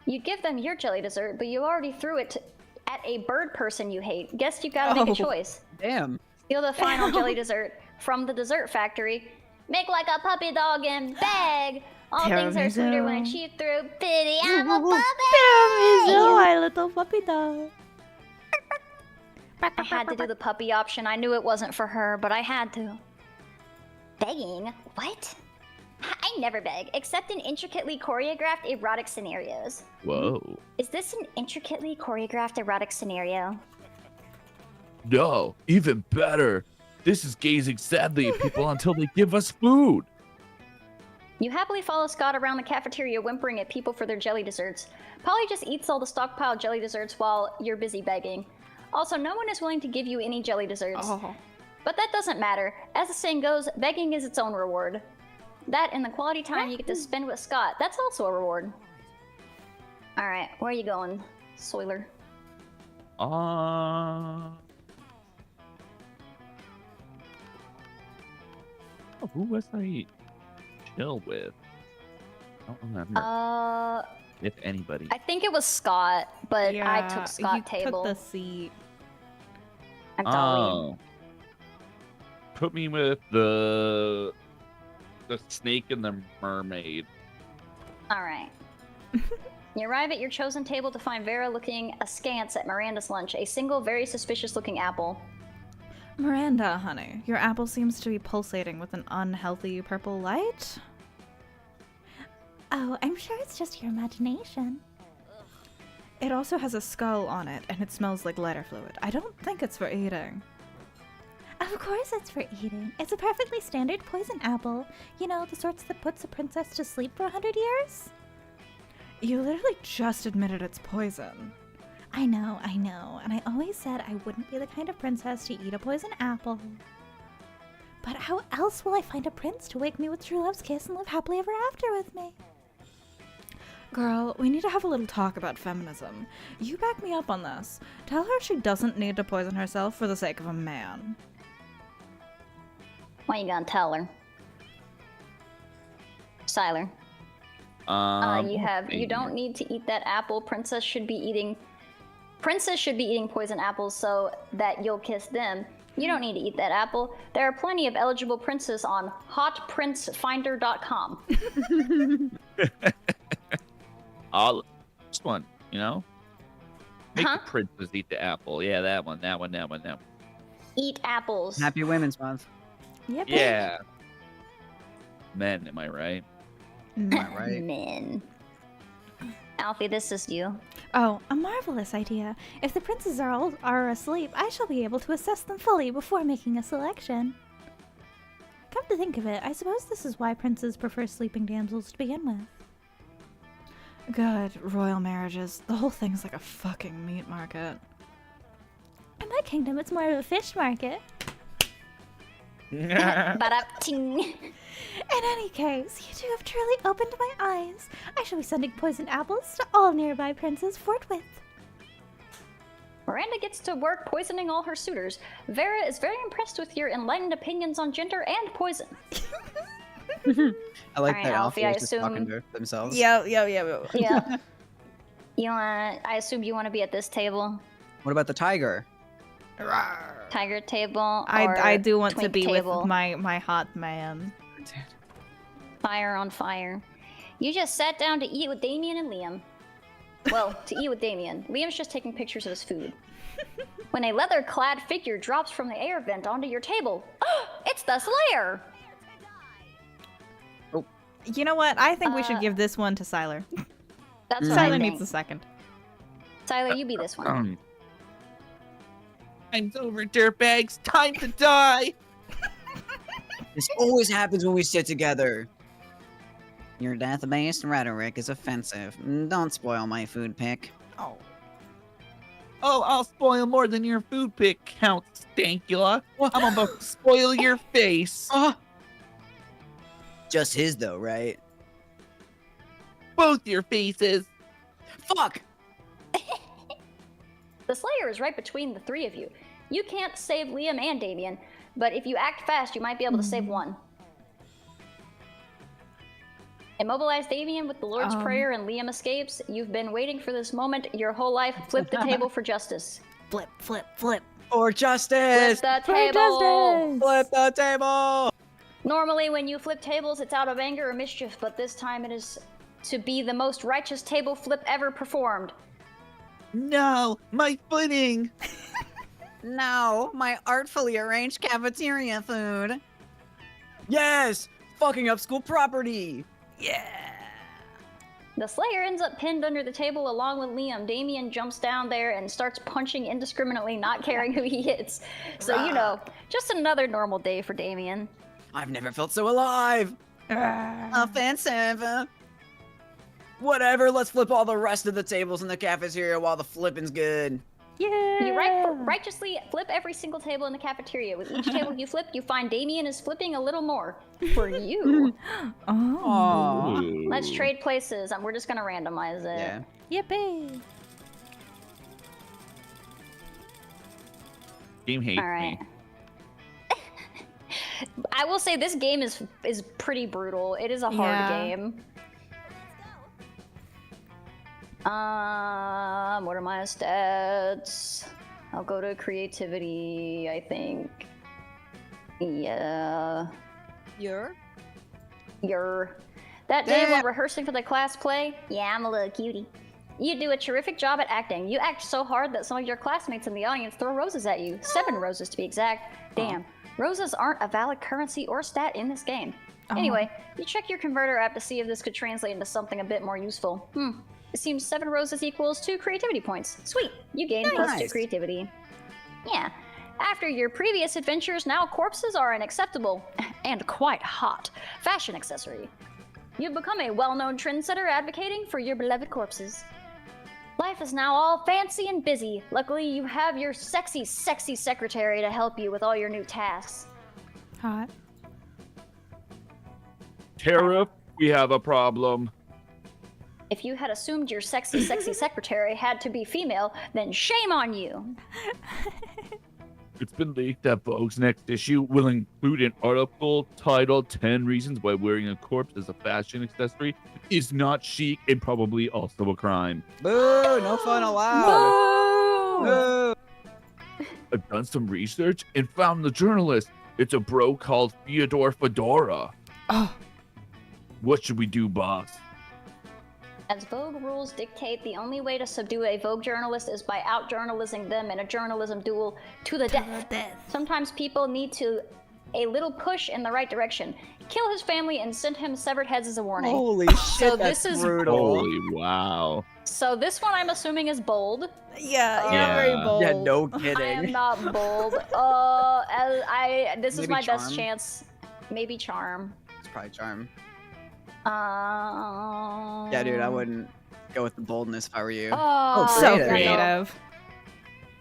S1: You give them your jelly dessert, but you already threw it at a bird person you hate. Guess you gotta make a choice.
S3: Damn.
S1: Steal the final jelly dessert from the dessert factory. Make like a puppy dog and beg. All things are sweeter when
S2: Tiramisu.
S1: chewed through.
S5: Pity, I'm a puppy.
S2: Tiramisu, my little puppy dog.
S1: I had to do the puppy option. I knew it wasn't for her, but I had to.
S5: Begging? What? I never beg, except in intricately choreographed erotic scenarios.
S4: Whoa.
S5: Is this an intricately choreographed erotic scenario?
S4: No, even better. This is gazing sadly at people until they give us food.
S1: You happily follow Scott around the cafeteria whimpering at people for their jelly desserts. Polly just eats all the stockpiled jelly desserts while you're busy begging. Also, no one is willing to give you any jelly desserts.
S2: Oh.
S1: But that doesn't matter. As the saying goes, begging is its own reward. That and the quality time you get to spend with Scott, that's also a reward. Alright, where are you going, Soiler?
S4: Who was I chill with? I don't remember. If anybody.
S1: I think it was Scott, but I took
S2: you
S1: Scott table.
S2: took the seat.
S1: I'm Dolly.
S4: Oh. Put me with the snake and the mermaid.
S1: Alright. You arrive at your chosen table to find Vera looking askance at Miranda's lunch, a single, very suspicious-looking apple.
S2: Miranda, honey, your apple seems to be pulsating with an unhealthy purple light.
S7: Oh, I'm sure it's just your imagination.
S2: It also has a skull on it, and it smells like lighter fluid. I don't think it's for eating.
S7: Of course it's for eating. It's a perfectly standard poison apple. You know, the sorts that puts a princess to sleep for 100 years?
S2: You literally just admitted it's poison.
S7: I know, and I always said I wouldn't be the kind of princess to eat a poison apple. But how else will I find a prince to wake me with true love's kiss and live happily ever after with me?
S2: Girl, we need to have a little talk about feminism. You back me up on this. Tell her she doesn't need to poison herself for the sake of a man.
S1: Why you gonna tell her? Siler. You don't need to eat that apple. Princess should be eating poison apples so that you'll kiss them. You don't need to eat that apple. There are plenty of eligible princes on hotprincefinder.com.
S6: This one, you know? Make the princess eat the apple. Yeah, that one.
S1: Eat apples.
S3: Happy Women's Month.
S2: Yep.
S6: Yeah. Men, am I right?
S3: Am I right?
S1: Men. Alfie, this is you.
S7: Oh, a marvelous idea. If the princes are asleep, I shall be able to assess them fully before making a selection. Come to think of it, I suppose this is why princes prefer sleeping damsels to begin with.
S2: God, royal marriages. The whole thing's like a fucking meat market.
S7: In my kingdom, it's more of a fish market.
S1: Ba-da-ting.
S7: In any case, you two have truly opened my eyes. I shall be sending poisoned apples to all nearby princes forthwith.
S1: Miranda gets to work poisoning all her suitors. Vera is very impressed with your enlightened opinions on gender and poison.
S3: I like
S1: Alright,
S3: that
S1: Alfie,
S3: Alfie
S1: I
S3: is just talking
S1: assume-
S3: to themselves.
S2: Yeah.
S1: Yeah. I assume you want to be at this table?
S3: What about the tiger?
S1: Tiger table?
S2: I
S1: or
S2: do want to
S1: twink
S2: be
S1: table?
S2: with my hot man.
S1: Fire on fire. You just sat down to eat with Damien and Liam. Well, to eat with Damien. Liam's just taking pictures of his food. When a leather-clad figure drops from the air vent onto your table, it's the Slayer!
S2: You know what? I think we should give this one to Siler.
S1: That's what I
S2: Siler
S1: think.
S2: needs a second.
S1: Siler, you be this one.
S6: Time's over, dirtbags. Time to die.
S3: This always happens when we sit together. Your death-based rhetoric is offensive. Don't spoil my food pick.
S6: Oh, I'll spoil more than your food pick, Count Stankula. I'm about to spoil your face.
S3: Just his though, right?
S6: Both your faces.
S3: Fuck!
S1: The Slayer is right between the three of you. You can't save Liam and Damien, but if you act fast, you might be able to save one. Immobilize Damien with the Lord's Prayer and Liam escapes. You've been waiting for this moment your whole life. Flip the table for justice.
S2: Flip, flip, flip.
S3: For justice!
S1: Flip the
S7: For
S1: table!
S7: justice!
S3: Flip the table!
S1: Normally, when you flip tables, it's out of anger or mischief, but this time it is to be the most righteous table flip ever performed.
S6: No, my pudding.
S3: No, my artfully arranged cafeteria food. Yes! Fucking up school property!
S1: The Slayer ends up pinned under the table along with Liam. Damien jumps down there and starts punching indiscriminately, not caring who he hits. So, you know, just another normal day for Damien.
S3: I've never felt so alive! Offensive! Whatever, let's flip all the rest of the tables in the cafeteria while the flipping's good.
S7: Yeah.
S1: You righteously flip every single table in the cafeteria. With each table you flip, you find Damien is flipping a little more. For you.
S3: Aww.
S1: Let's trade places. We're just gonna randomize it.
S3: Yeah.
S7: Yippee.
S6: Game hates
S1: All right.
S6: me.
S1: I will say this game is pretty brutal. It is a hard
S2: Yeah.
S1: game. What are my stats? I'll go to creativity, I think. Yeah.
S3: You're?
S1: That day
S3: Damn.
S1: while rehearsing for the class play,
S5: Yeah, I'm a little cutie.
S1: you do a terrific job at acting. You act so hard that some of your classmates in the audience throw roses at you. 7 roses to be exact. Damn. Roses aren't a valid currency or stat in this game. Anyway, you check your converter app to see if this could translate into something a bit more useful. It seems 7 roses equals 2 creativity points. Sweet, you gain +2
S3: Nice.
S1: creativity. Yeah. After your previous adventures, now corpses are an acceptable and quite hot fashion accessory. You've become a well-known trendsetter advocating for your beloved corpses. Life is now all fancy and busy. Luckily, you have your sexy, sexy secretary to help you with all your new tasks.
S7: Hot.
S4: Tariff, we have a problem.
S1: If you had assumed your sexy, sexy secretary had to be female, then shame on you.
S4: It's been leaked that Vogue's next issue will include an article titled 10 Reasons Why Wearing a Corpse as a Fashion Accessory is Not Chic and Probably Also a Crime.
S3: Boo! No fun allowed! Boo!
S4: I've done some research and found the journalist. It's a bro called Fyodor Fedora.
S2: Oh.
S4: What should we do, boss?
S1: As Vogue rules dictate, the only way to subdue a Vogue journalist is by out-journalising them in a journalism duel to the death. Sometimes people need a little push in the right direction. Kill his family and send him severed heads as a warning.
S3: Holy shit,
S1: So
S3: that's
S1: this is-
S3: brutal.
S4: Holy wow.
S1: So this one I'm assuming is bold.
S2: Yeah, you're
S4: Yeah.
S2: very bold.
S3: Yeah, no
S1: I am
S3: kidding.
S1: not bold. This is
S3: Maybe
S1: my best
S3: charm?
S1: chance. Maybe charm.
S3: It's probably charm.
S1: Yeah,
S3: Yeah, dude, I wouldn't go with the boldness if I were you.
S1: Oh,
S2: So
S3: Creative.
S2: creative.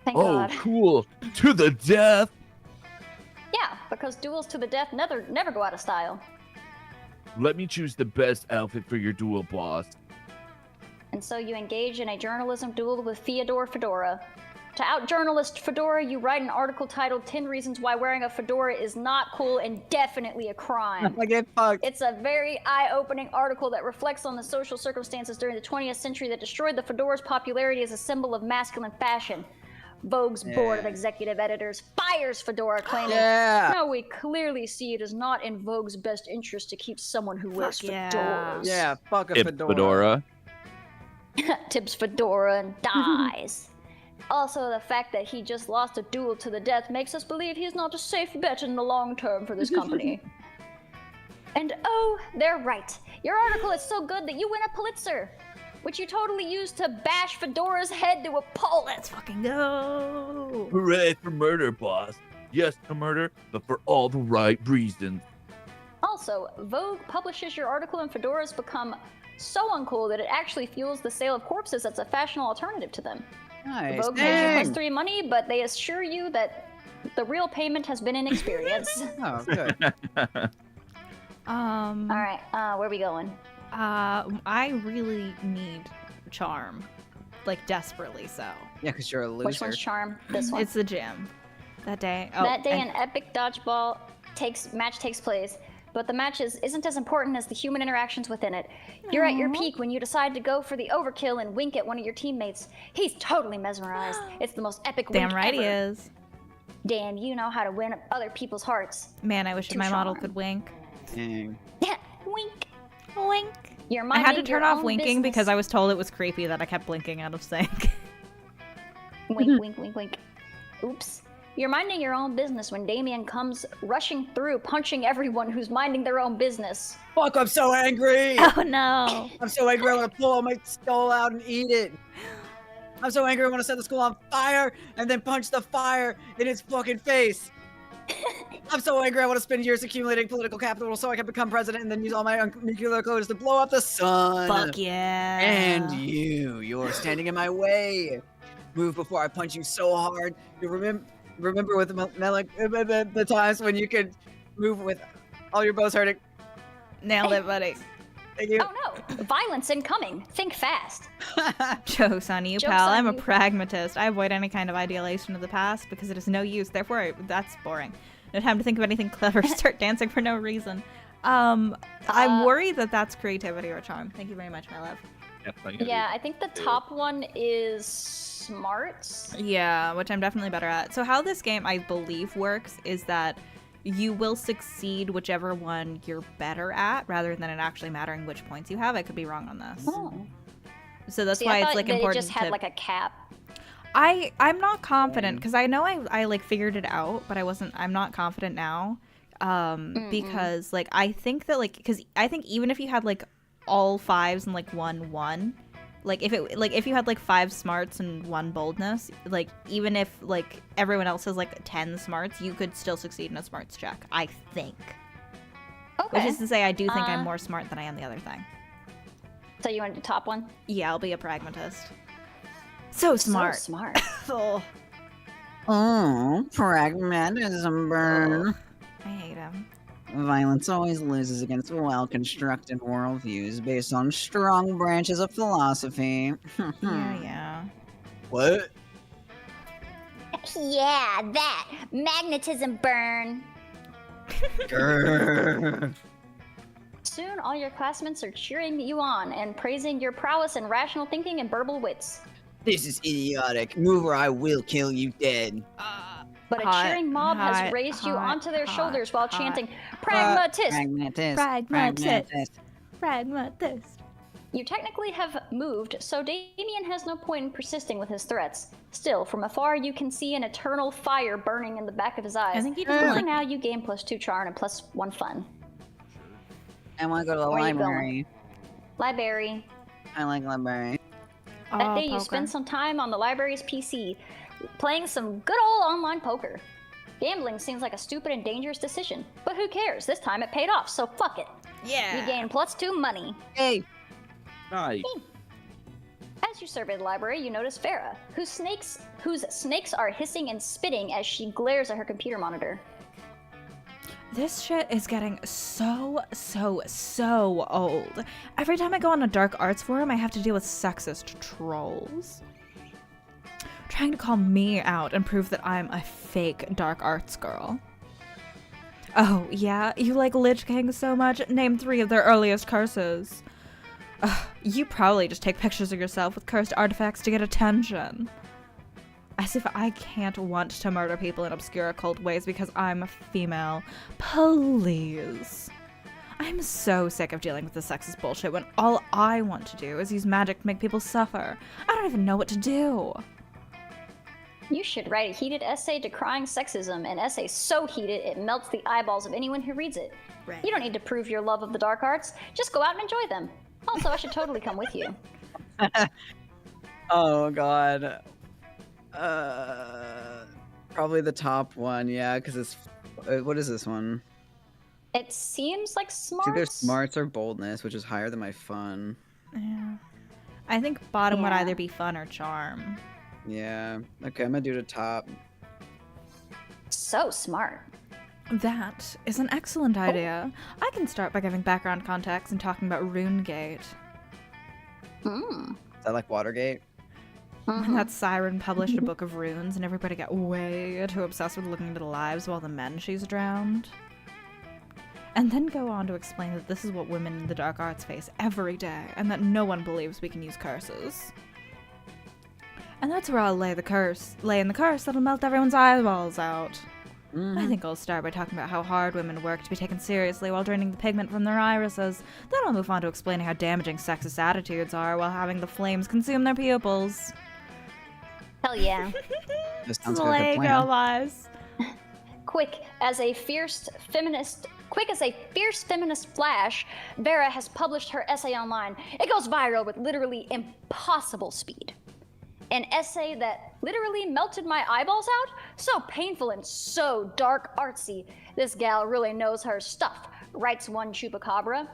S1: Thank
S4: Oh,
S1: God.
S4: cool. To the death.
S1: Yeah, because duels to the death never go out of style.
S4: Let me choose the best outfit for your duel, boss.
S1: And so you engage in a journalism duel with Fyodor Fedora. To out-journalist Fedora, you write an article titled 10 Reasons Why Wearing a Fedora is Not Cool and Definitely a Crime.
S3: I get fucked.
S1: It's a very eye-opening article that reflects on the social circumstances during the 20th century that destroyed the fedora's popularity as a symbol of masculine fashion. Vogue's board of
S3: Yeah.
S1: executive editors fires Fedora, claiming,
S3: Yeah.
S1: "No, we clearly see it is not in Vogue's best interest to keep someone who wears
S2: Fuck yeah.
S1: fedoras."
S3: Yeah, fuck a
S6: Tip
S3: fedora.
S1: Tips Fedora and dies. Also, the fact that he just lost a duel to the death makes us believe he's not a safe bet in the long term for this company. And oh, they're right. Your article is so good that you win a Pulitzer, which you totally used to bash Fedora's head to a pulp.
S2: Let's fucking go.
S4: Hooray for murder, boss. Yes to murder, but for all the right reasons.
S1: Also, Vogue publishes your article and fedoras become so uncool that it actually fuels the sale of corpses that's a fashionable alternative to them.
S3: Nice.
S1: Vogue pays you
S3: Dang.
S1: +3 money, but they assure you that the real payment has been inexperience.
S3: Oh, good.
S1: Alright, where are we going?
S2: I really need charm. Like, desperately so.
S3: Yeah, because you're a loser.
S1: Which one's charm? This one.
S2: It's the gym. That day. Oh,
S1: That day,
S2: and-
S1: an epic dodgeball match takes place, but the match isn't as important as the human interactions within it. You're at your peak when you decide to go for the overkill and wink at one of your teammates. He's totally mesmerized. It's the most epic wink
S2: Damn right
S1: ever.
S2: he is.
S1: Damn, you know how to win other people's hearts.
S2: Man, I wish
S1: Too
S2: my model
S1: charm.
S2: could wink.
S3: Dang.
S1: Wink.
S2: Wink.
S1: You're
S2: I had to
S1: minding
S2: turn
S1: your
S2: off
S1: own
S2: winking because
S1: business.
S2: I was told it was creepy that I kept blinking out of sync.
S1: Wink, wink, wink, wink. Oops. You're minding your own business when Damien comes rushing through, punching everyone who's minding their own business.
S3: Fuck, I'm so angry.
S2: Oh no.
S3: I'm so angry I want to pull my skull out and eat it. I'm so angry I want to set the school on fire and then punch the fire in its fucking face. I'm so angry I want to spend years accumulating political capital so I can become president and then use all my nuclear codes to blow up the sun.
S2: Fuck yeah.
S3: And you're standing in my way. Move before I punch you so hard. You remember with the times when you could move with all your bows hurting.
S2: Nailed it, buddy.
S3: Thank you.
S1: Oh no! Violence incoming! Think fast!
S2: Joke's on you,
S1: Joke's
S2: pal.
S1: on
S2: I'm a
S1: you.
S2: pragmatist. I avoid any kind of idealization of the past because it is no use. Therefore, that's boring. No time to think of anything clever. Start dancing for no reason. I'm worried that that's creativity or charm. Thank you very much, my love.
S1: Yeah, I think the top one is smarts.
S2: Yeah, which I'm definitely better at. So how this game, I believe, works is that you will succeed whichever one you're better at, rather than it actually mattering which points you have. I could be wrong on this.
S1: Oh.
S2: So that's
S1: See,
S2: why
S1: I
S2: it's
S1: thought
S2: like
S1: that
S2: important
S1: it just had
S2: to...
S1: like a cap.
S2: I'm not confident because I know I like figured it out, but I'm not confident now. Because like I think that like because I think even if you had like all fives and like 1-1, like if you had like 5 smarts and 1 boldness, like even if like everyone else has like 10 smarts, you could still succeed in a smarts check, I think.
S1: Okay.
S2: Which is to say, I do think I'm more smart than I am the other thing.
S1: So you want to do top one?
S2: Yeah, I'll be a pragmatist. So smart.
S1: So smart.
S2: Oh,
S3: Oh, pragmatism burn.
S2: I hate him.
S3: Violence always loses against well-constructed worldviews based on strong branches of philosophy.
S2: Yeah.
S3: What?
S5: Yeah, that. Magnetism burn.
S3: Grrr.
S1: Soon, all your classmates are cheering you on and praising your prowess in rational thinking and verbal wits.
S3: This is idiotic. Move or I will kill you dead.
S1: But a
S2: Hot,
S1: cheering mob
S2: hot,
S1: has raised you
S2: hot,
S1: onto their
S2: hot,
S1: shoulders while
S2: hot.
S1: chanting, Pragmatist!
S3: Pragmatist.
S7: Pragmatist. Pragmatist.
S1: You technically have moved, so Damien has no point in persisting with his threats. Still, from afar you can see an eternal fire burning in the back of his eyes.
S2: I think he doesn't
S1: For
S2: like
S1: now you gain +2 charm and +1 fun.
S3: I want to go to the
S1: Where are you
S3: library.
S1: Library.
S3: I like library.
S1: That day you
S2: poker.
S1: spend some time on the library's PC, playing some good old online poker. Gambling seems like a stupid and dangerous decision, but who cares? This time it paid off, so fuck it.
S2: Yeah.
S1: You gain +2 money.
S3: Hey,
S4: Nice.
S1: As you survey the library, you notice Farah, whose snakes are hissing and spitting as she glares at her computer monitor.
S2: This shit is getting so old. Every time I go on a dark arts forum, I have to deal with sexist trolls. Trying to call me out and prove that I'm a fake dark arts girl. Oh, yeah? You like Lich King so much? Name 3 of their earliest curses. Ugh, you probably just take pictures of yourself with cursed artifacts to get attention. As if I can't want to murder people in obscure occult ways because I'm a female. Please. I'm so sick of dealing with this sexist bullshit when all I want to do is use magic to make people suffer. I don't even know what to do.
S1: You should write a heated essay decrying sexism, an essay so heated it melts the eyeballs of anyone who reads it.
S2: Right.
S1: You don't need to prove your love of the dark arts, just go out and enjoy them. Also, I should totally come with you.
S3: oh god. Probably the top one, yeah, because it's. What is this one?
S1: It seems like
S3: It's either
S1: smarts.
S3: smarts or boldness, which is higher than my fun.
S2: Yeah. I think bottom would
S1: Yeah.
S2: either be fun or charm.
S3: Yeah. Okay, I'm gonna do the top.
S1: So smart.
S2: That is an excellent idea. I can start by giving background context and talking about RuneGate.
S1: Hmm.
S3: Is that like Watergate?
S2: When that siren published a book of runes and everybody got way too obsessed with looking into the lives of all the men she's drowned. And then go on to explain that this is what women in the dark arts face every day, and that no one believes we can use curses. And that's where I'll lay in the curse that'll melt everyone's eyeballs out. I think I'll start by talking about how hard women work to be taken seriously while draining the pigment from their irises. Then I'll move on to explaining how damaging sexist attitudes are while having the flames consume their pupils.
S1: Hell yeah.
S3: This sounds like a
S2: Slay,
S3: good
S2: girl
S3: plan.
S2: boss.
S1: Quick as a fierce feminist flash, Vera has published her essay online. It goes viral with literally impossible speed. An essay that literally melted my eyeballs out? So painful and so dark artsy. This gal really knows her stuff, writes one chupacabra.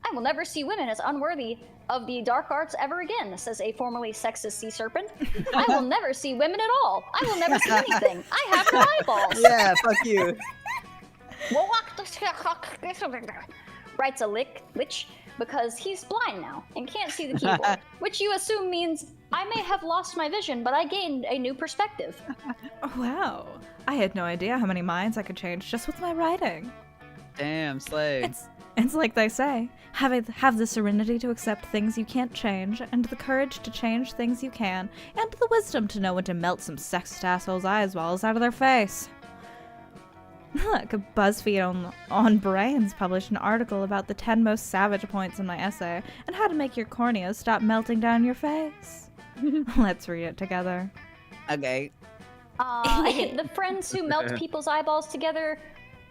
S1: I will never see women as unworthy of the dark arts ever again, says a formerly sexist sea serpent. I will never see women at all. I will never see anything. I have no eyeballs.
S3: Yeah, fuck you.
S1: Writes a lich because he's blind now and can't see the keyboard, which you assume means I may have lost my vision, but I gained a new perspective.
S2: Oh, wow. I had no idea how many minds I could change just with my writing.
S3: Damn, slay.
S2: It's like they say, have the serenity to accept things you can't change, and the courage to change things you can, and the wisdom to know when to melt some sexist assholes' eyeballs out of their face. Look, BuzzFeed on Brains published an article about the 10 most savage points in my essay, and how to make your corneas stop melting down your face. Let's read it together.
S3: Okay.
S1: The friends who melt people's eyeballs together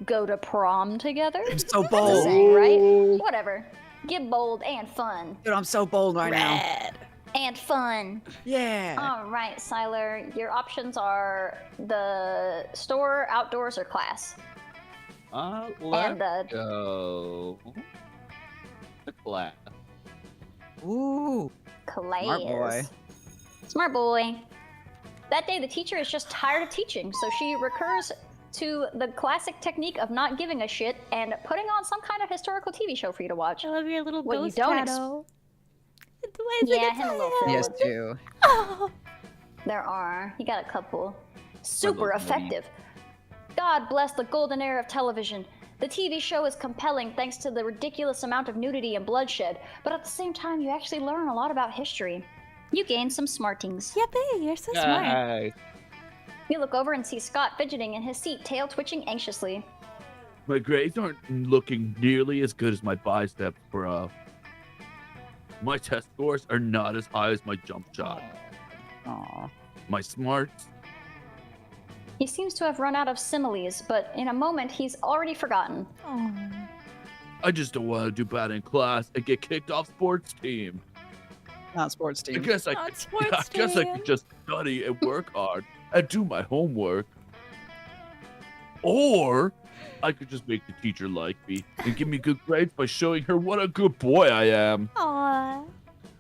S1: go to prom together.
S3: I'm so
S1: That's a
S3: bold.
S1: saying, right? Whatever. Get bold and fun.
S3: Dude, I'm so bold right now.
S1: And fun.
S3: Yeah.
S1: All right, Siler, your options are the store, outdoors, or class.
S6: Let's
S1: And the
S6: go. The class.
S3: Ooh.
S1: class.
S3: Smart boy.
S1: Smart boy. That day, the teacher is just tired of teaching, so she recurs to the classic technique of not giving a shit and putting on some kind of historical TV show for you to watch.
S7: I love your little
S1: What you
S7: ghost
S1: don't
S7: shadow.
S1: Yeah, him a little Phil.
S3: Yes, too.
S7: Oh,
S1: There are. You got a couple. Super
S6: little buddy.
S1: effective. God bless the golden era of television. The TV show is compelling thanks to the ridiculous amount of nudity and bloodshed, but at the same time, you actually learn a lot about history. You gain some smartings.
S7: yippee, you're so smart.
S6: Nice.
S1: You look over and see Scott fidgeting in his seat, tail twitching anxiously.
S4: My grades aren't looking nearly as good as my biceps, bro. My test scores are not as high as my jump shot.
S3: Aw.
S4: My smarts,
S1: He seems to have run out of similes, but in a moment he's already forgotten.
S7: Oh.
S4: I just don't want to do bad in class and get kicked off sports team.
S3: Not sports
S4: I
S3: team.
S4: guess I
S7: Not
S4: could,
S7: sports
S4: I guess I
S7: team.
S4: could just study and work hard and do my homework. Or I could just make the teacher like me and give me good grades by showing her what a good boy I am.
S7: Aw.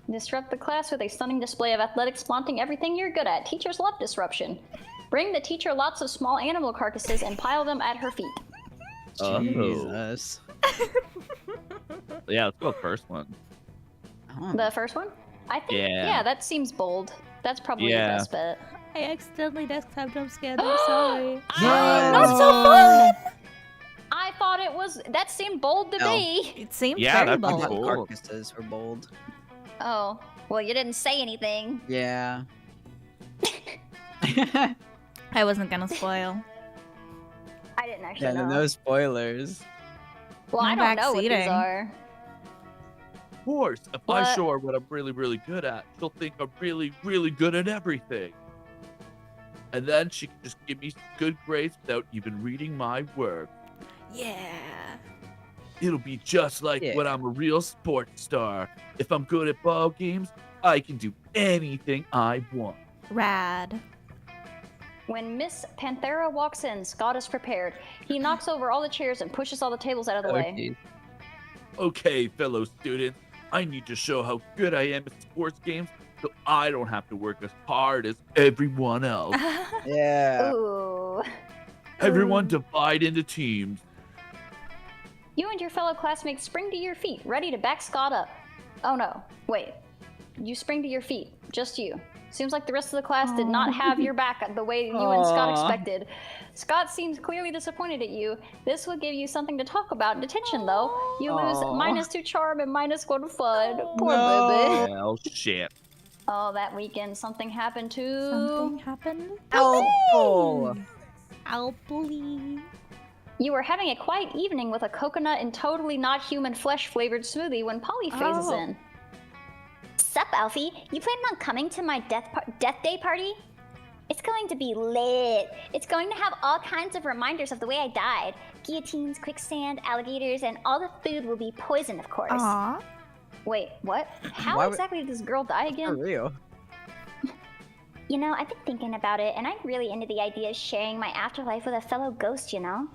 S1: Disrupt the class with a stunning display of athletics flaunting everything you're good at. Teachers love disruption. Bring the teacher lots of small animal carcasses and pile them at her feet.
S4: Oh.
S3: Jesus.
S6: Yeah, let's go first one.
S3: Oh.
S1: The first one? I think,
S6: Yeah.
S1: that seems bold. That's probably
S6: Yeah.
S1: the best bet.
S7: I accidentally desktop jump scared. I'm sorry.
S1: Not
S7: so fun!
S1: I thought that seemed bold to
S3: No.
S1: me.
S2: It seemed
S6: Yeah,
S2: very
S6: that's
S3: I
S2: bold.
S3: thought
S6: cool.
S3: carcasses were bold.
S1: Oh, well, you didn't say anything.
S3: Yeah.
S2: I wasn't gonna spoil.
S1: I didn't actually
S3: Yeah,
S1: know.
S3: no spoilers.
S1: Well, I
S2: No
S1: don't know what these
S2: backseating.
S1: are.
S4: Of course, if I
S1: What?
S4: show her what I'm really, really good at, she'll think I'm really, really good at everything. And then she can just give me good grades without even reading my work.
S2: Yeah.
S4: It'll be just like
S3: Yeah.
S4: when I'm a real sports star. If I'm good at ball games, I can do anything I want.
S2: Rad.
S1: When Miss Panthera walks in, Scott is prepared. He knocks over all the chairs and pushes all the tables out of the way.
S4: Okay, fellow students, I need to show how good I am at sports games so I don't have to work as hard as everyone else.
S3: Yeah.
S1: Ooh.
S4: Everyone divide into teams.
S1: You and your fellow classmates spring to your feet, ready to back Scott up. Oh no, wait. You spring to your feet, just you. Seems like the rest of the class did not have your back the way you and Scott expected. Scott seems clearly disappointed at you. This will give you something to talk about in detention, though. You lose -2 charm and -1 fun. Poor baby.
S4: Well, shit.
S1: Oh, that weekend something happened too.
S7: Something happened.
S3: Oh.
S7: Alply.
S1: You were having a quiet evening with a coconut and totally not human flesh flavored smoothie when Polly phases in.
S5: Sup, Alfie? You planning on coming to my death day party? It's going to be lit. It's going to have all kinds of reminders of the way I died. Guillotines, quicksand, alligators, and all the food will be poison, of course.
S7: Aw.
S1: Wait, what? How
S3: Why would-
S1: exactly did this girl die
S3: For
S1: again?
S3: real.
S5: You know, I've been thinking about it, and I'm really into the idea of sharing my afterlife with a fellow ghost, you know?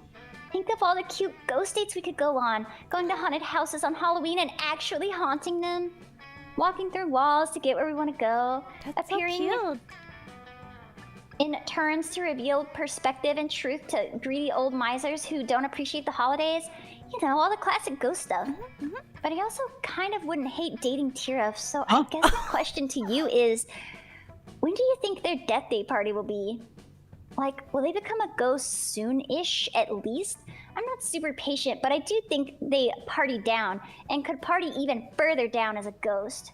S5: Think of all the cute ghost dates we could go on, going to haunted houses on Halloween and actually haunting them. Walking through walls to get where we want to go.
S7: That's so
S5: appearing
S7: cute.
S5: in turns to reveal perspective and truth to greedy old misers who don't appreciate the holidays. You know, all the classic ghost stuff. But I also kind of wouldn't hate dating Tira, so I guess the question to you is, when do you think their death day party will be? Like, will they become a ghost soon-ish, at least? I'm not super patient, but I do think they party down, and could party even further down as a ghost.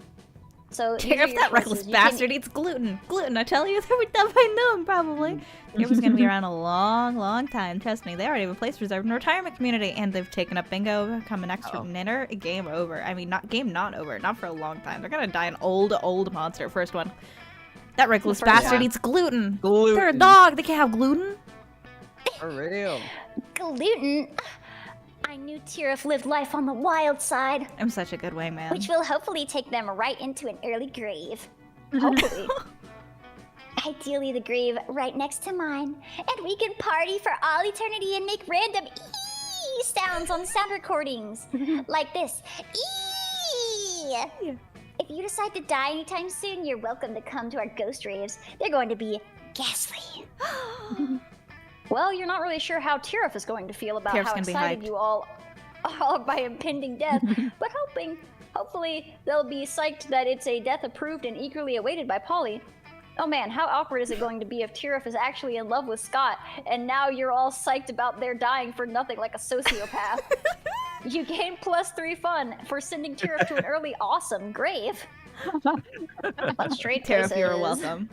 S5: So, these are
S2: If
S5: your
S2: that reckless
S5: choices. You can-
S2: bastard eats gluten. Gluten, I tell you, they would definitely know him, probably. Tira's gonna be around a long, long time. Trust me, they already have a place reserved in the retirement community, and they've taken up bingo, become an extra knitter. Game over. I mean, not over. Not for a long time. They're gonna die an old monster. First one. That reckless
S1: first
S2: bastard
S3: one.
S2: eats gluten.
S3: Gluten.
S2: They're a dog. They can't have gluten.
S3: For real.
S5: Gluten. I knew Tirith lived life on the wild side,
S2: I'm such a good wingman.
S5: which will hopefully take them right into an early grave.
S1: Hopefully.
S5: Ideally, the grave right next to mine, and we can party for all eternity and make random ee sounds on sound recordings, like this. Ee. If you decide to die anytime soon, you're welcome to come to our ghost raves. They're going to be ghastly.
S1: Well, you're not really sure how Tirith is going to feel about
S2: Tirith's
S1: how
S2: gonna be
S1: excited
S2: hyped.
S1: you all are by impending death, but hopefully they'll be psyched that it's a death approved and eagerly awaited by Polly. Oh man, how awkward is it going to be if Tirith is actually in love with Scott, and now you're all psyched about their dying for nothing like a sociopath? You gain +3 fun for sending Tirith to an early awesome grave. But straight
S2: Tirith,
S1: faces.
S2: you're welcome.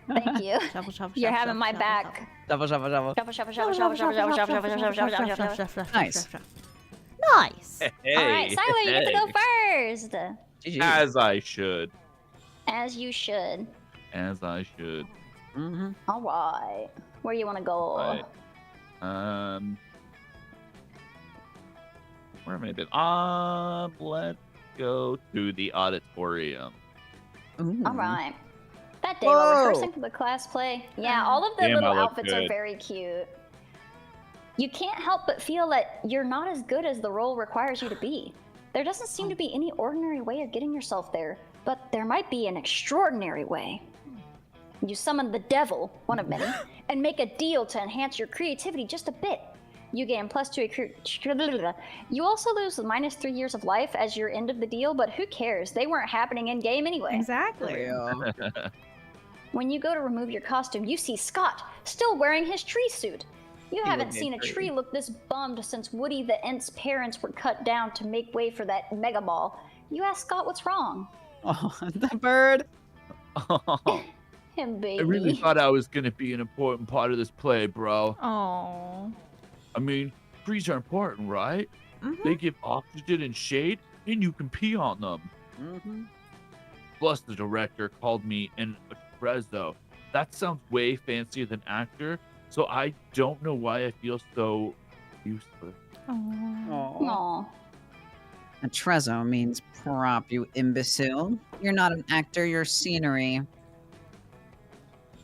S1: Thank you.
S2: Shuffle, shuffle,
S1: You're
S2: shuffle,
S1: having my
S2: shuffle,
S1: back.
S3: Shuffle, shuffle, shuffle.
S1: Shuffle, shuffle, shuffle, shuffle, shuffle, shuffle, shuffle, shuffle, shuffle, shuffle, shuffle.
S3: Nice.
S2: Nice.
S4: Hey,
S1: All right, Siler, you get to go first.
S3: GG.
S4: As I should.
S1: As you should.
S4: As I should.
S3: Mm-hmm.
S1: All right. Where you want to go?
S4: Right. Where am I been? Let's go to the auditorium.
S1: All right. That day, while
S3: Whoa.
S1: rehearsing for the class play, yeah, all of the
S4: Damn,
S1: little
S4: I look
S1: outfits are
S4: good.
S1: very cute. You can't help but feel that you're not as good as the role requires you to be. There doesn't seem to be any ordinary way of getting yourself there, but there might be an extraordinary way. You summon the devil, one of many, and make a deal to enhance your creativity just a bit. You gain +2. You also lose the -3 years of life as your end of the deal, but who cares? They weren't happening in game anyway.
S2: Exactly.
S1: When you go to remove your costume, you see Scott, still wearing his tree suit. You haven't
S3: looked
S1: seen a
S3: great.
S1: tree look this bummed since Woody the Ent's parents were cut down to make way for that mega ball. You ask Scott what's wrong.
S3: Oh, the bird.
S1: Him, baby.
S4: I really thought I was gonna be an important part of this play, bro.
S2: Oh.
S4: I mean, trees are important, right?
S2: Mhm.
S4: They give oxygen and shade, and you can pee on them.
S3: Mm-hmm.
S4: Plus, the director called me an Atrezo. That sounds way fancier than actor, so I don't know why I feel so useless.
S2: Oh.
S1: Aw.
S3: A trezzo means prop, you imbecile. You're not an actor, you're scenery.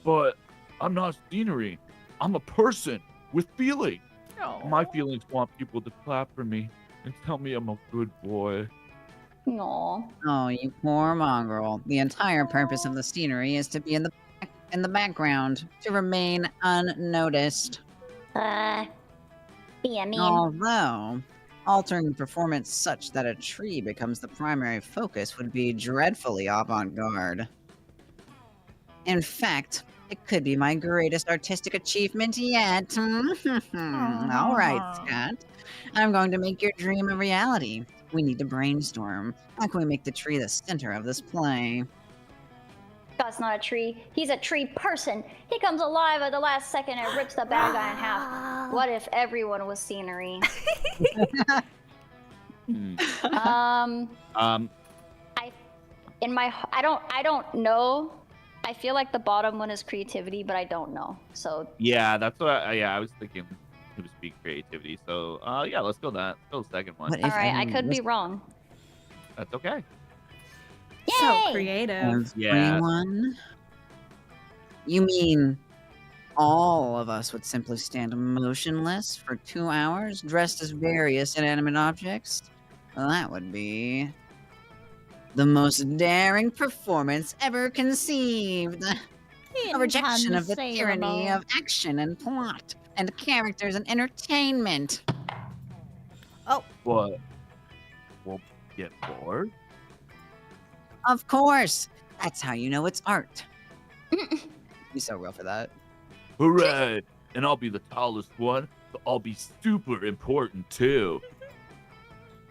S4: But I'm not scenery. I'm a person with feelings.
S2: Oh.
S4: My feelings want people to clap for me and tell me I'm a good boy.
S1: Aw.
S3: Oh, you poor mongrel. The entire purpose of the scenery is to be in the background, to remain unnoticed.
S5: Be a mean.
S3: Although, altering the performance such that a tree becomes the primary focus would be dreadfully avant-garde. In fact, it could be my greatest artistic achievement yet. All right, Scott. I'm going to make your dream a reality. We need to brainstorm. How can we make the tree the center of this play?
S1: Scott's not a tree. He's a tree person. He comes alive at the last second and rips the bad guy in half. What if everyone was scenery?
S4: Um,
S1: I don't know. I feel like the bottom one is creativity, but I don't know. So
S4: yeah, that's what I was thinking. It would be creativity. So, yeah, let's go that. Go second one.
S3: What
S1: all
S3: if
S1: right, I
S3: everyone
S1: could be
S3: was
S1: wrong.
S4: That's okay.
S2: So
S5: Yay!
S2: creative.
S4: Yeah.
S3: everyone? You mean all of us would simply stand motionless for 2 hours, dressed as various inanimate objects? Well, that would be the most daring performance ever conceived. A rejection of the tyranny of action and plot, and characters and entertainment.
S4: What? We'll get bored?
S3: Of course! That's how you know it's art. Be so real for that.
S4: Hooray! And I'll be the tallest one, so I'll be super important too.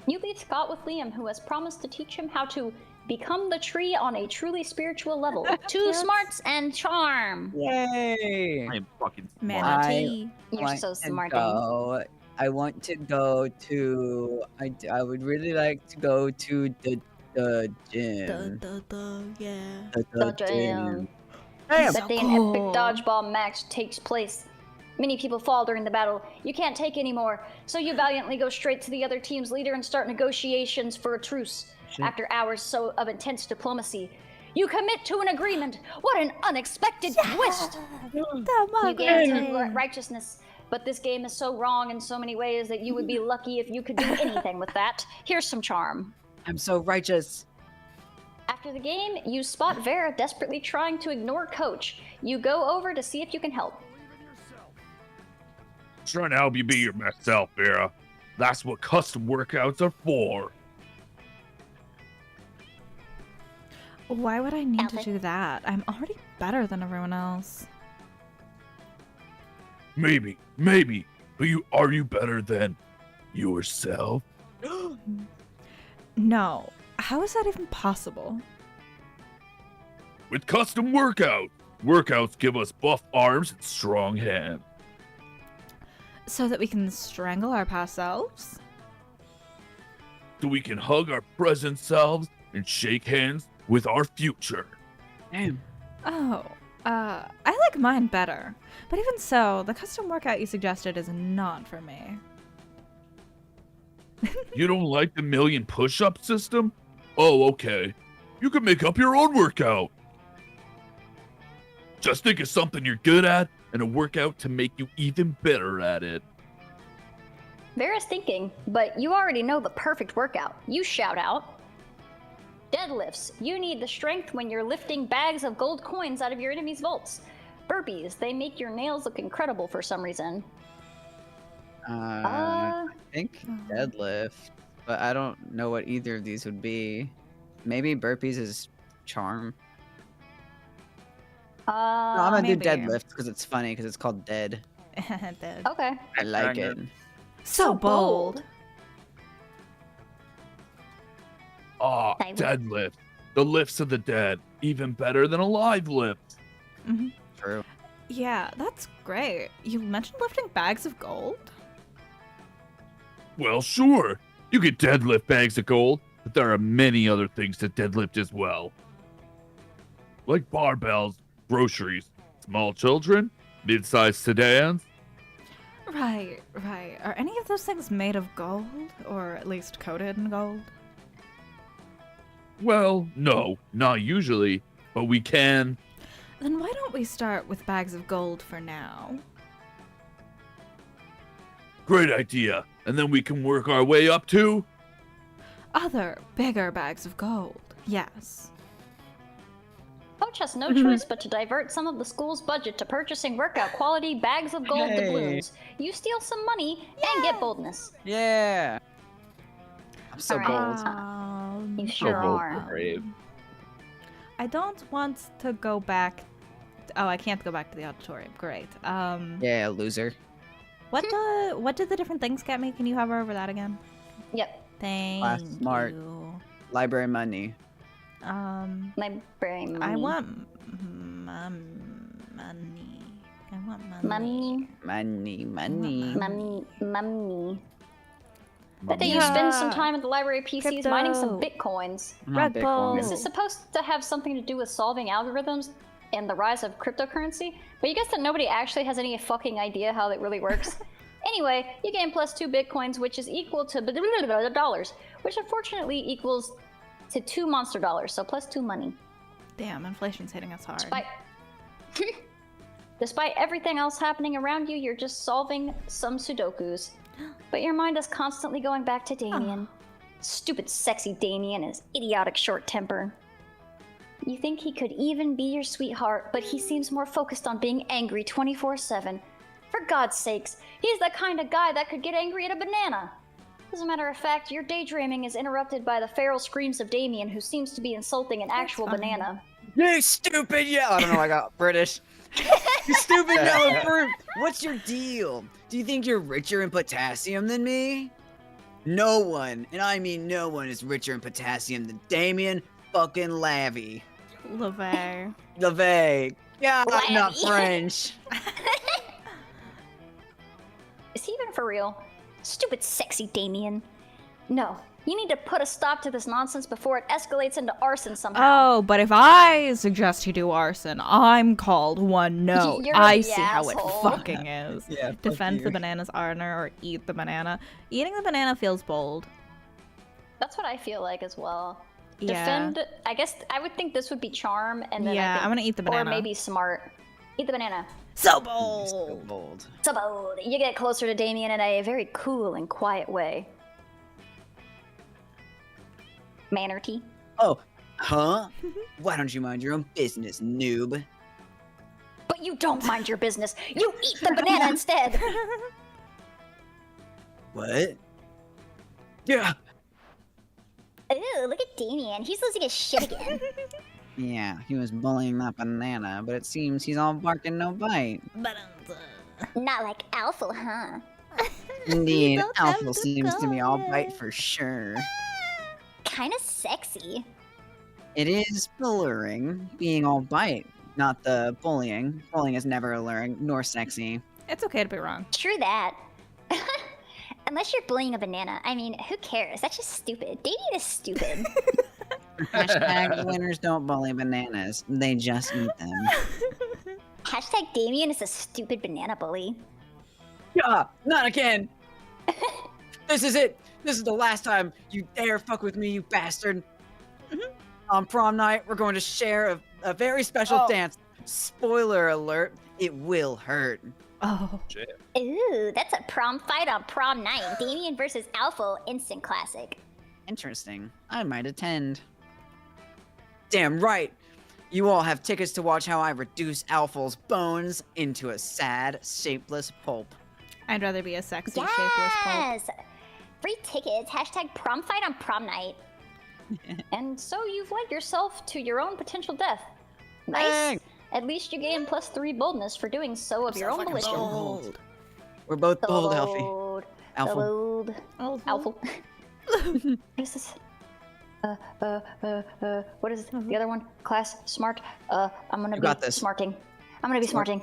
S1: You beat Scott with Liam, who has promised to teach him how to become the tree on a truly spiritual level. 2 smarts and charm.
S3: Yay!
S4: I am fucking smart.
S2: Manatee.
S1: You're
S3: want
S1: so
S3: to
S1: smart.
S3: go- I want to go to. I would really like to go to the gym.
S2: Yeah.
S1: The gym.
S3: Damn.
S1: That day an epic dodgeball match takes place. Many people fall during the battle. You can't take anymore, so you valiantly go straight to the other team's leader and start negotiations for a truce. After hours of intense diplomacy, you commit to an agreement. What an unexpected twist! You gain 10 righteousness, but this game is so wrong in so many ways that you would be lucky if you could do anything with that. Here's some charm.
S3: I'm so righteous.
S1: After the game, you spot Vera desperately trying to ignore Coach. You go over to see if you can help.
S4: Trying to help you be your best self, Vera. That's what custom workouts are for.
S2: Why would I need to
S5: Alfred?
S2: do that? I'm already better than everyone else.
S4: Maybe, but are you better than yourself?
S2: No. How is that even possible?
S4: With custom workouts give us buff arms and strong hands.
S2: So that we can strangle our past selves?
S4: So we can hug our present selves and shake hands with our future.
S3: Damn.
S2: Oh, I like mine better. But even so, the custom workout you suggested is not for me.
S4: You don't like the million push-up system? Oh, okay. You can make up your own workout. Just think of something you're good at and a workout to make you even better at it.
S1: Vera's thinking, but you already know the perfect workout. You shout out. Deadlifts. You need the strength when you're lifting bags of gold coins out of your enemy's vaults. Burpees. They make your nails look incredible for some reason.
S3: I think deadlift, but I don't know what either of these would be. Maybe burpees is charm. No, I'm gonna
S2: maybe.
S3: do deadlift because it's funny because it's called dead.
S2: Dead.
S1: Okay.
S3: I like it.
S2: So bold.
S4: Ah,
S5: I would-
S4: deadlift. The lifts of the dead. Even better than a live lift.
S2: Hmm.
S3: True.
S2: Yeah, that's great. You mentioned lifting bags of gold?
S4: Well, sure. You can deadlift bags of gold, but there are many other things to deadlift as well. Like barbells, groceries, small children, mid-sized sedans.
S2: Right. Are any of those things made of gold? Or at least coated in gold?
S4: Well, no, not usually, but we can.
S2: Then why don't we start with bags of gold for now?
S4: Great idea. And then we can work our way up to...
S2: Other, bigger bags of gold. Yes.
S1: Coach has no choice but to divert some of the school's budget to purchasing workout quality bags of gold
S3: Hey.
S1: doubloons. You steal some money and get boldness.
S3: Yeah. I'm so
S1: Alright.
S3: bold.
S1: You
S4: So
S1: sure
S4: bold
S1: are.
S4: and brave.
S2: I don't want to go back. Oh, I can't go back to the auditorium. Great.
S3: Yeah, loser.
S2: What did the different things get me? Can you hover over that again?
S1: Yep.
S2: Thank
S3: smart.
S2: you.
S3: Library money.
S1: Library money.
S2: I want money. I want money.
S1: Money.
S3: Money.
S1: Money. Bet that you spend some time at the library PCs mining some bitcoins.
S2: Red Bull.
S1: This is supposed to have something to do with solving algorithms and the rise of cryptocurrency, but you guess that nobody actually has any fucking idea how it really works. Anyway, you gain +2 bitcoins, which is equal to dollars, which unfortunately equals to 2 monster dollars, so +2 money.
S2: Damn, inflation's hitting us hard.
S1: Despite everything else happening around you, you're just solving some Sudokus. But your mind is constantly going back to Damien. Stupid, sexy Damien and his idiotic short temper. You think he could even be your sweetheart, but he seems more focused on being angry 24/7. For God's sakes, he's the kind of guy that could get angry at a banana. As a matter of fact, your daydreaming is interrupted by the feral screams of Damien, who seems to be insulting an actual
S2: fine.
S1: banana.
S3: You stupid yellow. I don't know. I got British. You stupid yellow fruit. What's your deal? Do you think you're richer in potassium than me? No one, and I mean no one, is richer in potassium than Damien fucking LaVey.
S2: LeVay.
S3: LaVey. Yeah, I'm not
S1: LaVey.
S3: French.
S1: Is he even for real? Stupid, sexy Damien. No, you need to put a stop to this nonsense before it escalates into arson somehow.
S2: Oh, but if I suggest you do arson, I'm called one note.
S1: You're
S2: I
S1: the
S2: see how it
S1: asshole.
S2: fucking is.
S3: Yeah, fuck
S2: Defend
S3: you.
S2: the banana's honor or eat the banana. Eating the banana feels bold.
S1: That's what I feel like as well.
S2: Yeah.
S1: Defend. I guess I would think this would be charm, and then
S2: Yeah,
S1: I think,
S2: I'm gonna eat the banana.
S1: or maybe smart. Eat the banana.
S2: So
S3: So
S2: bold.
S3: bold.
S1: So bold. You get closer to Damien in a very cool and quiet way. Mannerty.
S3: Oh, huh? Why don't you mind your own business, noob?
S1: But you don't mind your business. You eat the banana instead.
S3: What? Yeah.
S5: Ooh, look at Damien. He's losing his shit again.
S3: Yeah, he was bullying that banana, but it seems he's all bark and no bite.
S5: Not like Alpha, huh?
S3: Indeed,
S7: don't have
S3: Alpha
S7: to
S3: seems to
S7: go
S3: be all
S7: there.
S3: bite for sure.
S5: Kinda sexy.
S3: It is alluring, being all bite, not the bullying. Bullying is never alluring, nor sexy.
S2: It's okay to be wrong.
S5: True that. Unless you're bullying a banana. I mean, who cares? That's just stupid. Damien is stupid.
S3: Hashtag winners don't bully bananas, they just eat them.
S5: Hashtag Damien is a stupid banana bully.
S3: Yeah, not again! This is it! This is the last time you dare fuck with me, you bastard! On prom night, we're going to share a very special dance. Spoiler alert, it will hurt.
S2: Oh.
S5: Ooh, that's a prom fight on prom night. Damien versus Alpha, instant classic.
S3: Interesting. I might attend. Damn right! You all have tickets to watch how I reduce Alphal's bones into a sad, shapeless pulp.
S2: I'd rather be a sexy, shapeless pulp.
S5: Yes! Free tickets. Hashtag prom fight on prom night.
S1: And so you've led yourself to your own potential death. Nice.
S3: Dang.
S1: At least you gain +3 boldness for doing so of your own volition.
S3: bold. We're both bold, Alfie.
S1: Bold.
S3: Alpha.
S1: Bold.
S2: Oh,
S1: Alpha. What is this? What is the other one? Class, smart. I'm gonna
S3: You
S1: be
S3: got this.
S1: smarting. I'm gonna be smarting.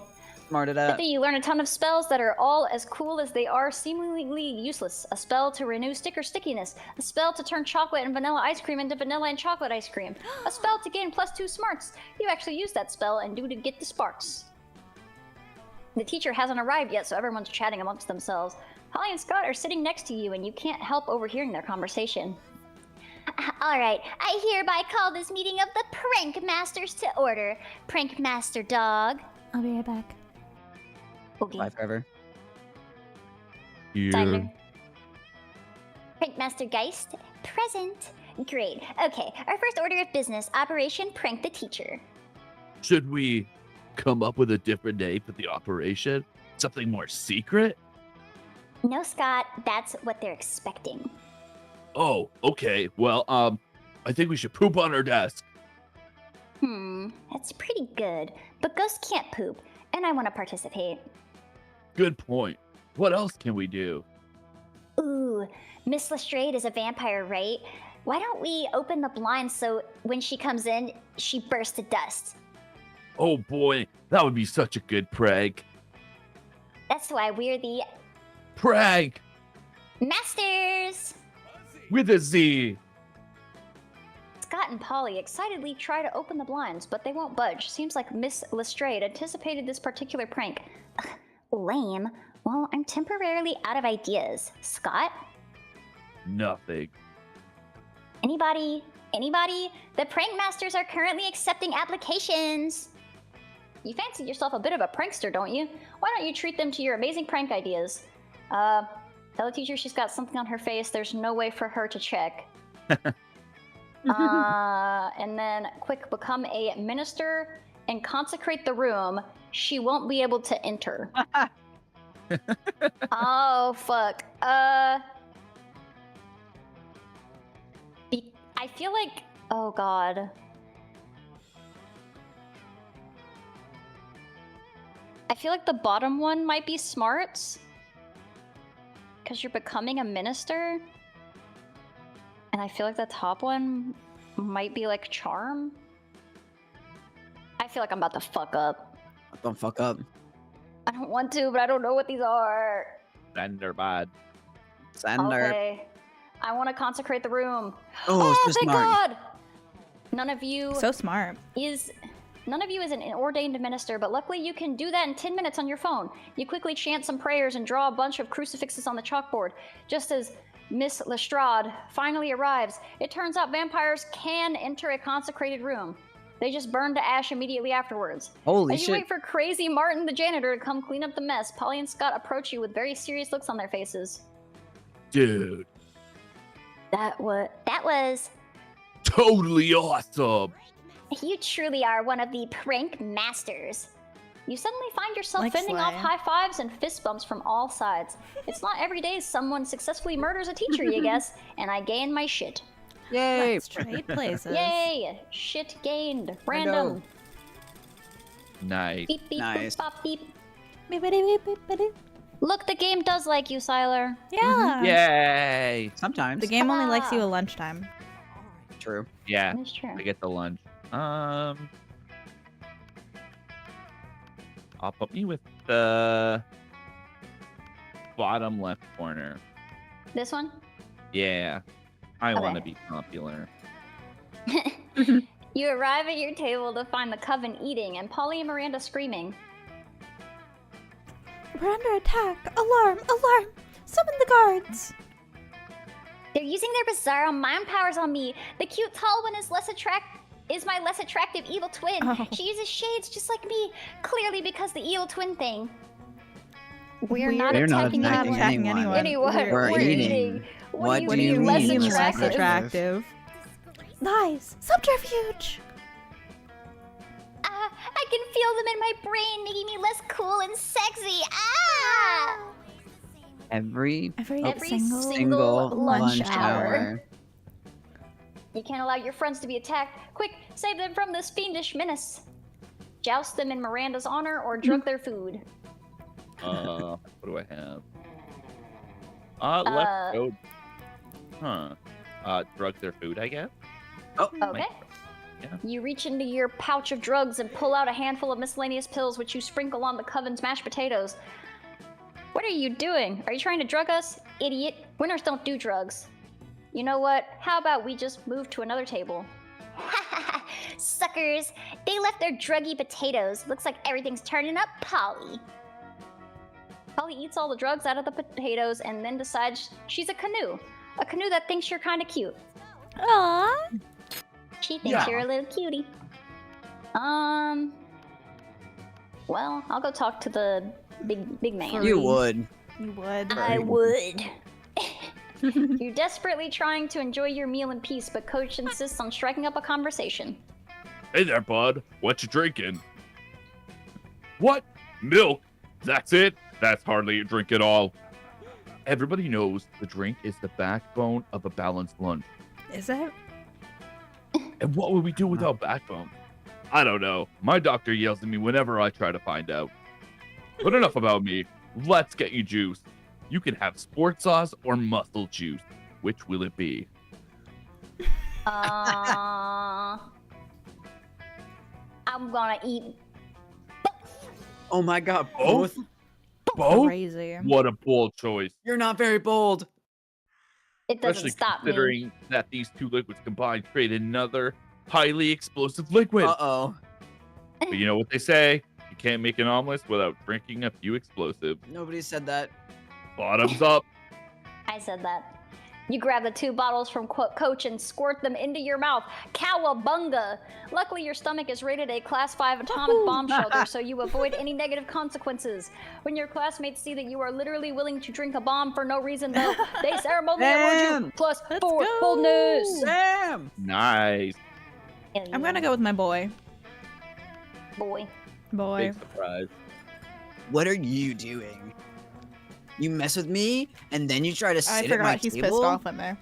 S3: Smart it
S1: I
S3: up.
S1: think you learn a ton of spells that are all as cool as they are seemingly useless. A spell to renew sticker stickiness. A spell to turn chocolate and vanilla ice cream into vanilla and chocolate ice cream. A spell to gain +2 smarts. You actually use that spell and do to get the sparks. The teacher hasn't arrived yet, so everyone's chatting amongst themselves. Holly and Scott are sitting next to you, and you can't help overhearing their conversation.
S5: All right, I hereby call this meeting of the Prank Masters to order. Prank Master Dog.
S7: I'll be right back.
S5: Okay.
S3: Bye forever.
S5: Tyler.
S4: Here.
S5: Prank Master Geist. Present. Great. Okay, our first order of business, Operation Prank the Teacher.
S4: Should we come up with a different name for the operation? Something more secret?
S5: No, Scott, that's what they're expecting.
S4: Oh, okay. Well, I think we should poop on our desk.
S5: That's pretty good. But ghosts can't poop, and I want to participate.
S4: Good point. What else can we do?
S5: Ooh, Miss Lestrade is a vampire, right? Why don't we open the blinds so when she comes in, she bursts to dust?
S4: Oh boy, that would be such a good prank.
S5: That's why we're the
S4: Prank
S5: Masters!
S4: with a Z.
S1: Scott and Polly excitedly try to open the blinds, but they won't budge. Seems like Miss Lestrade anticipated this particular prank.
S5: Lame. Well, I'm temporarily out of ideas. Scott?
S4: Nothing.
S5: Anybody? Anybody? The Prank Masters are currently accepting applications.
S1: You fancy yourself a bit of a prankster, don't you? Why don't you treat them to your amazing prank ideas? Tell the teacher she's got something on her face. There's no way for her to check. And then, quick, become a minister and consecrate the room. She won't be able to enter. Oh, fuck. I feel like... Oh, God. I feel like the bottom one might be smarts. Because you're becoming a minister. And I feel like the top one might be like charm. I feel like I'm about to fuck up.
S3: Don't fuck up.
S1: I don't want to, but I don't know what these are.
S4: Then they're bad.
S3: Sender.
S1: Okay. I want to consecrate the room.
S3: Oh, so
S1: thank
S3: smart.
S1: God! None of you
S2: So smart.
S1: is an ordained minister, but luckily you can do that in 10 minutes on your phone. You quickly chant some prayers and draw a bunch of crucifixes on the chalkboard. Just as Miss Lestrade finally arrives, it turns out vampires can enter a consecrated room. They just burn to ash immediately afterwards.
S3: Holy
S1: As you
S3: shit.
S1: wait for crazy Martin the janitor to come clean up the mess, Polly and Scott approach you with very serious looks on their faces.
S4: Dude,
S1: That
S5: was.
S4: totally awesome.
S5: You truly are one of the Prank Masters.
S1: You suddenly find yourself
S2: Like
S1: fending off
S2: Slay.
S1: high fives and fist bumps from all sides. It's not every day someone successfully murders a teacher, you guess, and I gain my shit.
S3: Yay.
S2: Let's trade places.
S1: Yay! Shit gained. Random.
S4: Nice.
S1: Beep beep
S3: Nice.
S1: boop bop beep.
S7: Beep-a-dee-beep-beep-a-dee.
S1: Look, the game does like you, Siler.
S7: Yeah.
S4: Yay.
S3: Sometimes.
S2: The game only likes you at lunchtime.
S3: True.
S4: Yeah,
S1: That's true.
S4: I get the lunch. I'll put me with the bottom left corner.
S1: This one?
S4: Yeah, I want to
S1: Okay.
S4: be popular.
S1: You arrive at your table to find the coven eating and Polly and Miranda screaming.
S7: We're under attack. Alarm! Alarm! Summon the guards!
S5: They're using their bizarre mind powers on me. The cute tall one is my less attractive evil twin.
S2: Oh.
S5: She uses shades just like me, clearly because the evil twin thing.
S1: We're not
S3: We're not
S1: attacking
S3: attacking
S1: anyone.
S3: anyone.
S1: We're
S3: We're
S1: eating.
S3: eating.
S1: What,
S3: What
S1: do you mean less
S3: mean
S2: less
S1: attractive?
S2: attractive?
S7: Lies! Subterfuge!
S5: I can feel them in my brain, making me less cool and sexy. Ah!
S3: Every
S7: Every
S5: single
S3: single
S5: lunch
S3: lunch
S5: hour.
S3: hour.
S1: You can't allow your friends to be attacked. Quick, save them from this fiendish menace. Joust them in Miranda's honor or drug their food.
S4: What do I have? Left go. Drug their food, I guess.
S1: Okay.
S4: Yeah.
S1: You reach into your pouch of drugs and pull out a handful of miscellaneous pills which you sprinkle on the coven's mashed potatoes. What are you doing? Are you trying to drug us? Idiot. Winners don't do drugs. You know what? How about we just move to another table?
S5: Suckers! They left their druggy potatoes. Looks like everything's turning up Polly.
S1: Polly eats all the drugs out of the potatoes and then decides she's a canoe. A canoe that thinks you're kind of cute.
S7: Aww.
S5: She thinks
S4: Yeah.
S5: you're a little cutie.
S1: Well, I'll go talk to the big man.
S3: You would.
S2: You would.
S1: I would. You're desperately trying to enjoy your meal in peace, but Coach insists on striking up a conversation.
S4: Hey there, bud. What you drinking? What? Milk? That's it? That's hardly a drink at all. Everybody knows the drink is the backbone of a balanced lunch.
S2: Is it?
S4: And what would we do without backbone? I don't know. My doctor yells at me whenever I try to find out. But enough about me. Let's get you juice. You can have sports sauce or muscle juice. Which will it be?
S1: I'm gonna eat.
S3: Oh my god, both?
S4: Both?
S2: Crazy.
S4: What a bold choice.
S3: You're not very bold.
S1: It doesn't
S4: Especially
S1: stop me.
S4: considering that these two liquids combined create another highly explosive liquid.
S3: Uh-oh.
S4: But you know what they say? You can't make an omelet without drinking a few explosives.
S3: Nobody said that.
S4: Bottoms up.
S1: I said that. You grab the 2 bottles from Coach and squirt them into your mouth. Cowabunga! Luckily, your stomach is rated a Class 5 atomic bomb shelter, so you avoid any negative consequences. When your classmates see that you are literally willing to drink a bomb for no reason, though, they ceremonially award you
S3: Damn.
S1: plus
S2: Let's
S1: 4
S2: go.
S1: boldness.
S3: Damn!
S4: Nice.
S2: I'm gonna go with my boy.
S1: Boy.
S2: Boy.
S4: Big surprise.
S3: What are you doing? You mess with me, and then you try to
S2: I
S3: sit at my
S2: forgot he's
S3: table?
S2: pissed off in there.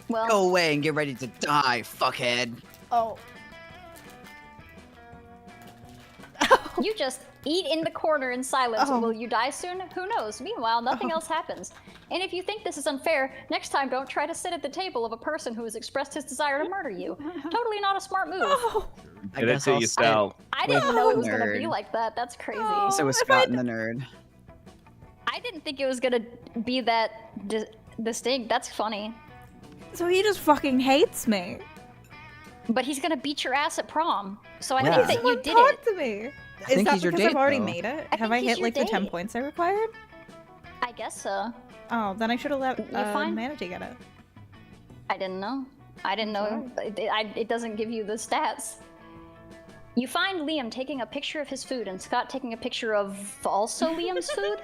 S1: Well,
S3: Go away and get ready to die, fuckhead.
S2: Oh.
S1: you just eat in the corner in silence.
S2: Oh.
S1: Will you die soon? Who knows? Meanwhile, nothing else happens. And if you think this is unfair, next time don't try to sit at the table of a person who has expressed his desire to murder you. Totally not a smart move.
S2: Oh.
S3: I
S4: Get it
S3: guess
S4: to
S3: I'll
S4: yourself.
S1: I
S3: with
S1: didn't know it was gonna
S3: nerd.
S1: be like that. That's crazy.
S2: Oh.
S3: So was
S2: If I
S3: Scott and the nerd.
S1: I didn't think it was gonna be that distinct. That's funny.
S2: So he just fucking hates me.
S1: But he's gonna beat your ass at prom. So I
S3: Yeah.
S1: think that you did
S2: Talk
S1: it.
S2: to me.
S3: I
S2: Is
S3: think
S2: that
S3: he's your
S2: because I've
S3: date,
S2: already
S3: though.
S2: made it?
S1: I
S2: Have
S1: think
S2: I
S1: he's
S2: hit
S1: your
S2: like the 10
S1: date.
S2: points I required?
S1: I guess so.
S2: Oh, then I should have let
S1: You're fine.
S2: Manatee get it.
S1: I didn't know. I didn't know. It doesn't give you the stats. You find Liam taking a picture of his food and Scott taking a picture of also Liam's food.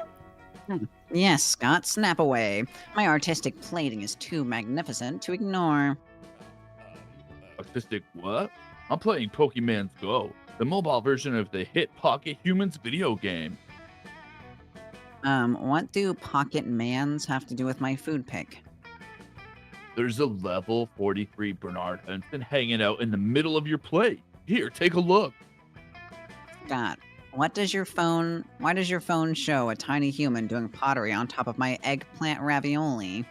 S3: Yes, Scott, snap away. My artistic plating is too magnificent to ignore.
S4: Artistic what? I'm playing Pokemon's Go, the mobile version of the hit Pocket Humans video game.
S3: What do pocket mans have to do with my food pick?
S4: There's a level 43 Bernard Henson hanging out in the middle of your plate. Here, take a look.
S3: Scott, why does your phone show a tiny human doing pottery on top of my eggplant ravioli?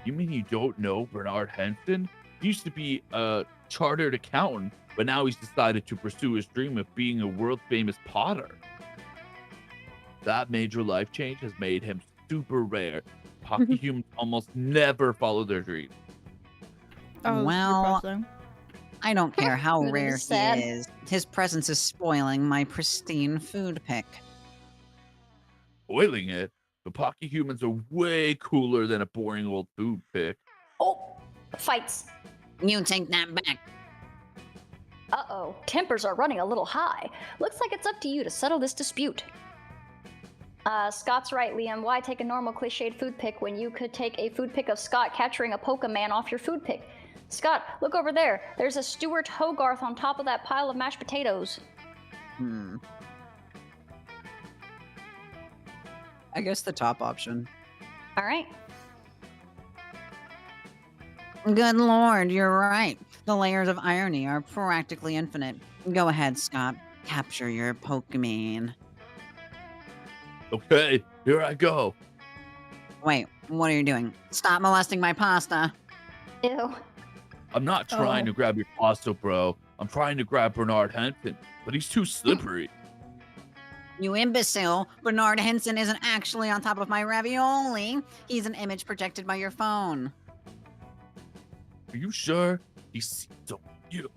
S4: You mean you don't know Bernard Henson? He used to be a chartered accountant, but now he's decided to pursue his dream of being a world famous potter. That major life change has made him super rare. Pocket humans almost never follow their dreams.
S2: Oh,
S3: Well, I don't care how
S1: Really
S3: rare
S1: sad.
S3: he is. His presence is spoiling my pristine food pick.
S4: Spoiling it, but pocket humans are way cooler than a boring old food pick.
S1: Oh, fights.
S3: You take that back.
S1: Uh-oh, tempers are running a little high. Looks like it's up to you to settle this dispute. Scott's right, Liam. Why take a normal cliched food pick when you could take a food pick of Scott capturing a Pokemon off your food pick? Scott, look over there. There's a Stuart Hogarth on top of that pile of mashed potatoes.
S3: I guess the top option.
S1: All right.
S3: Good lord, you're right. The layers of irony are practically infinite. Go ahead, Scott. Capture your Pokemon.
S4: Okay, here I go.
S3: Wait, what are you doing? Stop molesting my pasta.
S1: Ew.
S4: I'm not trying to grab your pasta, bro. I'm trying to grab Bernard Henson, but he's too slippery.
S3: You imbecile! Bernard Henson isn't actually on top of my ravioli. He's an image projected by your phone.
S4: Are you sure? He seems so cute.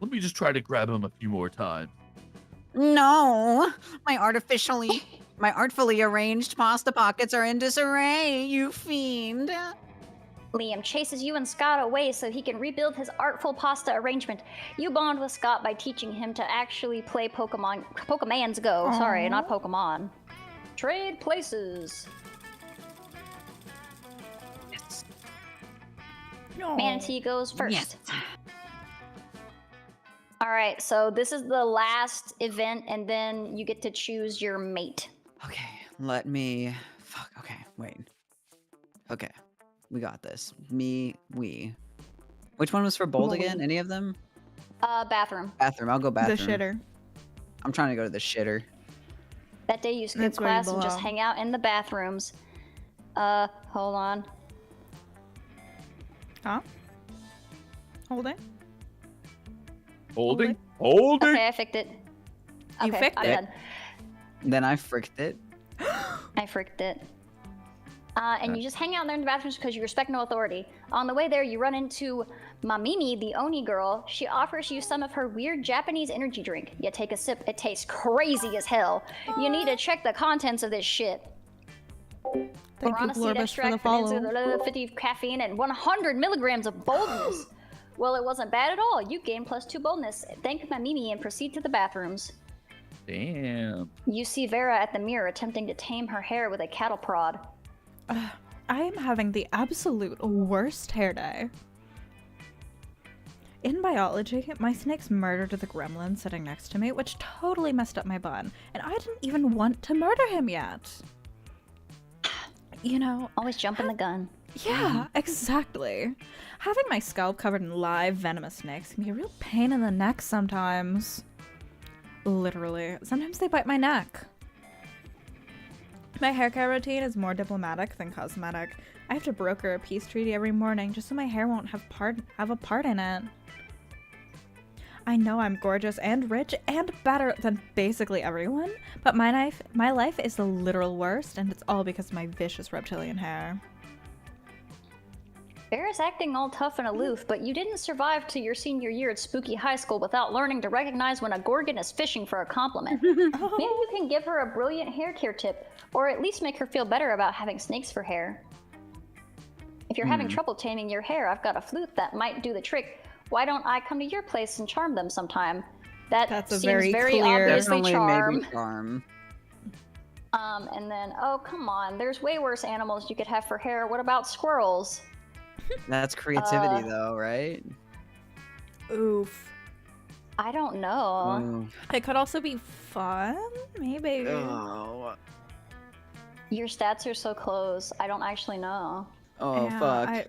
S4: Let me just try to grab him a few more times.
S3: No! My artfully arranged pasta pockets are in disarray, you fiend!
S1: Liam chases you and Scott away so he can rebuild his artful pasta arrangement. You bond with Scott by teaching him to actually play Pokemans Go. Sorry, not Pokemon. Trade places.
S3: Yes.
S1: Manatee goes first.
S3: Yes.
S1: Alright, so this is the last event, and then you get to choose your mate.
S3: Okay, let me. Fuck. Okay, wait. Okay, we got this. We. Which one was for bold again? Any of them?
S1: Bathroom.
S3: Bathroom. I'll go bathroom.
S2: The shitter.
S3: I'm trying to go to the shitter.
S1: That day you skip
S2: That's where you
S1: class and just
S2: belong.
S1: hang out in the bathrooms. Hold on.
S2: Huh? Holding?
S4: Holding? Holding?
S1: Okay, I fixed it.
S2: You
S1: Okay,
S2: fixed
S1: I'm
S2: it?
S1: done.
S3: Then I fricked it.
S1: I fricked it. And you just hang out there in the bathrooms because you respect no authority. On the way there, you run into Mamimi, the Oni girl. She offers you some of her weird Japanese energy drink. You take a sip, it tastes crazy as hell. You need to check the contents of this shit.
S2: Thank
S1: Guarana
S2: you,
S1: seed
S2: Glorbus, for
S1: extract,
S2: the follow.
S1: peninsula, 50 caffeine, and 100 milligrams of boldness. Well, it wasn't bad at all. You gain +2 boldness. Thank Mamimi and proceed to the bathrooms.
S4: Damn.
S1: You see Vera at the mirror attempting to tame her hair with a cattle prod.
S2: I am having the absolute worst hair day. In biology, my snakes murdered the gremlin sitting next to me, which totally messed up my bun, and I didn't even want to murder him yet. You know,
S1: Always jumping the gun.
S2: yeah, exactly. Having my scalp covered in live venomous snakes can be a real pain in the neck sometimes. Literally. Sometimes they bite my neck. My hair care routine is more diplomatic than cosmetic. I have to broker a peace treaty every morning just so my hair won't have a part in it. I know I'm gorgeous and rich and better than basically everyone, but my life is the literal worst, and it's all because of my vicious reptilian hair.
S1: Vera's acting all tough and aloof, but you didn't survive to your senior year at Spooky High School without learning to recognize when a Gorgon is fishing for a compliment. Maybe you can give her a brilliant hair care tip, or at least make her feel better about having snakes for hair. If you're having trouble taming your hair, I've got a flute that might do the trick. Why don't I come to your place and charm them sometime?
S2: That's a
S1: seems
S2: very clear-
S1: obviously
S3: Definitely
S1: charm.
S3: maybe charm.
S1: And then, oh, come on, there's way worse animals you could have for hair. What about squirrels?
S3: That's creativity, though, right?
S2: Oof.
S1: I don't know.
S3: Ooh.
S2: It could also be fun, maybe.
S3: Oh.
S1: Your stats are so close. I don't actually know.
S3: Oh,
S2: Yeah,
S3: fuck.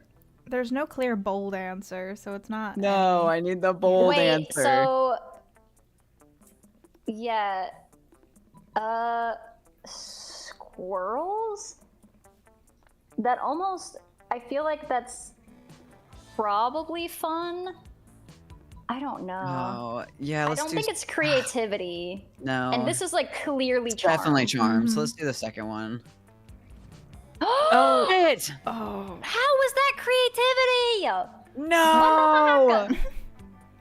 S2: There's no clear bold answer, so it's not.
S3: No, I need the bold
S1: Wait,
S3: answer.
S1: so yeah, squirrels? That almost, I feel like that's probably fun. I don't know.
S3: Oh, yeah,
S1: I
S3: let's
S1: don't
S3: do.
S1: think it's creativity.
S3: No.
S1: And this is like clearly charm.
S3: definitely charm. So
S2: Mhm.
S3: let's do the second one.
S1: Oh,
S3: Shit!
S2: Oh.
S1: how was that creativity?
S3: No!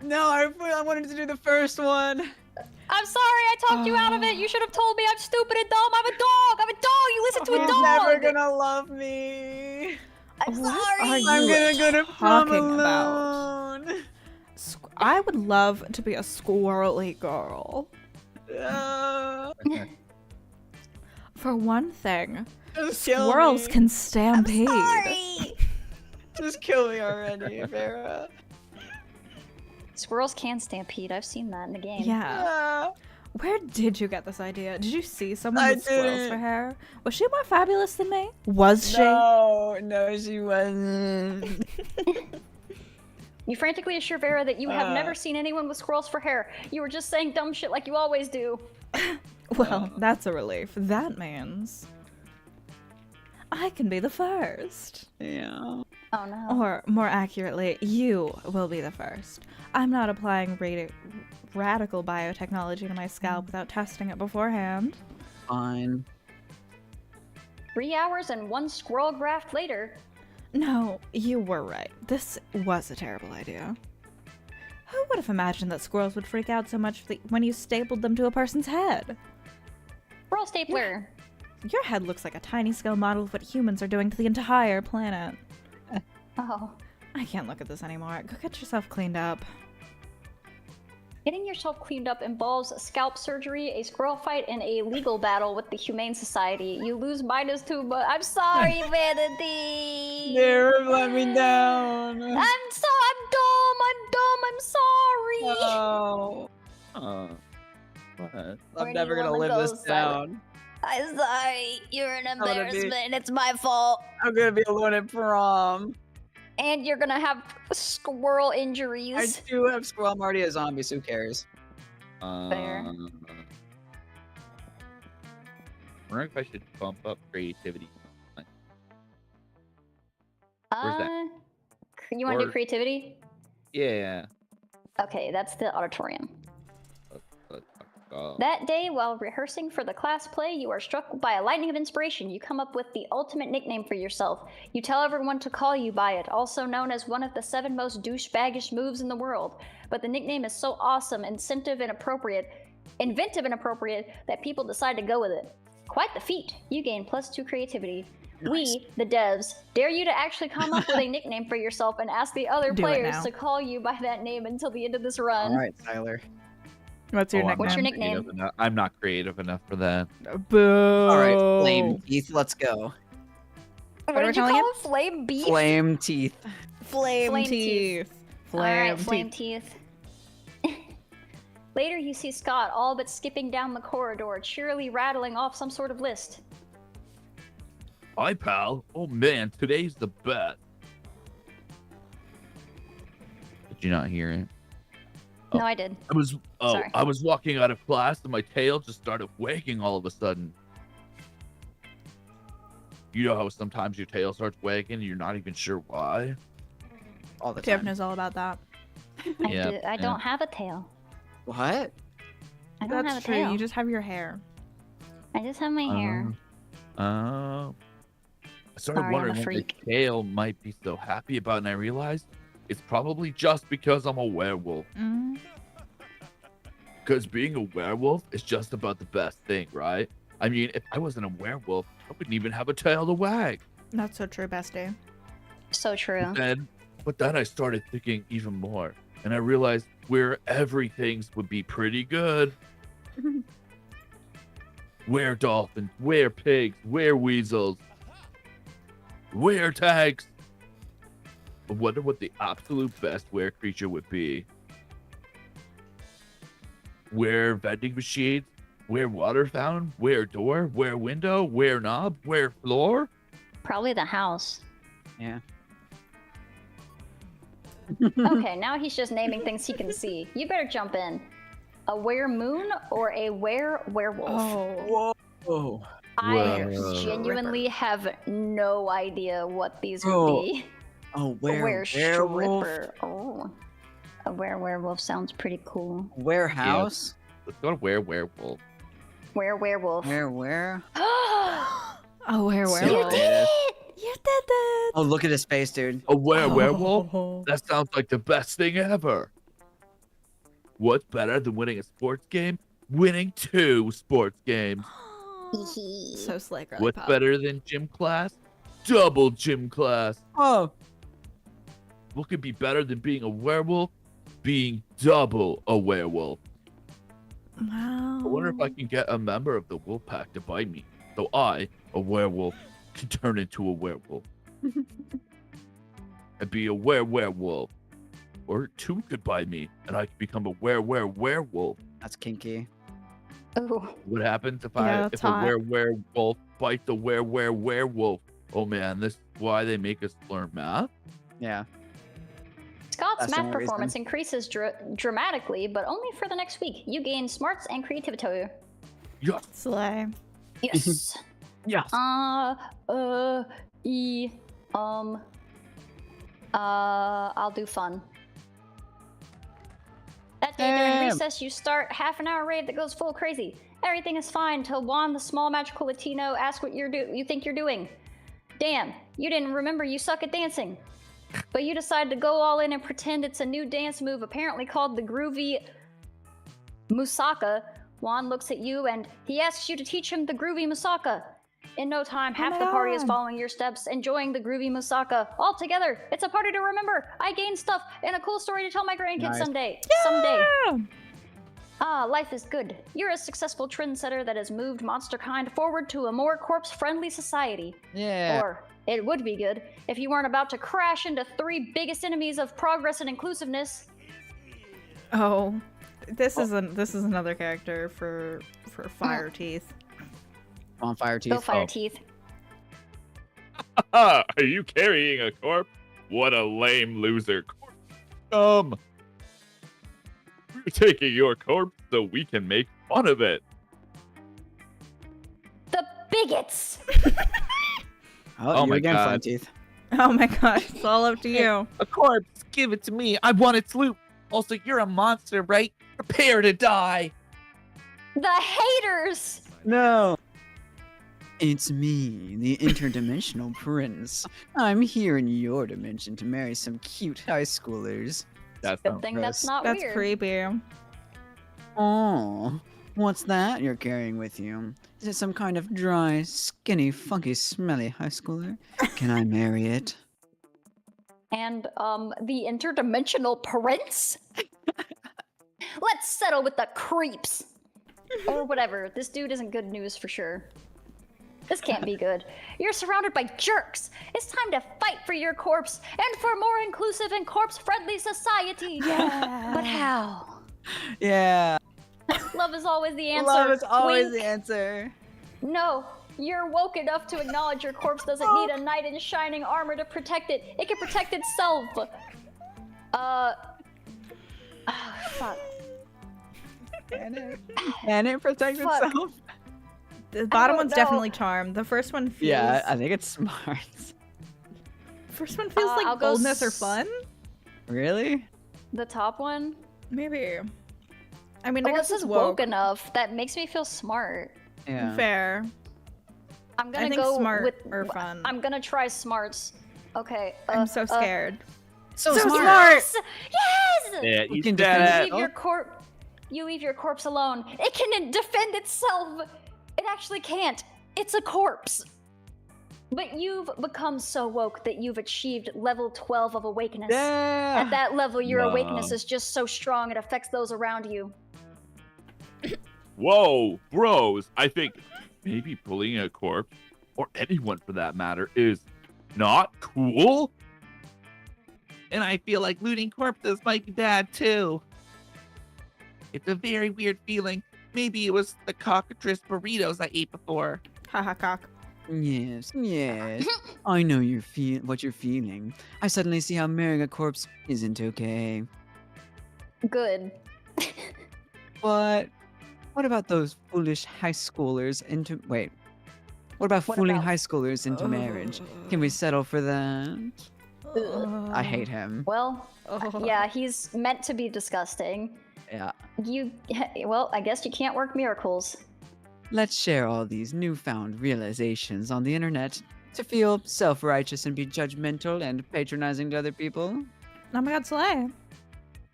S3: No, I wanted to do the first one.
S1: I'm sorry I talked you out of it. You should have told me I'm stupid and dumb. I'm a dog. I'm a dog. You listen to a
S3: He's
S1: dog.
S3: never gonna love me.
S1: I'm
S2: What
S1: sorry.
S2: are you
S3: I'm gonna go to prom
S2: talking about?
S3: alone.
S2: I would love to be a squirrely girl. For one thing,
S3: Just kill
S2: squirrels
S3: me.
S2: can stampede.
S1: Sorry.
S3: Just kill me already, Vera.
S1: Squirrels can stampede. I've seen that in the game.
S2: Yeah.
S3: Ah.
S2: Where did you get this idea? Did you see someone
S3: I
S2: with squirrels
S3: didn't.
S2: for hair? Was she more fabulous than me? Was she?
S3: No, she wasn't.
S1: You frantically assure Vera that you have never seen anyone with squirrels for hair. You were just saying dumb shit like you always do.
S2: Well, that's a relief. That means I can be the first.
S3: Yeah.
S1: Oh no.
S2: Or, more accurately, you will be the first. I'm not applying radical biotechnology to my scalp without testing it beforehand.
S3: Fine.
S1: 3 hours and 1 squirrel graft later.
S2: No, you were right. This was a terrible idea. Who would have imagined that squirrels would freak out so much when you stapled them to a person's head?
S1: Squirrel stapler.
S2: Your head looks like a tiny scale model of what humans are doing to the entire planet.
S1: Oh.
S2: I can't look at this anymore. Go get yourself cleaned up.
S1: Getting yourself cleaned up involves scalp surgery, a squirrel fight, and a legal battle with the Humane Society. You lose -2, but I'm sorry, Vanity.
S3: Never let me down.
S1: I'm dumb. I'm sorry.
S3: Oh,
S4: What?
S3: I'm
S1: Where do
S3: never
S1: you
S3: gonna
S1: wanna
S3: live
S1: go,
S3: this
S1: Silent?
S3: down.
S1: I'm sorry. You're an
S3: gonna be-
S1: embarrassment. It's my fault.
S3: I'm gonna be alone at prom.
S1: And you're gonna have squirrel
S3: I
S1: injuries.
S3: do have squirrel. I'm already a zombie, so who cares?
S1: Fair.
S4: I wonder if I should bump up creativity. Where's that?
S1: You want to do
S4: Or-
S1: creativity?
S4: Yeah.
S1: Okay, that's the auditorium.
S4: Oh.
S1: That day, while rehearsing for the class play, you are struck by a lightning of inspiration. You come up with the ultimate nickname for yourself. You tell everyone to call you by it, also known as one of the 7 most douchebaggish moves in the world. But the nickname is so awesome, inventive and appropriate that people decide to go with it. Quite the feat. You gain +2 creativity.
S3: Nice.
S1: We, the devs, dare you to actually come up with a nickname for yourself and ask the other
S2: Do it
S1: players
S2: now.
S1: to call you by that name until the end of this run.
S3: All right, Tyler.
S2: What's your
S4: Oh, I'm
S2: nickname?
S1: What's your
S4: not
S1: nickname?
S4: creative enough- I'm not creative enough for that.
S2: Boo.
S3: All right, flame teeth. Let's go.
S1: What
S2: are we
S1: did you
S2: calling
S1: call
S2: it?
S1: it? Flame beef?
S3: Flame teeth.
S2: Flame,
S1: Flame
S2: teeth.
S1: Alright, flame teeth. Later, you see Scott all but skipping down the corridor, cheerily rattling off some sort of list.
S4: Hi, pal. Oh man, today's the best. Did you not hear it? Oh.
S1: No, I did.
S4: I was walking out of class and my tail just started wagging all of a sudden. You know how sometimes your tail starts wagging and you're not even sure why?
S3: All the
S2: Jeff
S3: time.
S2: knows all about that.
S1: I don't have a tail.
S3: What?
S1: I don't
S2: That's
S1: have a
S2: true.
S1: tail.
S2: You just have your hair.
S1: I just have my hair.
S4: I started
S1: Sorry, I'm a
S4: wondering what
S1: freak.
S4: my tail might be so happy about, and I realized it's probably just because I'm a werewolf.
S2: Mm.
S4: Because being a werewolf is just about the best thing, right? I mean, if I wasn't a werewolf, I wouldn't even have a tail to wag.
S2: That's so true, bestie.
S1: So true.
S4: But then I started thinking even more, and I realized where everything's would be pretty good. Were dolphins, were pigs, were weasels, were tags. I wonder what the absolute best were creature would be. Where vending machines, where water fountain, where door, where window, where knob, where floor.
S1: Probably the house.
S3: Yeah.
S1: Okay, now he's just naming things he can see. You better jump in. A were-moon or a were-werewolf?
S2: Oh.
S3: Whoa.
S1: I
S4: Whoa.
S1: genuinely have no idea what these would
S3: Oh,
S1: be.
S3: Oh,
S1: A
S3: werewolf.
S1: stripper. Oh. A werewolf sounds pretty cool.
S3: Warehouse.
S4: Let's go to werewolf.
S1: Werewolf.
S3: Where?
S2: Oh, where
S3: So
S2: werewolf?
S3: creative.
S2: You did it.
S3: Oh, look at his face, dude.
S4: A werewolf?
S2: Oh.
S4: That sounds like the best thing ever. What's better than winning a sports game? Winning 2 sports games.
S2: So slick, really.
S4: What's
S2: Pop.
S4: better than gym class? Double gym class.
S3: Oh,
S4: What could be better than being a werewolf? Being double a werewolf.
S2: Wow.
S4: I wonder if I can get a member of the wolf pack to bite me, so I, a werewolf, can turn into a werewolf. And be a werewolf. Or 2 could bite me, and I could become a werewolf.
S3: that's kinky.
S1: Ooh.
S4: What happens if
S2: Yeah,
S4: I
S2: that's
S4: if a
S2: hot.
S4: werewolf bites the werewolf? Oh man, this is why they make us learn math.
S3: Yeah.
S1: Scott's
S3: That's the
S1: math
S3: only
S1: performance
S3: reason.
S1: increases dramatically, but only for the next week. You gain smarts and creativity.
S4: Yes.
S2: Slay.
S1: Yes.
S3: Yes.
S1: I'll do fun. That day during
S3: Damn.
S1: recess, you start half an hour raid that goes full crazy. Everything is fine till Juan, the small magical Latino, asks what you think you're doing. Damn, you didn't remember you suck at dancing. But you decide to go all in and pretend it's a new dance move apparently called the groovy Musaka. Juan looks at you and he asks you to teach him the groovy Musaka. In no time, half
S7: my
S1: the party is
S7: God.
S1: following your steps, enjoying the groovy moussaka. All together, it's a party to remember. I gained stuff and a cool story to tell my grandkids
S3: Nice.
S1: someday. Someday.
S7: Yeah!
S1: Ah, life is good. You're a successful trendsetter that has moved monsterkind forward to a more corpse-friendly society.
S3: Yeah.
S1: Or it would be good if you weren't about to crash into 3 biggest enemies of progress and inclusiveness.
S2: Oh, this is another character for Fire Teeth.
S3: On Fire Teeth.
S1: Go Fire
S4: Oh.
S1: Teeth.
S4: Are you carrying a corpse? What a lame loser. We're taking your corpse so we can make fun of it.
S1: The bigots!
S3: Oh, you
S4: my
S3: again,
S4: God.
S3: Fire Teeth.
S2: Oh my god, it's all up to you.
S6: A corpse, give it to me. I want its loot. Also, you're a monster, right? Prepare to die.
S1: The haters!
S3: No. It's me, the interdimensional prince. I'm here in your dimension to marry some cute high schoolers.
S4: That's
S1: Good thing that's
S3: gross.
S1: not
S2: That's
S1: weird.
S2: creepy.
S3: Oh, what's that you're carrying with you? Is it some kind of dry, skinny, funky, smelly high schooler? Can I marry it?
S1: And, the interdimensional prince? Let's settle with the creeps! Or whatever, this dude isn't good news for sure. This can't be good. You're surrounded by jerks! It's time to fight for your corpse and for a more inclusive and corpse-friendly society!
S7: Yeah.
S1: But how?
S3: Yeah.
S1: Love is always the answer.
S3: Love is always
S1: Wink.
S3: the answer.
S1: No, you're woke enough to acknowledge your corpse doesn't need a knight in shining armor to protect it. It can protect itself. Fuck.
S3: Can it protect
S1: Fuck.
S3: itself?
S2: The bottom
S1: don't
S2: one's
S1: know.
S2: definitely charmed. The first one feels.
S3: Yeah, I think it's smart.
S2: First one feels
S1: I'll
S2: like
S1: go
S2: boldness or
S1: s-
S2: fun.
S3: Really?
S1: The top one?
S2: Maybe. I mean, I
S1: Well,
S2: guess
S1: this
S2: it's
S1: is
S2: woke.
S1: woke enough. That makes me feel smart.
S3: Yeah.
S2: Fair.
S1: I'm gonna
S2: I think
S1: go
S2: smart
S1: with
S2: or fun.
S1: I'm gonna try smarts. Okay.
S2: I'm so scared.
S3: So,
S2: So
S3: smart.
S1: Yes! Yes!
S4: Yeah,
S3: You
S4: you
S3: can
S4: said
S3: defend
S4: it.
S1: Leave your corpse. You leave your corpse alone. It can defend itself. It actually can't. It's a corpse. But you've become so woke that you've achieved level 12 of awakeness.
S3: Yeah.
S1: At that level, your
S4: Wow.
S1: awakeness is just so strong it affects those around you.
S4: Whoa, bros. I think maybe bullying a corpse, or anyone for that matter, is not cool.
S6: And I feel like looting corpses might be bad too. It's a very weird feeling. Maybe it was the cockatrice burritos I ate before.
S2: Haha, cock.
S3: Yes, yes. I know what you're feeling. I suddenly see how marrying a corpse isn't okay.
S1: Good.
S3: But what about those foolish high schoolers into What about
S1: What
S3: fooling
S1: about-
S3: high schoolers into marriage? Can we settle for that? I hate
S2: Um,
S3: him.
S1: Well,
S2: Oh.
S1: yeah, he's meant to be disgusting.
S3: Yeah.
S1: Well, I guess you can't work miracles.
S3: Let's share all these newfound realizations on the internet to feel self-righteous and be judgmental and patronizing to other people.
S2: Oh my god, Slay.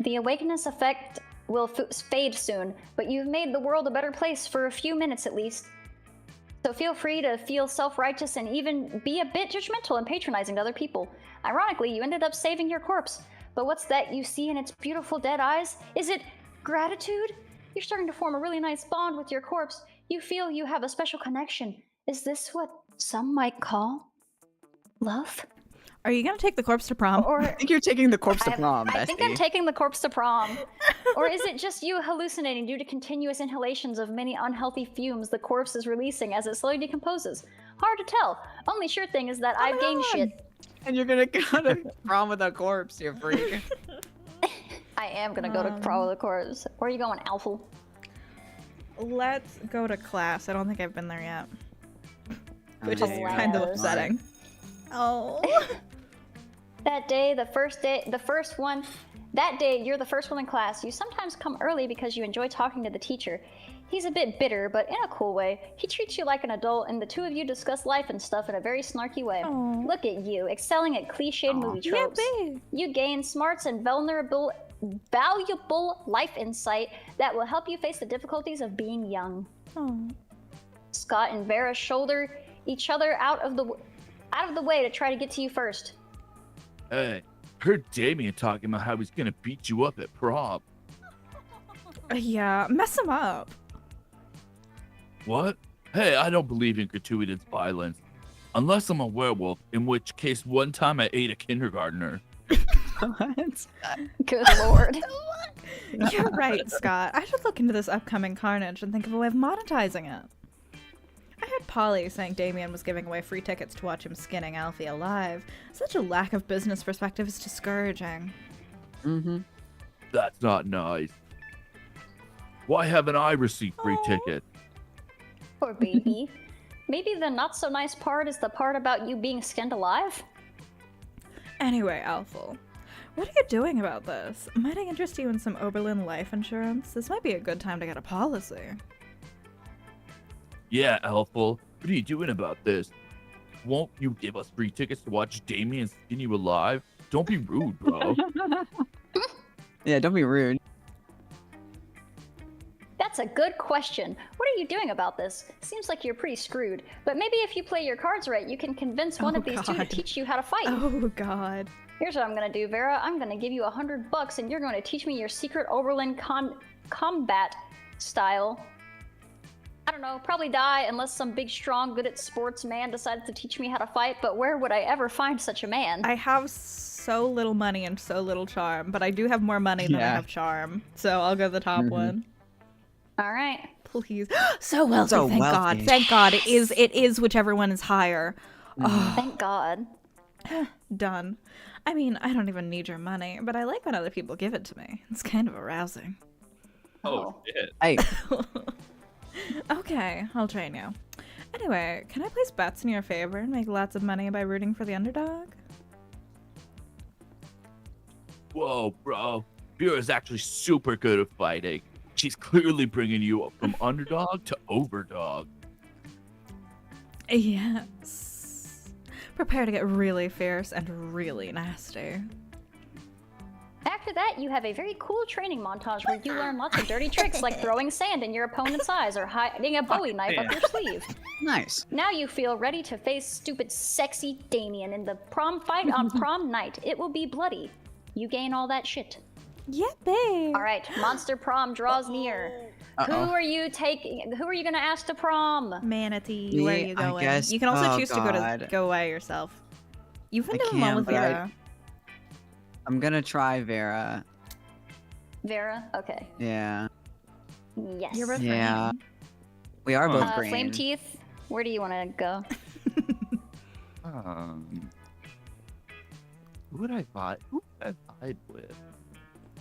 S1: The awakeness effect will fade soon, but you've made the world a better place for a few minutes at least. So feel free to feel self-righteous and even be a bit judgmental and patronizing to other people. Ironically, you ended up saving your corpse. But what's that you see in its beautiful dead eyes? Is it gratitude? You're starting to form a really nice bond with your corpse. You feel you have a special connection. Is this what some might call love?
S2: Are you gonna take the corpse to prom?
S1: Or
S3: I think you're taking the corpse to
S1: I-
S3: prom,
S1: I think I'm
S3: bestie.
S1: taking the corpse to prom. Or is it just you hallucinating due to continuous inhalations of many unhealthy fumes the corpse is releasing as it slowly decomposes? Hard to tell. Only sure thing is that I've gained shit.
S3: And you're gonna go to prom with a corpse, you freak.
S1: I am gonna go to prom with the corpse. Where are you going, Alpha?
S2: Let's go to class. I don't think I've been there yet. Which is
S3: Yeah,
S2: kind of
S1: Alas.
S2: upsetting. Oh.
S1: That day, the first one, that day, you're the first one in class. You sometimes come early because you enjoy talking to the teacher. He's a bit bitter, but in a cool way. He treats you like an adult, and the two of you discuss life and stuff in a very snarky way.
S7: Aw.
S1: Look at you, excelling at cliched movie tropes.
S7: Yippee!
S1: You gain smarts and valuable life insight that will help you face the difficulties of being young.
S7: Oh.
S1: Scott and Vera's shoulder. each other out of the way to try to get to you first.
S4: Hey, heard Damien talking about how he's gonna beat you up at prom.
S2: Yeah, mess him up.
S4: What? Hey, I don't believe in gratuitous violence. Unless I'm a werewolf, in which case one time I ate a kindergartner.
S3: What?
S1: Good lord.
S2: You're right, Scott. I should look into this upcoming carnage and think of a way of monetizing it. I heard Polly saying Damien was giving away free tickets to watch him skinning Alfie alive. Such a lack of business perspective is discouraging.
S3: Mm-hmm.
S4: That's not nice. Why haven't I received free ticket?
S1: Poor baby. Maybe the not so nice part is the part about you being skinned alive?
S2: Anyway, Alfie, what are you doing about this? Might I interest you in some Oberlin life insurance? This might be a good time to get a policy.
S4: Yeah, Elful. What are you doing about this? Won't you give us free tickets to watch Damien skin you alive? Don't be rude, bro.
S3: Yeah, don't be rude.
S1: That's a good question. What are you doing about this? Seems like you're pretty screwed. But maybe if you play your cards right, you can convince one
S2: Oh,
S1: of these two to
S2: God.
S1: teach you how to fight.
S2: Oh, God.
S1: Here's what I'm gonna do, Vera. I'm gonna give you $100 and you're gonna teach me your secret Oberlin combat style. I don't know, probably die unless some big, strong, good at sports man decides to teach me how to fight, but where would I ever find such a man?
S2: I have so little money and so little charm, but I do have more money than I
S3: Yeah.
S2: have charm. So I'll go the top one.
S1: Alright.
S2: Please. So wealthy,
S3: So
S2: thank God.
S3: wealthy.
S2: Thank God. It is whichever one is higher. Oh,
S1: Thank God.
S2: done. I mean, I don't even need your money, but I like when other people give it to me. It's kind of arousing.
S1: Oh.
S4: shit.
S3: Hey,
S2: Okay, I'll train you. Anyway, can I place bets in your favor and make lots of money by rooting for the underdog?
S4: Whoa, bro. Vera's actually super good at fighting. She's clearly bringing you up from underdog to overdog.
S2: Yes. Prepare to get really fierce and really nasty.
S1: After that, you have a very cool training montage where you learn lots of dirty tricks like throwing sand in your opponent's eyes or hiding a Bowie knife up your sleeve.
S3: nice.
S1: Now you feel ready to face stupid, sexy Damien in the prom fight on prom night. It will be bloody. You gain all that shit.
S7: Yippee!
S1: All right, Monster Prom draws near. Who
S3: Uh-oh.
S1: are you gonna ask to prom?
S2: Manatee, where are
S3: Me,
S2: you
S3: I
S2: going?
S3: guess-
S2: You can also
S3: oh,
S2: choose to
S3: God.
S2: go away yourself. You've been
S3: I
S2: doing well
S3: can,
S2: with
S3: but I-
S2: Vera.
S3: I'm gonna try Vera.
S1: Vera? Okay.
S3: Yeah.
S1: Yes.
S2: You're both
S3: Yeah.
S2: green.
S3: We are both green.
S1: Flame Teeth, where do you want to go?
S4: Who would I vibe with?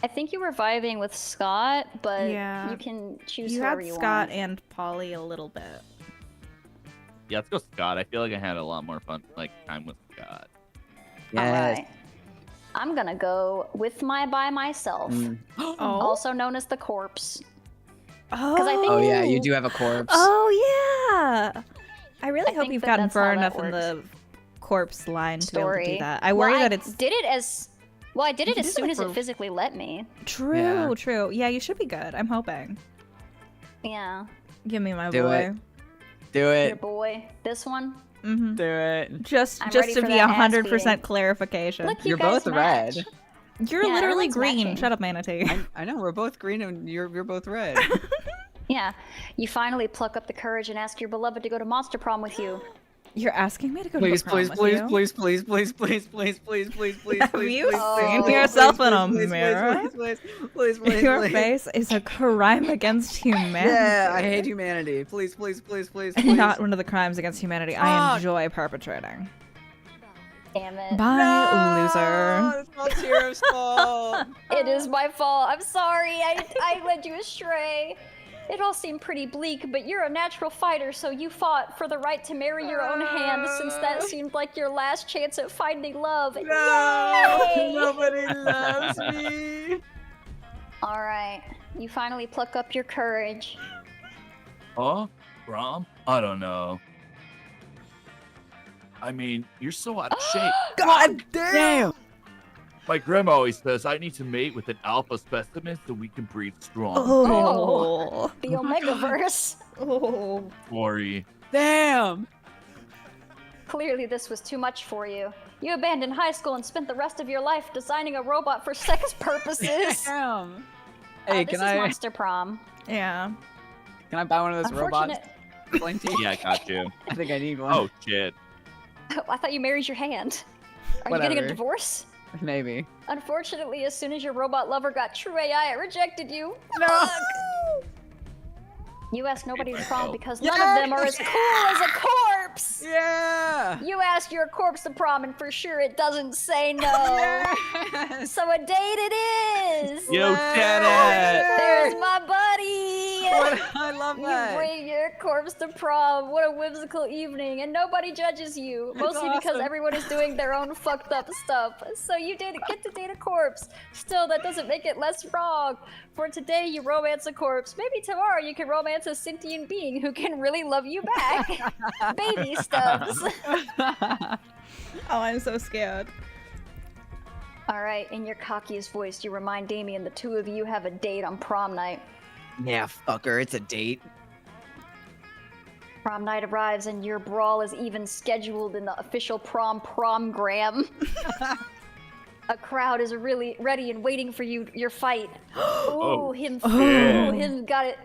S1: I think you were vibing with Scott, but
S2: Yeah.
S1: you can choose
S2: You
S1: whoever
S2: had
S1: you
S2: Scott
S1: want.
S2: and Polly a little bit.
S6: Yeah, let's go Scott. I feel like I had a lot more fun time with Scott.
S3: Yes.
S1: Alright. I'm gonna go with my by myself,
S3: Mm.
S2: Oh.
S1: also known as the corpse.
S2: Oh.
S1: I think-
S3: Oh yeah, you do have a corpse.
S2: Oh yeah. I really
S1: I
S2: hope
S1: think
S2: you've
S1: that
S2: gotten
S1: that's how
S2: far
S1: that
S2: enough in the
S1: works.
S2: corpse line to be able to
S1: Story.
S2: do that. I worry that it's
S1: did it as well. I did it
S2: You
S1: as
S2: did
S1: soon
S2: it
S1: as
S2: for-
S1: it physically let me.
S2: true,
S3: Yeah.
S2: true. Yeah, you should be good. I'm hoping.
S1: Yeah,
S2: Give me my
S3: Do
S2: boy.
S3: it. Do
S1: your
S3: it.
S1: boy. This one.
S2: Mm-hmm.
S3: Do it.
S2: Just
S1: I'm
S2: just
S1: ready
S2: to
S1: for
S2: be
S1: that ass
S2: 100%
S1: beating.
S2: clarification.
S1: Look, you
S3: You're
S1: guys
S3: both
S1: match.
S3: red.
S2: You're
S1: Yeah,
S2: literally
S1: everyone's
S2: green.
S1: matching.
S2: Shut up, Manatee.
S3: I know we're both green and you're both red.
S1: Yeah, you finally pluck up the courage and ask your beloved to go to Monster Prom with you.
S2: You're asking me to go
S3: Please,
S2: to the prom
S3: please,
S2: with
S3: please,
S2: you?
S3: please, please, please, please, please, please, please, please,
S2: Have
S3: please,
S2: you
S3: please,
S1: seen
S3: please,
S2: yourself
S3: please,
S2: in a
S3: please,
S2: mirror?
S3: Please, please, please,
S2: Your
S3: please.
S2: face is a crime against humanity.
S3: Yeah, I hate humanity. Please, please, please, please, please.
S2: Not one of the crimes against humanity I
S3: Fuck.
S2: enjoy perpetrating.
S1: Damn it.
S2: Bye, loser.
S3: It's all Tiro's fault.
S1: It is my fault. I'm sorry. I led you astray. It all seemed pretty bleak, but you're a natural fighter, so you fought for the right to marry your own hand, since that seemed like your last chance at finding love.
S3: No,
S1: Yay!
S3: nobody loves me.
S1: All right, you finally pluck up your courage.
S4: Huh? Prom? I don't know. I mean, you're so out of shape.
S3: God damn.
S4: My grandma always says I need to mate with an alpha specimen so we can breed strong.
S2: Oh.
S1: The Omegaverse.
S2: Oh.
S4: Glory.
S3: Damn.
S1: Clearly this was too much for you. You abandoned high school and spent the rest of your life designing a robot for sex purposes.
S3: Damn. Hey,
S1: This
S3: can
S1: is
S3: I
S1: Monster Prom.
S2: Yeah.
S3: can I buy one of those robots? Explain to you?
S4: Yeah, I got you.
S3: I think I need one.
S4: Oh shit.
S1: I thought you married your hand. Are you getting a
S3: Whatever.
S1: divorce?
S3: Maybe.
S1: Unfortunately, as soon as your robot lover got true AI, it rejected you.
S3: No.
S1: You asked nobody to prom
S4: Oh.
S1: because none of them are as cool as a corpse.
S3: Yeah.
S1: You ask your corpse to prom, and for sure it doesn't say no.
S3: Yes.
S1: So a date it is.
S4: You did it!
S1: There's my buddy.
S3: I love
S1: You
S3: that.
S1: bring your corpse to prom. What a whimsical evening, and nobody judges you. Mostly because
S3: awesome.
S1: everyone is doing their own fucked up stuff. So you get to date a corpse. Still, that doesn't make it less wrong. For today, you romance a corpse. Maybe tomorrow you can romance a sentient being who can really love you back. Baby stubs.
S2: Oh, I'm so scared.
S1: All right, in your cockiest voice, you remind Damien the two of you have a date on prom night.
S3: Yeah, fucker, it's a date.
S1: Prom night arrives and your brawl is even scheduled in the official promgram. A crowd is really ready and waiting for your fight. Ooh, him got it.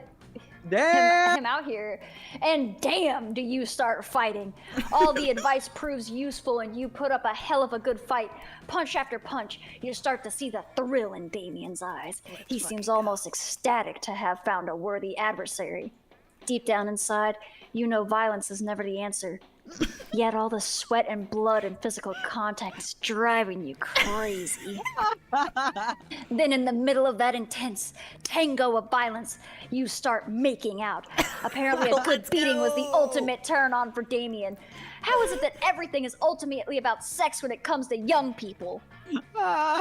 S3: Damn.
S1: Him out here. And damn, do you start fighting. All the advice proves useful and you put up a hell of a good fight. Punch after punch, you start to see the thrill in Damien's eyes. He seems almost ecstatic to have found a worthy adversary. Deep down inside, you know violence is never the answer. Yet all the sweat and blood and physical contact is driving you crazy. Then in the middle of that intense tango of violence, you start making out. Apparently a good beating was the ultimate turn on for Damien. How is it that everything is ultimately about sex when it comes to young people?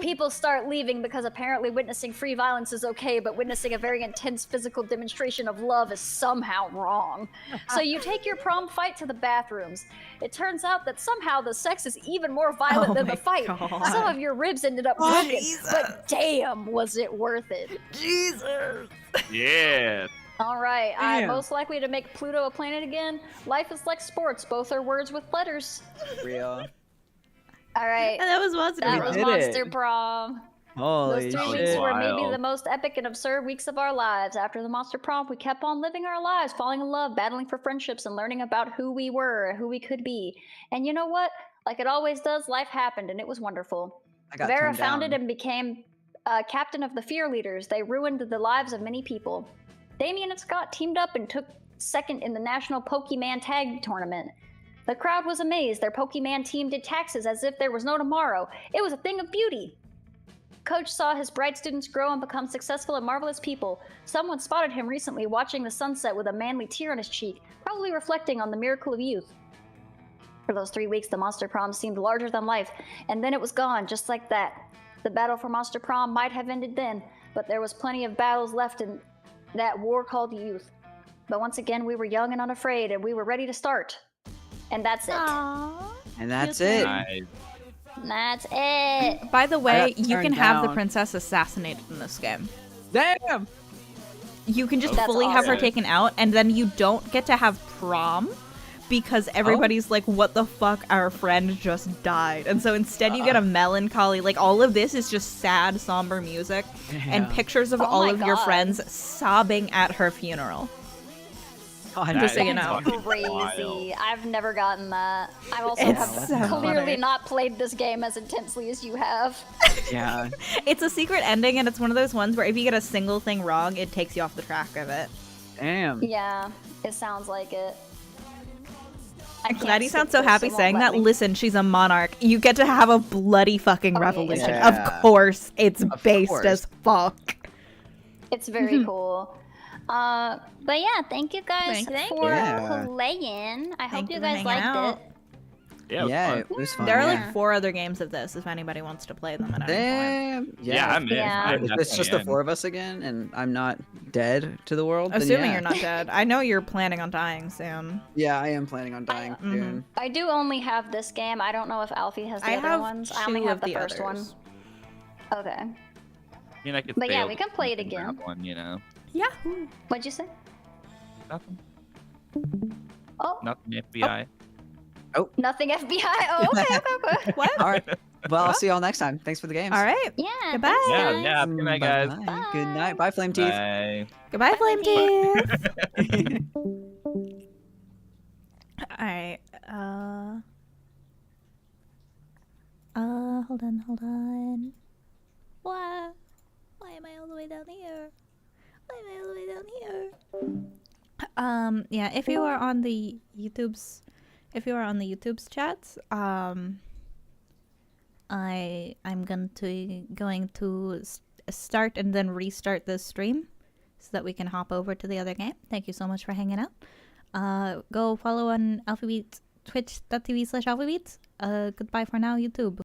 S1: People start leaving because apparently witnessing free violence is okay, but witnessing a very intense physical demonstration of love is somehow wrong. So you take your prom fight to the bathrooms. It turns out that somehow the sex is even more violent than the fight.
S2: God.
S1: Some of your ribs ended up broken, but damn, was it worth it.
S4: Yeah.
S1: All right, I'm
S3: Damn.
S1: most likely to make Pluto a planet again. Life is like sports, both are words with letters.
S3: Real.
S1: All right,
S2: And that was Monster
S1: that
S2: Prom.
S1: was
S3: did
S1: Monster
S3: it.
S1: Prom.
S3: Holy
S1: Those 3
S3: shit.
S1: weeks were maybe
S4: Wild.
S1: the most epic and absurd weeks of our lives. After the Monster Prom, we kept on living our lives, falling in love, battling for friendships, and learning about who we were, who we could be. And you know what? Like it always does, life happened, and it was wonderful.
S3: I got
S1: Vera
S3: turned
S1: founded
S3: down.
S1: and became captain of the Fear Leaders. They ruined the lives of many people. Damien and Scott teamed up and took second in the National Pokemon Tag Tournament. The crowd was amazed. Their Pokemon team did taxes as if there was no tomorrow. It was a thing of beauty. Coach saw his bright students grow and become successful and marvelous people. Someone spotted him recently watching the sunset with a manly tear on his cheek, probably reflecting on the miracle of youth. For those 3 weeks, the Monster Prom seemed larger than life, and then it was gone, just like that. The battle for Monster Prom might have ended then, but there was plenty of battles left in that war called youth. But once again, we were young and unafraid, and we were ready to start. And that's it.
S7: Aww.
S3: And that's it.
S4: Nice.
S1: That's it.
S2: By the way,
S3: got
S2: you can
S3: turned
S2: have the
S3: down.
S2: princess assassinated in this game.
S3: Damn.
S2: You can just
S1: That's
S2: fully have her
S1: awesome.
S2: taken out, and then you don't get to have prom because everybody's like, what the fuck, our friend just died. And so instead you get a melancholy, like all of this is just sad, somber music and
S3: Yeah.
S2: pictures of
S1: Oh
S2: all
S1: my
S2: of your
S1: God.
S2: friends sobbing at her funeral.
S3: God,
S2: Just so you
S1: That's
S2: know.
S1: crazy. I've never gotten that. I've also
S2: It's so
S1: clearly
S2: funny.
S1: not played this game as intensely as you have.
S3: Yeah.
S2: It's a secret ending, and it's one of those ones where if you get a single thing wrong, it takes you off the track of it.
S3: Damn.
S1: Yeah, it sounds like it. I
S2: I'm
S1: can't
S2: glad you sound
S1: skip
S2: so
S1: this,
S2: happy
S1: it won't
S2: saying
S1: let
S2: that.
S1: me.
S2: Listen, she's a monarch. You get to have a bloody fucking
S1: Oh, yeah,
S2: revolution.
S3: yeah.
S2: Of course, it's
S3: Of
S2: based
S3: course.
S2: as fuck.
S1: It's very cool. But yeah, thank you guys
S2: Thank
S1: for
S3: Yeah.
S1: playing. I hope
S2: Thank
S1: you
S2: you for
S1: guys
S2: hanging
S1: liked
S2: out.
S1: it.
S4: Yeah, it was
S3: Yeah,
S4: fun.
S3: it was fun.
S2: There are
S3: yeah.
S2: like 4 other games of this if anybody wants to play them at any point.
S3: Damn.
S4: Yeah, I'm in.
S1: Yeah.
S4: I'm
S3: If it's
S4: definitely
S3: just the
S4: in.
S3: 4 of us again, and I'm not dead to the world. then
S2: Assuming
S3: yeah.
S2: you're not dead. I know you're planning on dying soon.
S3: Yeah, I am planning on dying soon.
S1: I do only have this game. I don't know if Alfie has the
S2: I
S1: other
S2: have
S1: ones.
S2: 2
S1: I only have
S2: of
S1: the
S2: the
S1: first
S2: others.
S1: one. Okay.
S4: I mean, I could
S1: But yeah,
S4: fail
S1: we can play it
S4: and grab
S1: again.
S4: One, you know,
S2: Yahoo!
S1: What'd you say?
S4: nothing.
S1: Oh,
S4: Nothing FBI.
S1: Nothing FBI. Oh, okay.
S2: What?
S3: All right. Well, I'll see y'all next time. Thanks for the games.
S2: All right.
S1: Yeah.
S2: Goodbye.
S1: thanks,
S6: Yeah,
S1: guys.
S6: yeah. Good night, guys.
S3: Bye. Good night. Bye, Flame Teeth.
S6: Bye.
S2: Goodbye, Flame
S1: Flame
S2: Teeth. All right. Hold on. Why am I all the way down here? Yeah, if you are on the YouTube's chats, I'm going to start and then restart this stream so that we can hop over to the other game. Thank you so much for hanging out. Go follow on Alphabeats, twitch.tv/Alphabeats. Goodbye for now, YouTube.